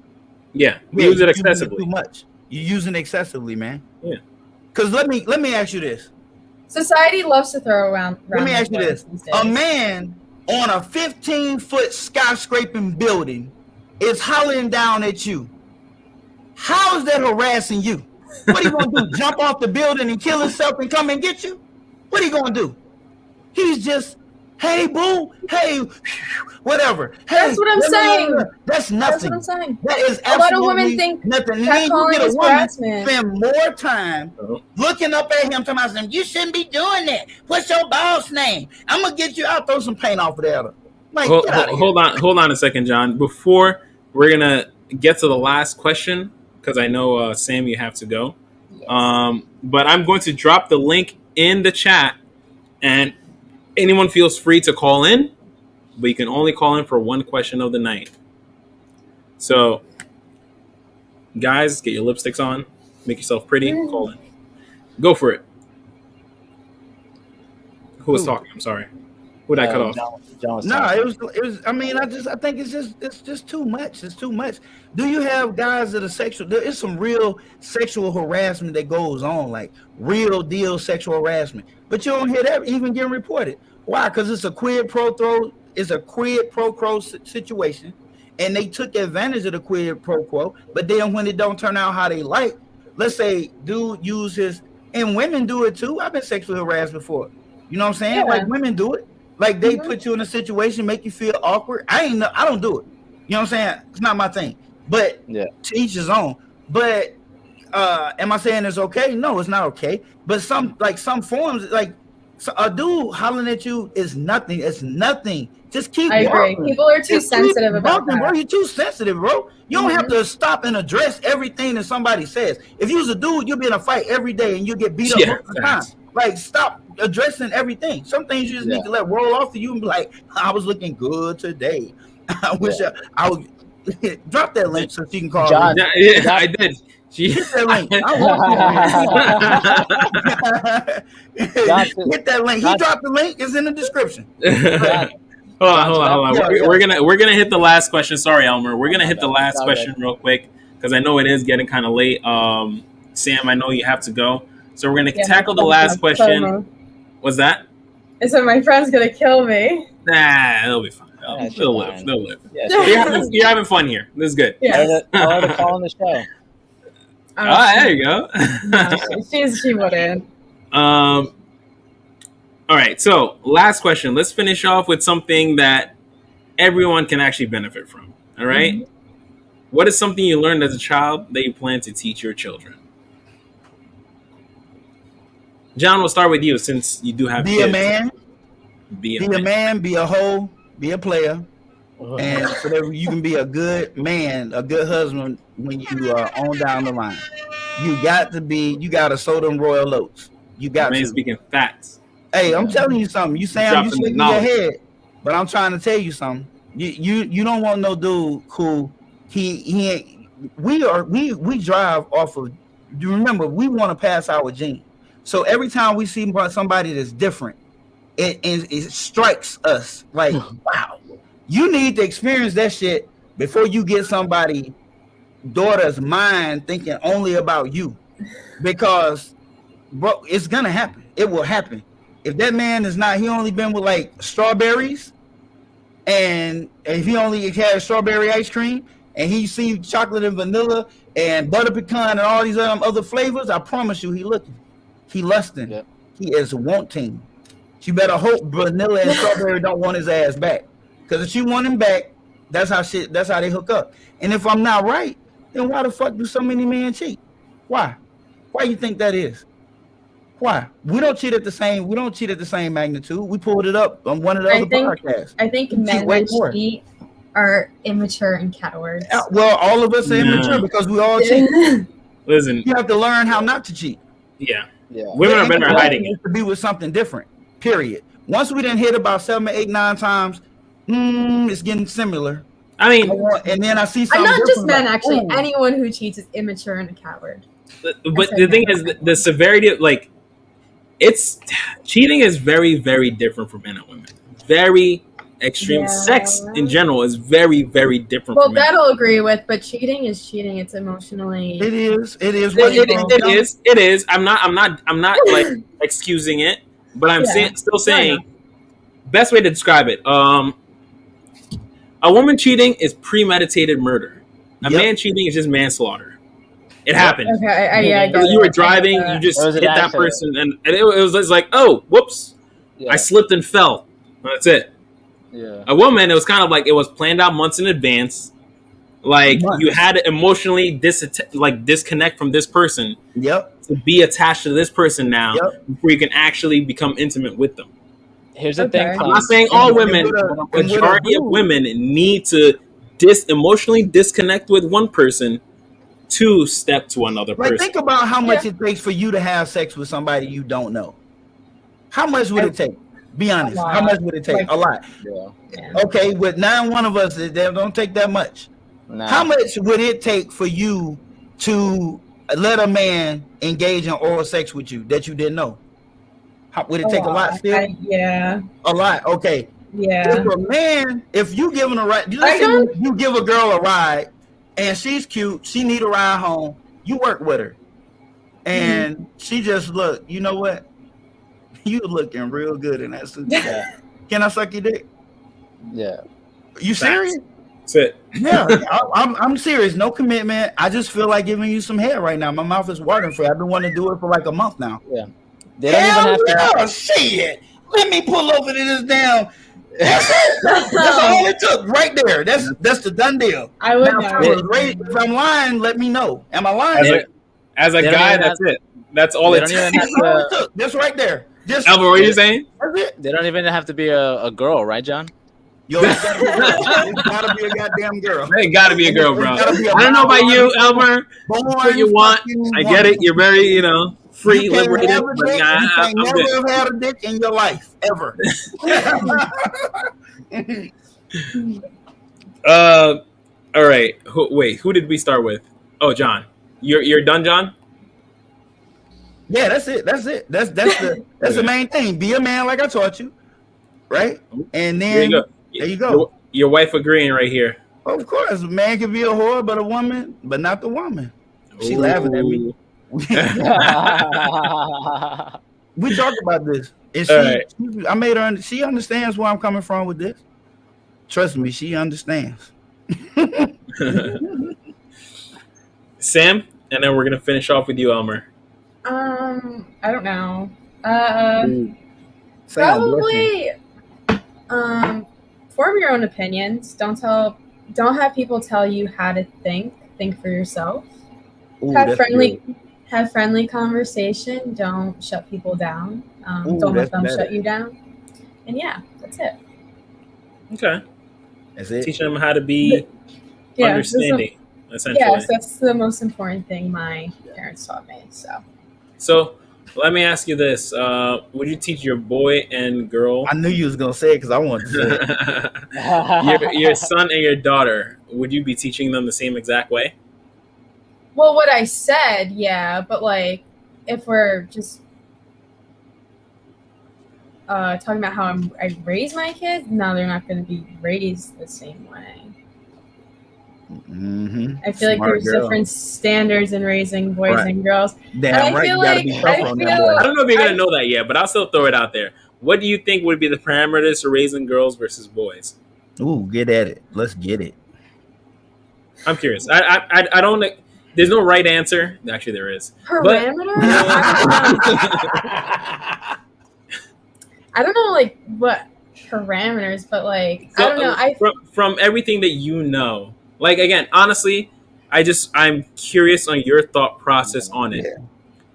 Yeah, we Yeah, use it you're using excessively. too much. You're using it excessively, man. Yeah. Because let me ask you this. Society loves to throw around. Let me ask you words this. these days. A man on a 15-foot skyscraping building is hollering down at you. How is that harassing you? What are you going to do? Jump off the building and kill himself and come and get you? What are you going to do? He's just, hey, boo, hey, whatever. Hey, That's what I'm saying. That's nothing. That's what I'm saying. That is A lot of absolutely women think nothing. And that then you calling get a is woman harassment. spend more time looking up at him, talking about, you shouldn't be doing that. What's your boss name? I'm gonna get you. I'll throw some paint off of that. Like, get out of here. Hold on a second, John. Before we're gonna get to the last question, because I know Sam, you have to go. But I'm going to drop the link in the chat, and anyone feels free to call in, but you can only call in for one question of the night. So, guys, get your lipsticks on, make yourself pretty, call in. Go for it. Who was talking? I'm sorry. Who did I cut off? John was No, talking. it was. I mean, I think it's just too much. It's too much. Do you have guys that are sexual? There is some real sexual harassment that goes on, like real deal sexual harassment. But you don't hear that even getting reported. Why? Because it's a quid pro quo. It's a quid pro quo situation, and they took advantage of the quid pro quo. But then when it don't turn out how they like, let's say dude use his, and women do it too. I've been sexually harassed before. You know what I'm saying? Yeah. Like women do it. Like they put you in a situation, make you feel awkward. I don't do it. You know what I'm saying? It's not my thing. But to each his own. But am I saying it's okay? No, it's not okay. But some forms, like a dude hollering at you is nothing. It's nothing. Just keep I agree. walking. People are too Just keep sensitive about walking, that. bro. You're too sensitive, bro. You don't have to stop and address everything that somebody says. If you was a dude, you'll be in a fight every day and you'll get beat up most of the time. Like, stop addressing everything. Some things you just need to let roll off of you and be like, I was looking good today. I wish I would drop that link so she can call John, me. Yeah, I did. Hit that link. Hit that link. He dropped the link. It's in the description. Hold on. Yeah. We're gonna hit the last question. Sorry, Elmer. We're gonna hit the last question real quick because I know it is getting kind of late. Sam, I know you have to go, so we're gonna tackle the last question. What's that? I said my friend's gonna kill me. Nah, it'll be fine. They'll live. You're having fun here. This is good. Yes. Tell her to call on the show. There you go. She wouldn't. All right. So, last question. Let's finish off with something that everyone can actually benefit from. All right. Mm-hmm. What is something you learned as a child that you plan to teach your children? John, we'll start with you since you do have kids. Be a man, be a hoe, be a player. And so that you can be a good man, a good husband when you are on down the line. You got to sow them royal oats. You got to. Speaking facts. Hey, I'm telling you something. You saying you Dropping the shaking your knowledge. head, but I'm trying to tell you something. You don't want no dude who he ain't. We drive off of. You remember we want to pass our gene. So every time we see somebody that's different, it strikes us like, wow. You need to experience that shit before you get somebody daughter's mind thinking only about you, because bro, it's gonna happen. It will happen. If that man is not, he only been with like strawberries, and if he only had strawberry ice cream, and he see chocolate and vanilla and butter pecan and all these other flavors, I promise you, he looking, he lusting, Yep. he is wanting. You better hope vanilla and strawberry don't want his ass back, because if you want him back, that's how they hook up. And if I'm not right, then why the fuck do so many men cheat? Why you think that is? Why? We don't cheat at the same magnitude. We pulled it up on one of the other podcasts. I think We cheat men way that more. cheat are immature and cowards. Well, all of us are immature because we all cheat. Listen, You have to learn how not to cheat. yeah, Yeah. women are better at hiding it. To be with something different. Period. Once we didn't hit about 7, 8, 9 times, it's getting similar. I mean, And then I see And something not just different, men, like, actually. ooh. Anyone who cheats is immature and a coward. but the thing is, the severity of like, it's cheating is very, very different for men and women. Very extreme. Yeah. Sex in general is very, very different. Well, for men. that I'll agree with, but cheating is cheating. It's emotionally. It is. It is. I'm not like excusing it, but I'm still saying best way to describe it. A woman cheating is premeditated murder. A man cheating is just manslaughter. It happened. Okay, I get You were it. driving, you just It was hit an that accident. person, and it was just like, oh, whoops, Yeah. I slipped and fell. That's it. Yeah. A woman, it was kind of like it was planned out months in advance. Like Months. you had to emotionally disconnect from this person Yep. to be attached to this person now Yep. before you can actually become intimate with them. Here's the Okay. thing. I'm not saying all And women, with a- but a and with a majority of dude- women need to emotionally disconnect with one person to step to another Like, person. think about how much it takes for you to have sex with somebody you don't know. How much would it take? Be honest. lot. How much would it take? Like- A lot. Yeah. Yeah. Okay, with 9 of us, it don't take that much. Nah. How much would it take for you to let a man engage in oral sex with you that you didn't know? Would it take a lot still? Yeah. A lot. Okay. Yeah. If a man, if you giving a ride, let's say you give a girl a ride and she's cute, she need a ride home, you work with her. And she just look, you know what? You looking real good in that suit. Yeah. Can I suck your dick? Yeah. You serious? That's it. Yeah, I'm serious. No commitment. I just feel like giving you some hair right now. My mouth is watering for you. I've been wanting to do it for like a month now. They don't even have to. yeah, shit. Let me pull over to this damn. That's it. That's all it took right there. That's the done deal. I would Now, know. if I'm lying, let me know. Am I lying? As a They don't guy, even that's it. That's all They it don't takes. even have That's all it to. took. That's right there. Just Albert, what are you saying? that's it. They don't even have to be a girl, right, John? Yo, it's gotta be a goddamn girl. It gotta be a girl, bro. It's gotta be a I don't know about you, Elmer. What you want? I get it. You're very, free, You can't liberated. have a But dick. nah, You I'm can't never good. have had a dick in your life ever. All right. Who did we start with? Oh, John. You're done, John? Yeah, that's it. That's the main thing. Be a man like I taught you, right? And There then you go. there you go. Your wife agreeing right here. Of course, a man can be a whore, but a woman, but not the woman. She laughing at me. We talked about this, and All right. I made her. She understands where I'm coming from with this. Trust me, she understands. Sam, and then we're gonna finish off with you, Elmer. I don't know. Sam, bless you. Probably form your own opinions. Don't have people tell you how to think. Think for yourself. Ooh, Have that's friendly conversation. Don't shut people down. Ooh, Don't let that's them better. shut you down. And yeah, that's it. Okay. That's it. Teaching them how to be Yeah, understanding, essentially. Yes, that's the most important thing my parents taught me. So So Let me ask you this: would you teach your boy and girl, I knew you was gonna say it because I wanted to say it. your son and your daughter, would you be teaching them the same exact way? Well, what I said, yeah, but like, if we're just talking about how I raise my kids, no, they're not going to be raised the same way. Mm-hmm. I feel like there's different standards in raising boys and girls. Damn right, you gotta be tougher on that boy. I don't know if you're gonna know that yet, but I'll still throw it out there. What do you think would be the parameters for raising girls versus boys? Ooh, get at it. Let's get it. I'm curious. I don't. There's no right answer. Actually, there is. Parameters? I don't know, like what parameters, but like so, I don't know. From everything that you know. Like, again, honestly, I'm curious on your thought process on it.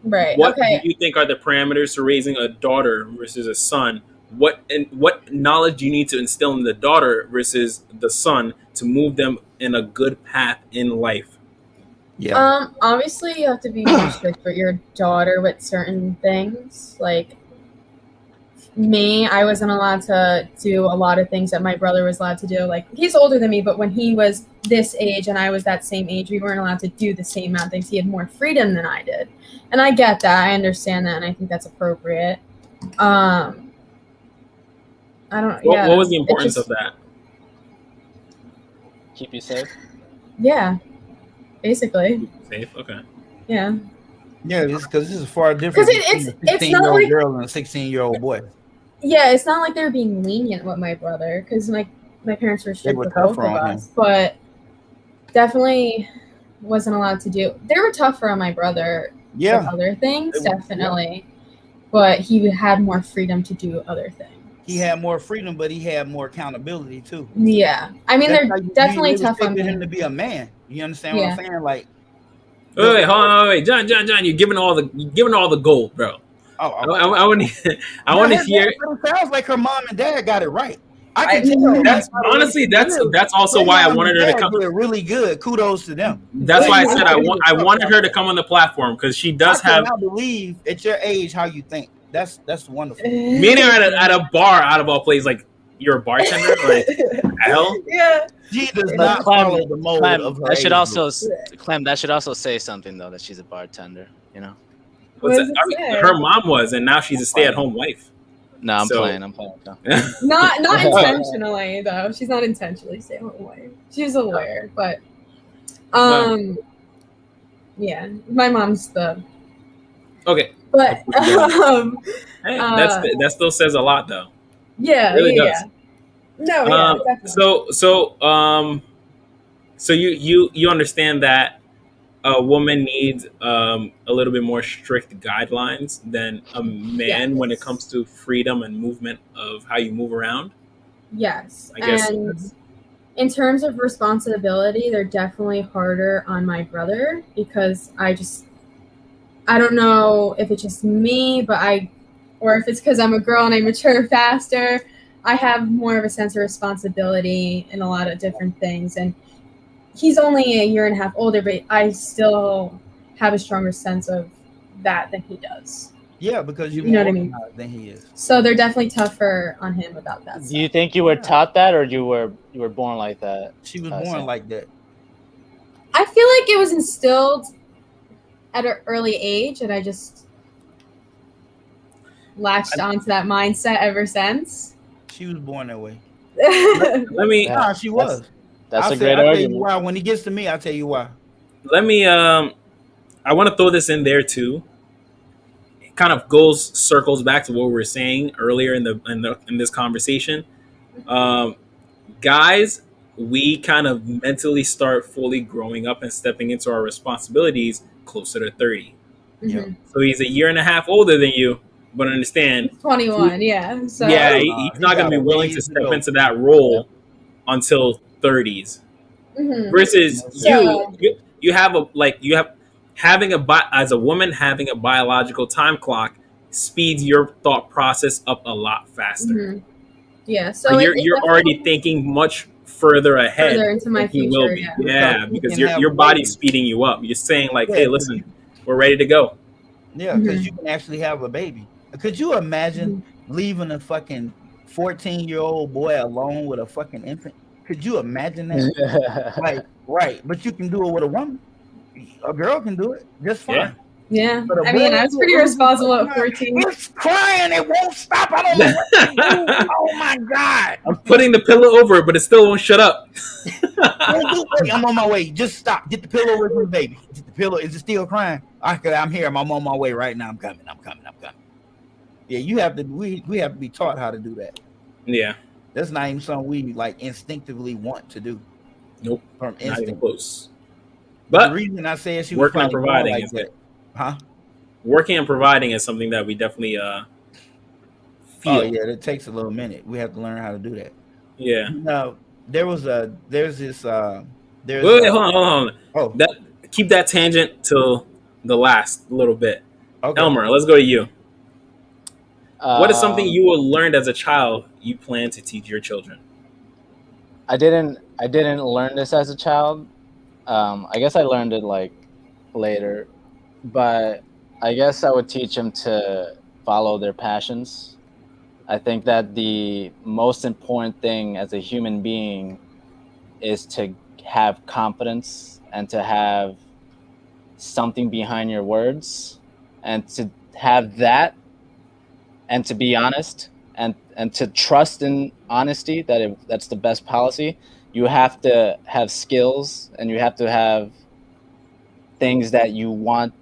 Right. What do you think are the parameters for raising a daughter versus a son? What knowledge do you need to instill in the daughter versus the son to move them in a good path in life? Yeah. Obviously, you have to be more strict with your daughter with certain things. Like me, I wasn't allowed to do a lot of things that my brother was allowed to do. Like, he's older than me, but when he was this age and I was that same age, we weren't allowed to do the same amount of things. He had more freedom than I did. And I get that. I understand that, and I think that's appropriate. I don't know. What was the importance of that? Keep you safe? Yeah. Basically. Safe? Okay. Yeah. Yeah, because this is far different between a 16-year-old girl and a 16-year-old boy. Yeah, it's not like they're being lenient with my brother, because my parents were strict with both of us, but definitely wasn't allowed to do. They were tougher on my brother with other things, definitely, but he had more freedom to do other things. He had more freedom, but he had more accountability too. Yeah, I mean, they're definitely tough on him to be a man. You understand what I'm saying? Like, wait, hold on, wait, John, you're giving all the gold, bro. Oh, I want to hear. It sounds like her mom and dad got it right. I can tell. That's also why I wanted her to come. Really good. Kudos to them. That's why I said I wanted her to come on the platform, because she does have. I believe at your age how you think. That's wonderful. Meeting her at a bar, out of all places, like you're a bartender, like hell. Yeah. She does not follow the mold of her. That should also, Clem. That should also say something though, that she's a bartender. You know. Her mom was, and now she's a stay-at-home wife. No, I'm playing. Not intentionally though. She's not intentionally stay-at-home wife. She's a lawyer, but yeah, my mom's the. Okay. But hey, that still says a lot, though. Yeah, it really does. Yeah. No, yeah, definitely. So you understand that a woman needs a little bit more strict guidelines than a man when it comes to freedom and movement of how you move around? Yes. I guess. And in terms of responsibility, they're definitely harder on my brother, because I don't know if it's just me, or if it's because I'm a girl and I mature faster. I have more of a sense of responsibility in a lot of different things. And he's only a year and a half older, but I still have a stronger sense of that than he does. Yeah, because you know what I mean? Than he is. So they're definitely tougher on him about that. Do you think you were taught that, or you were born like that? She was born like that. I feel like it was instilled at an early age, and I just latched onto that mindset ever since. She was born that way. She was. That's a great argument. I'll tell you why. When he gets to me, I'll tell you why. I want to throw this in there too. It kind of circles back to what we were saying earlier in this conversation. Guys, we kind of mentally start fully growing up and stepping into our responsibilities closer to 30. Mm-hmm. So he's a year and a half older than you, but understand. 21, yeah. So he's not going to be willing to step into that role until 30s. Mm-hmm. Versus you have as a woman, having a biological time clock speeds your thought process up a lot faster. Mm-hmm. Yeah, so you're already thinking much further ahead. Further into my future, will be. Yeah, because your body's speeding you up. You're saying like, hey, listen, we're ready to go. Yeah, because you can actually have a baby. Could you imagine leaving a fucking 14-year-old boy alone with a fucking infant? Could you imagine that? Like, right, but you can do it with a woman. A girl can do it just Yeah. fine. Yeah, But a I mean, boy, I was pretty responsible at 14. it's crying. It won't stop. I don't know what to do. Oh my god! I'm putting the pillow over it, but it still won't shut up. Wait, I'm on my way. Just stop. Get the pillow away from the baby. Get the pillow. Is it still crying? I'm here. I'm on my way right now. I'm coming. Yeah, you have to. We have to be taught how to do that. Yeah. That's not even something we like instinctively want to do. Nope. From Not even instinct. Close. But the reason I said she was working and probably providing like is that, huh? Working and providing is something that we definitely feel. Oh yeah, it takes a little minute. We have to learn how to do that. Yeah. Now there's this Wait, hold on. Oh, keep that tangent till the last little bit. Okay. Elmer, let's go to you. What is something you learned as a child you plan to teach your children? I didn't learn this as a child. I guess I learned it like later, but I guess I would teach them to follow their passions. I think that the most important thing as a human being is to have confidence and to have something behind your words, and to have that, and to be honest, and to trust in honesty, that's the best policy. You have to have skills, and you have to have things that you want,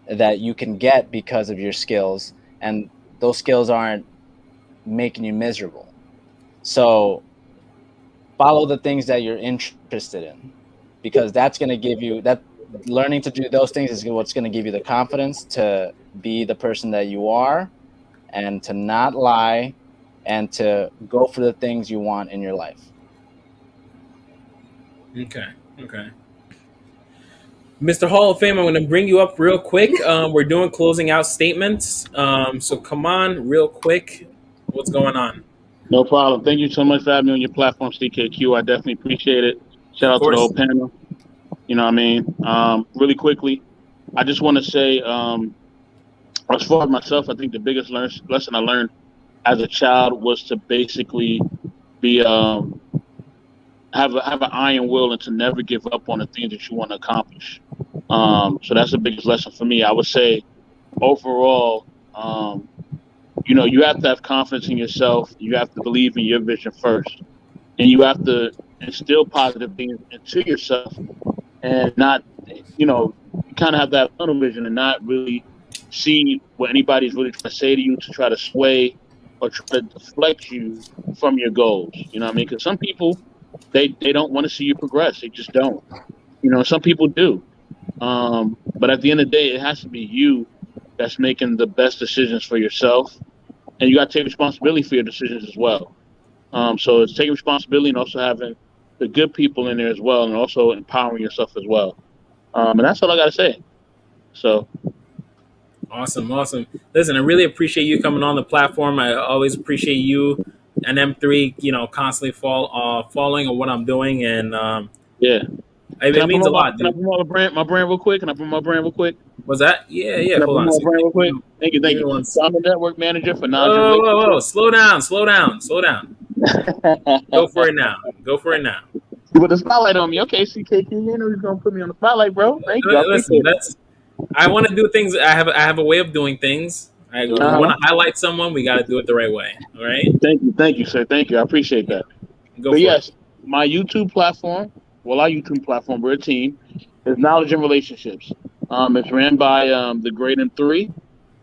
that you can get because of your skills, and those skills aren't making you miserable. So follow the things that you're interested in, because that's going to give you that. Learning to do those things is what's going to give you the confidence to be the person that you are, and to not lie, and to go for the things you want in your life. Okay. Mr. Hall of Fame, I'm going to bring you up real quick. We're doing closing out statements. So come on, real quick. What's going on? No problem. Thank you so much for having me on your platform, CKQ. I definitely appreciate it. Shout out to the whole panel. You know what I mean? Really quickly, I just want to say, as far as myself, I think the biggest lesson I learned as a child was to basically be have an iron will, and to never give up on the things that you want to accomplish. So that's the biggest lesson for me. I would say overall, you have to have confidence in yourself. You have to believe in your vision first, and you have to instill positive things into yourself, and not, kind of have that tunnel vision and not really see what anybody's really trying to say to you, to try to sway or try to deflect you from your goals. You know what I mean? Because some people, they don't want to see you progress. They just don't. Some people do. But at the end of the day, it has to be you that's making the best decisions for yourself. And you got to take responsibility for your decisions as well. So it's taking responsibility, and also having the good people in there as well, and also empowering yourself as well. And that's all I got to say. So. Awesome. Listen, I really appreciate you coming on the platform. I always appreciate you and M3, constantly following on what I'm doing. And yeah. It means a lot, dude. Can I promote my brand real quick? Was that? Yeah. Hold on. Brand real quick? Thank you. So I'm the network manager for Nodule. Whoa. Slow down. Go for it now. You put the spotlight on me. Okay, CKQ, you know he's going to put me on the spotlight, bro. Thank you. Listen, I want to do things. I have a way of doing things. I want to highlight someone. We got to do it the right way. All right. Thank you, sir. Thank you. I appreciate that. My YouTube platform. Well, our YouTube platform, we're a team, is Knowledge and Relationships. It's ran by the Great M3,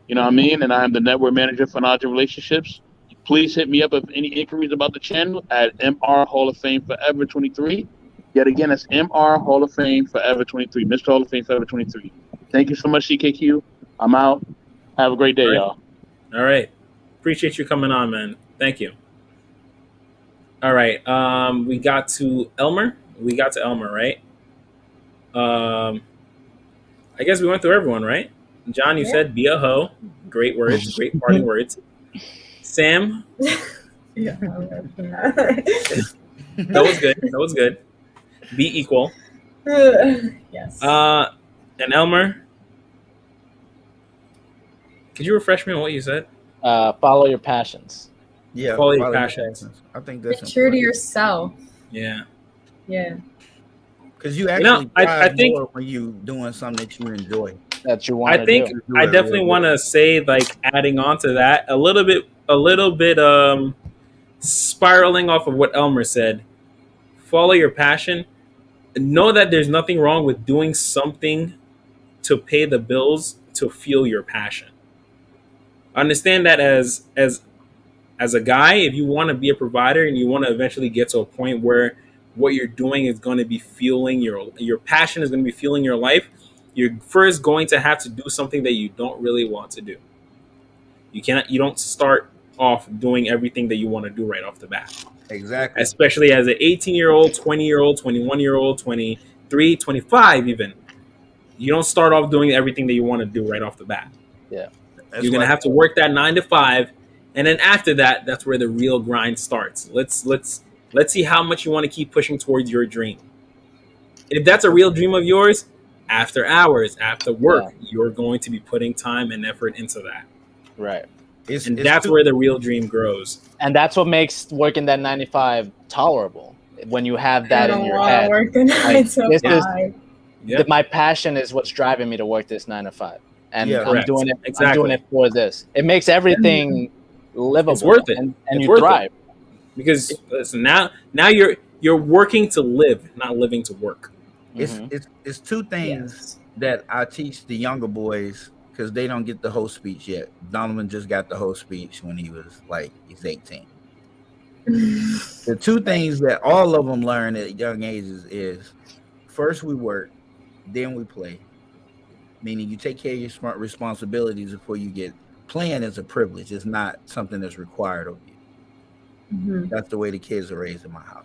you know what I mean? And I'm the network manager for Knowledge and Relationships. Please hit me up if any inquiries about the channel at MR Hall of Fame Forever 23. Yet again, it's MR Hall of Fame Forever 23. Mr. Hall of Fame Forever 23. Thank you so much, CKQ. I'm out. Have a great day, y'all. All right. Appreciate you coming on, man. Thank you. All right. We got to Elmer, right? I guess we went through everyone, right? John, you said be a hoe. Great words, great parting words. Sam? Yeah. That was good. Be equal. Yes. And Elmer? Could you refresh me on what you said? Follow your passions. Yeah, Follow your follow passions. I think that's Be true to important. yourself. Yeah. Yeah. Because you actually I thrive think- more when you doing something that you enjoy. That you want I to think do. I definitely want to say, like, adding on to that a little bit, spiraling off of what Elmer said. Follow your passion. Know that there's nothing wrong with doing something to pay the bills to fuel your passion. Understand that as a guy, if you want to be a provider and you want to eventually get to a point where what you're doing is going to be fueling your passion is going to be fueling your life, you're first going to have to do something that you don't really want to do. You don't start off doing everything that you want to do right off the bat. Exactly. Especially as an 18-year-old, 20-year-old, 21-year-old, 23, 25 even. You don't start off doing everything that you want to do right off the bat. Yeah. That's You're going to why- have to work that 9 to 5, and then after that, that's where the real grind starts. Let's see how much you want to keep pushing towards your dream. If that's a real dream of yours, after hours, after work, you're going to be putting time and effort into that. Right. And that's where the real dream grows. And that's what makes working that 9 to 5 tolerable. When you have that in your head. Work the 9 to 5. Yeah. My passion is what's driving me to work this 9 to 5. And Yeah, I'm correct. doing it. Exactly. I'm doing it for this. It makes everything livable. It's worth it. And It's you worth it. thrive. Because listen, now you're working to live, not living to work. It's two things that I teach the younger boys because they don't get the whole speech yet. Donovan just got the whole speech when he's 18. The two things that all of them learn at young ages is first we work, then we play. Meaning you take care of your smart responsibilities before you get playing is a privilege. It's not something that's required of you. Mhm. That's the way the kids are raised in my house.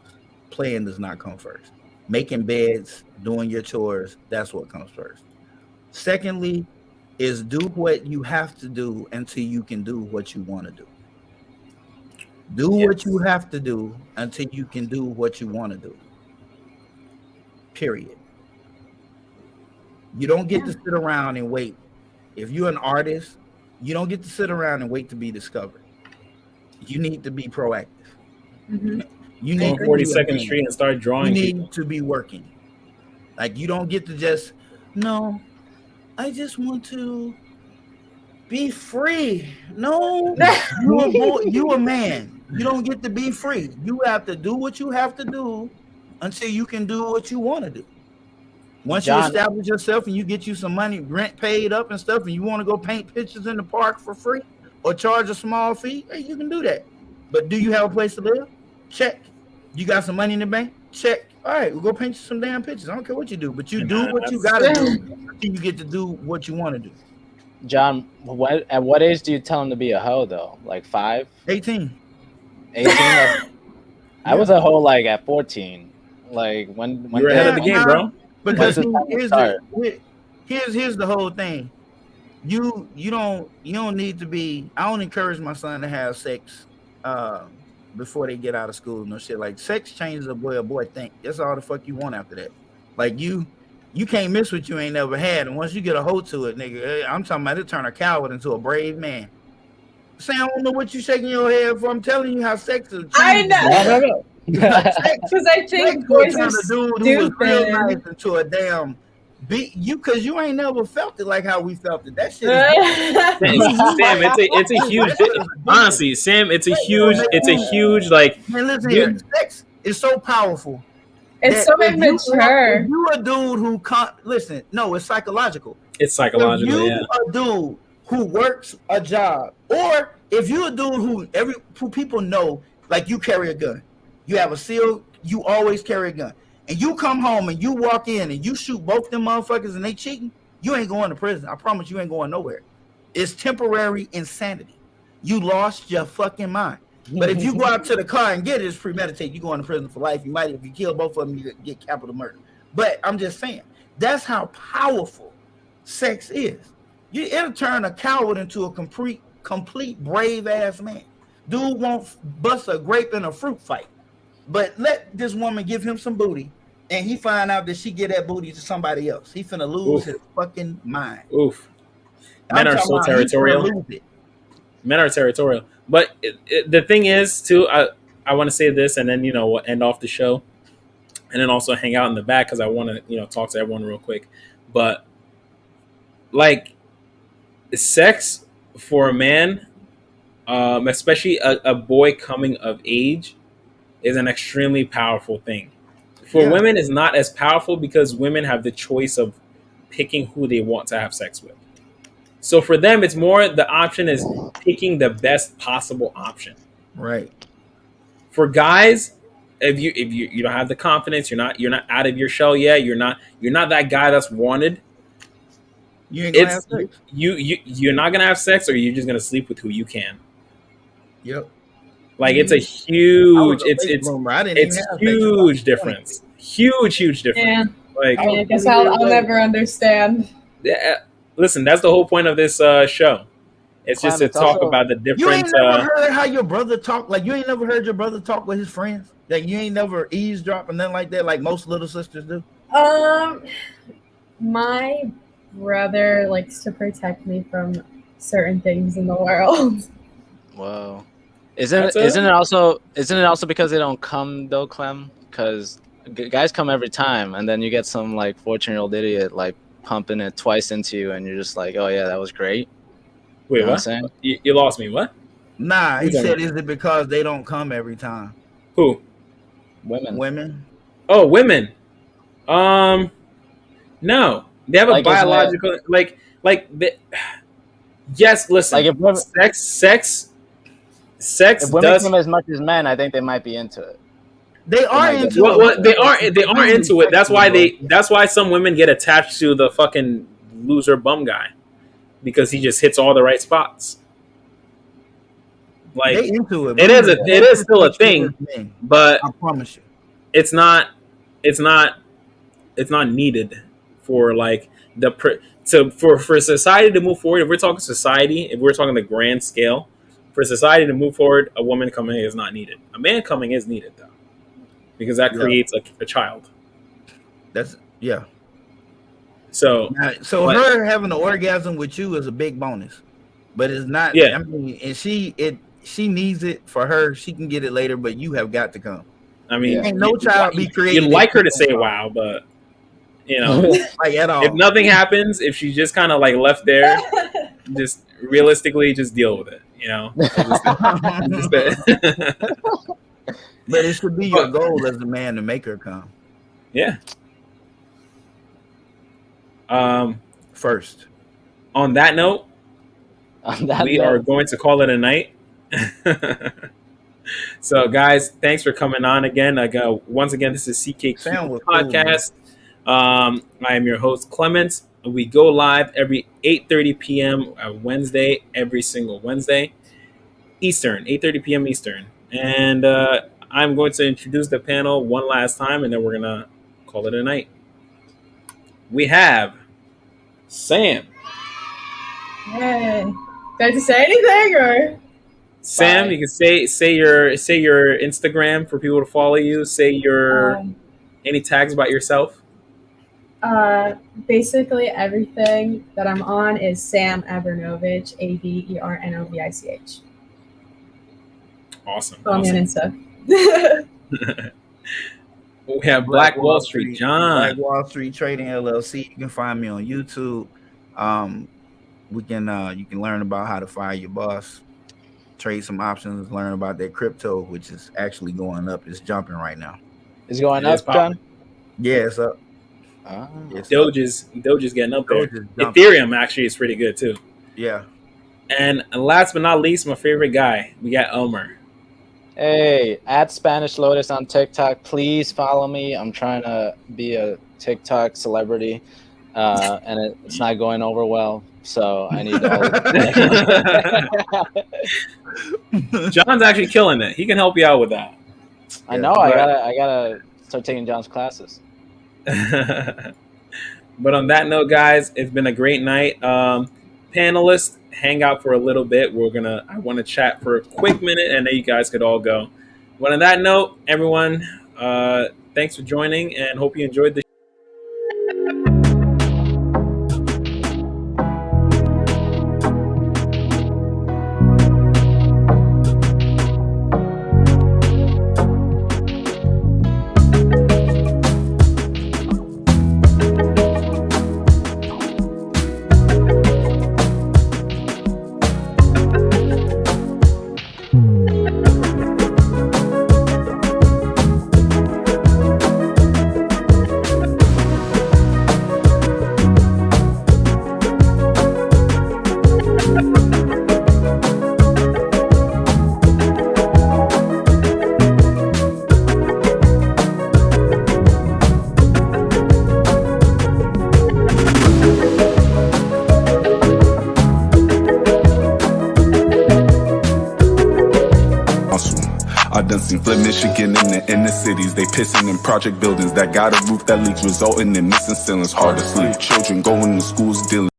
Playing does not come first. Making beds, doing your chores, that's what comes first. Secondly, is do what you have to do until you can do what you want to do. Do what you have to do until you can do what you want to do. Period. You don't get to sit around and wait. If you're an artist, you don't get to sit around and wait to be discovered. You need to be proactive. Mhm. You Go need on to 42nd be Street and start you drawing need people. to be working. Like you don't get to just no. I just want to be free. No, you a man. You don't get to be free. You have to do what you have to do until you can do what you want to do. Once you John- establish yourself and you get you some money, rent paid up and stuff, and you want to go paint pictures in the park for free or charge a small fee, hey, you can do that. But do you have a place to live? Check. You got some money in the bank? Check. All right, we'll go paint you some damn pictures. I don't care what you do, but you do what you gotta do until you get to do what you want to do. John, at what age do you tell him to be a hoe though? Like 5? 18. 18? I was a hoe like at 14. Like when You're ahead of the game, bro. Because When's the time to here's start? here's the whole thing. You don't need to be. I don't encourage my son to have sex before they get out of school. No shit like sex changes a boy think. That's all the fuck you want after that. Like you can't miss what you ain't never had. And once you get a hold to it, nigga, I'm talking about it turn a coward into a brave man. Say I don't know what you shaking your head for. I'm telling you how sex is. I know. Because Because I think boys are dude who was real stupid. nice into a damn beat you because you ain't never felt it like how we felt it. That shit is Sam, it's a huge. Honestly, Sam, it's a huge like. man, listen here. Sex is so powerful. It's that so if you- immature. If you a dude who can't listen, no, it's psychological. It's If psychological, you yeah. a dude who works a job, or if you a dude who people know, like you carry a gun, you have a seal, you always carry a gun, and you come home and you walk in and you shoot both them motherfuckers and they cheating, you ain't going to prison. I promise you ain't going nowhere. It's temporary insanity. You lost your fucking mind. But if you go out to the car and get it, it's premeditated. You going to prison for life. You might, if you kill both of them, you get capital murder. But I'm just saying, that's how powerful sex is. It'll turn a coward into a complete brave ass man. Dude won't bust a grape in a fruit fight. But let this woman give him some booty, and he find out that she get that booty to somebody else. He finna lose his fucking mind. Oof. Men are so territorial. Men are territorial. But the thing is, too, I want to say this, and then we'll end off the show, and then also hang out in the back because I want to talk to everyone real quick. But like, sex for a man, especially a boy coming of age, is an extremely powerful thing. For women, it's not as powerful because women have the choice of picking who they want to have sex with. So for them, it's more the option is picking the best possible option. Right. For guys, if you don't have the confidence, you're not out of your shell yet. You're not that guy that's wanted. You ain't gonna have sex. You're not gonna have sex, or you're just gonna sleep with who you can. Yep. Like it's a huge, it's huge difference. Huge difference. Yeah. Like I guess I'll never understand. Yeah. Listen, that's the whole point of this show. It's just to talk about the different. You ain't never heard how your brother talk. Like you ain't never heard your brother talk with his friends. Like you ain't never eavesdrop and nothing like that. Like most little sisters do. My brother likes to protect me from certain things in the world. Whoa. Isn't it also because they don't come though, Clem? Because guys come every time, and then you get some like 14-year-old idiot like pumping it twice into you, and you're just like, oh yeah, that was great. Wait, you know what? I'm saying? You lost me. What? Nah, he said, is it because they don't come every time? Who? Women. Oh, women. No, they have a biological yes, listen. Like if women, sex. If women come as much as men, I think they might be into it. They are into it. Well, they are into it. That's why some women get attached to the fucking loser bum guy, because he just hits all the right spots. Like they into it. It is still a thing, but I promise you, it's not needed for like for society to move forward. If we're talking society, if we're talking the grand scale, for society to move forward, a woman coming is not needed. A man coming is needed though, because that creates a child. So her having an orgasm with you is a big bonus, but it's not. Yeah. I mean, and she needs it for her. She can get it later, but you have got to come. I mean, ain't no child be created. You'd like her to say wow, but like at all. If nothing happens, if she's just kind of like left there, just realistically, just deal with it. But it should be your goal as a man to make her come. Yeah. First. On that note, we are going to call it a night. So, guys, thanks for coming on again. Once again, this is CKQ Podcast. I am your host, Clement. We go live every 8:30 p.m. Wednesday, every single Wednesday, Eastern, 8:30 p.m. Eastern. And I'm going to introduce the panel one last time, and then we're going to call it a night. We have Sam. Hey. Do I have to say anything or? Sam, you can say your Instagram for people to follow you. Say your any tags about yourself. Basically everything that I'm on is Sam Avernovich, AVERNOVICH. Awesome. Follow me on Insta. We have Black Wall Street John. Black Wall Street Trading LLC. You can find me on YouTube. You can learn about how to fire your boss, trade some options, learn about that crypto, which is actually going up. It's jumping right now. It's going up, John? Yeah, it's up. Doge is getting up there. Ethereum actually is pretty good too. Yeah. And last but not least, my favorite guy, we got Elmer. Hey, at Spanish Lotus on TikTok. Please follow me. I'm trying to be a TikTok celebrity, and it's not going over well. So I need to. John's actually killing it. He can help you out with that. I know. I gotta start taking John's classes. But on that note, guys, it's been a great night. Panelists, hang out for a little bit. I want to chat for a quick minute, and then you guys could all go. But on that note, everyone, thanks for joining, and hope you enjoyed the done seen Flint, Michigan in the inner cities. They pissing in project buildings that got a roof that leaks, resulting in missing ceilings. Hard to sleep. Children going to schools dealing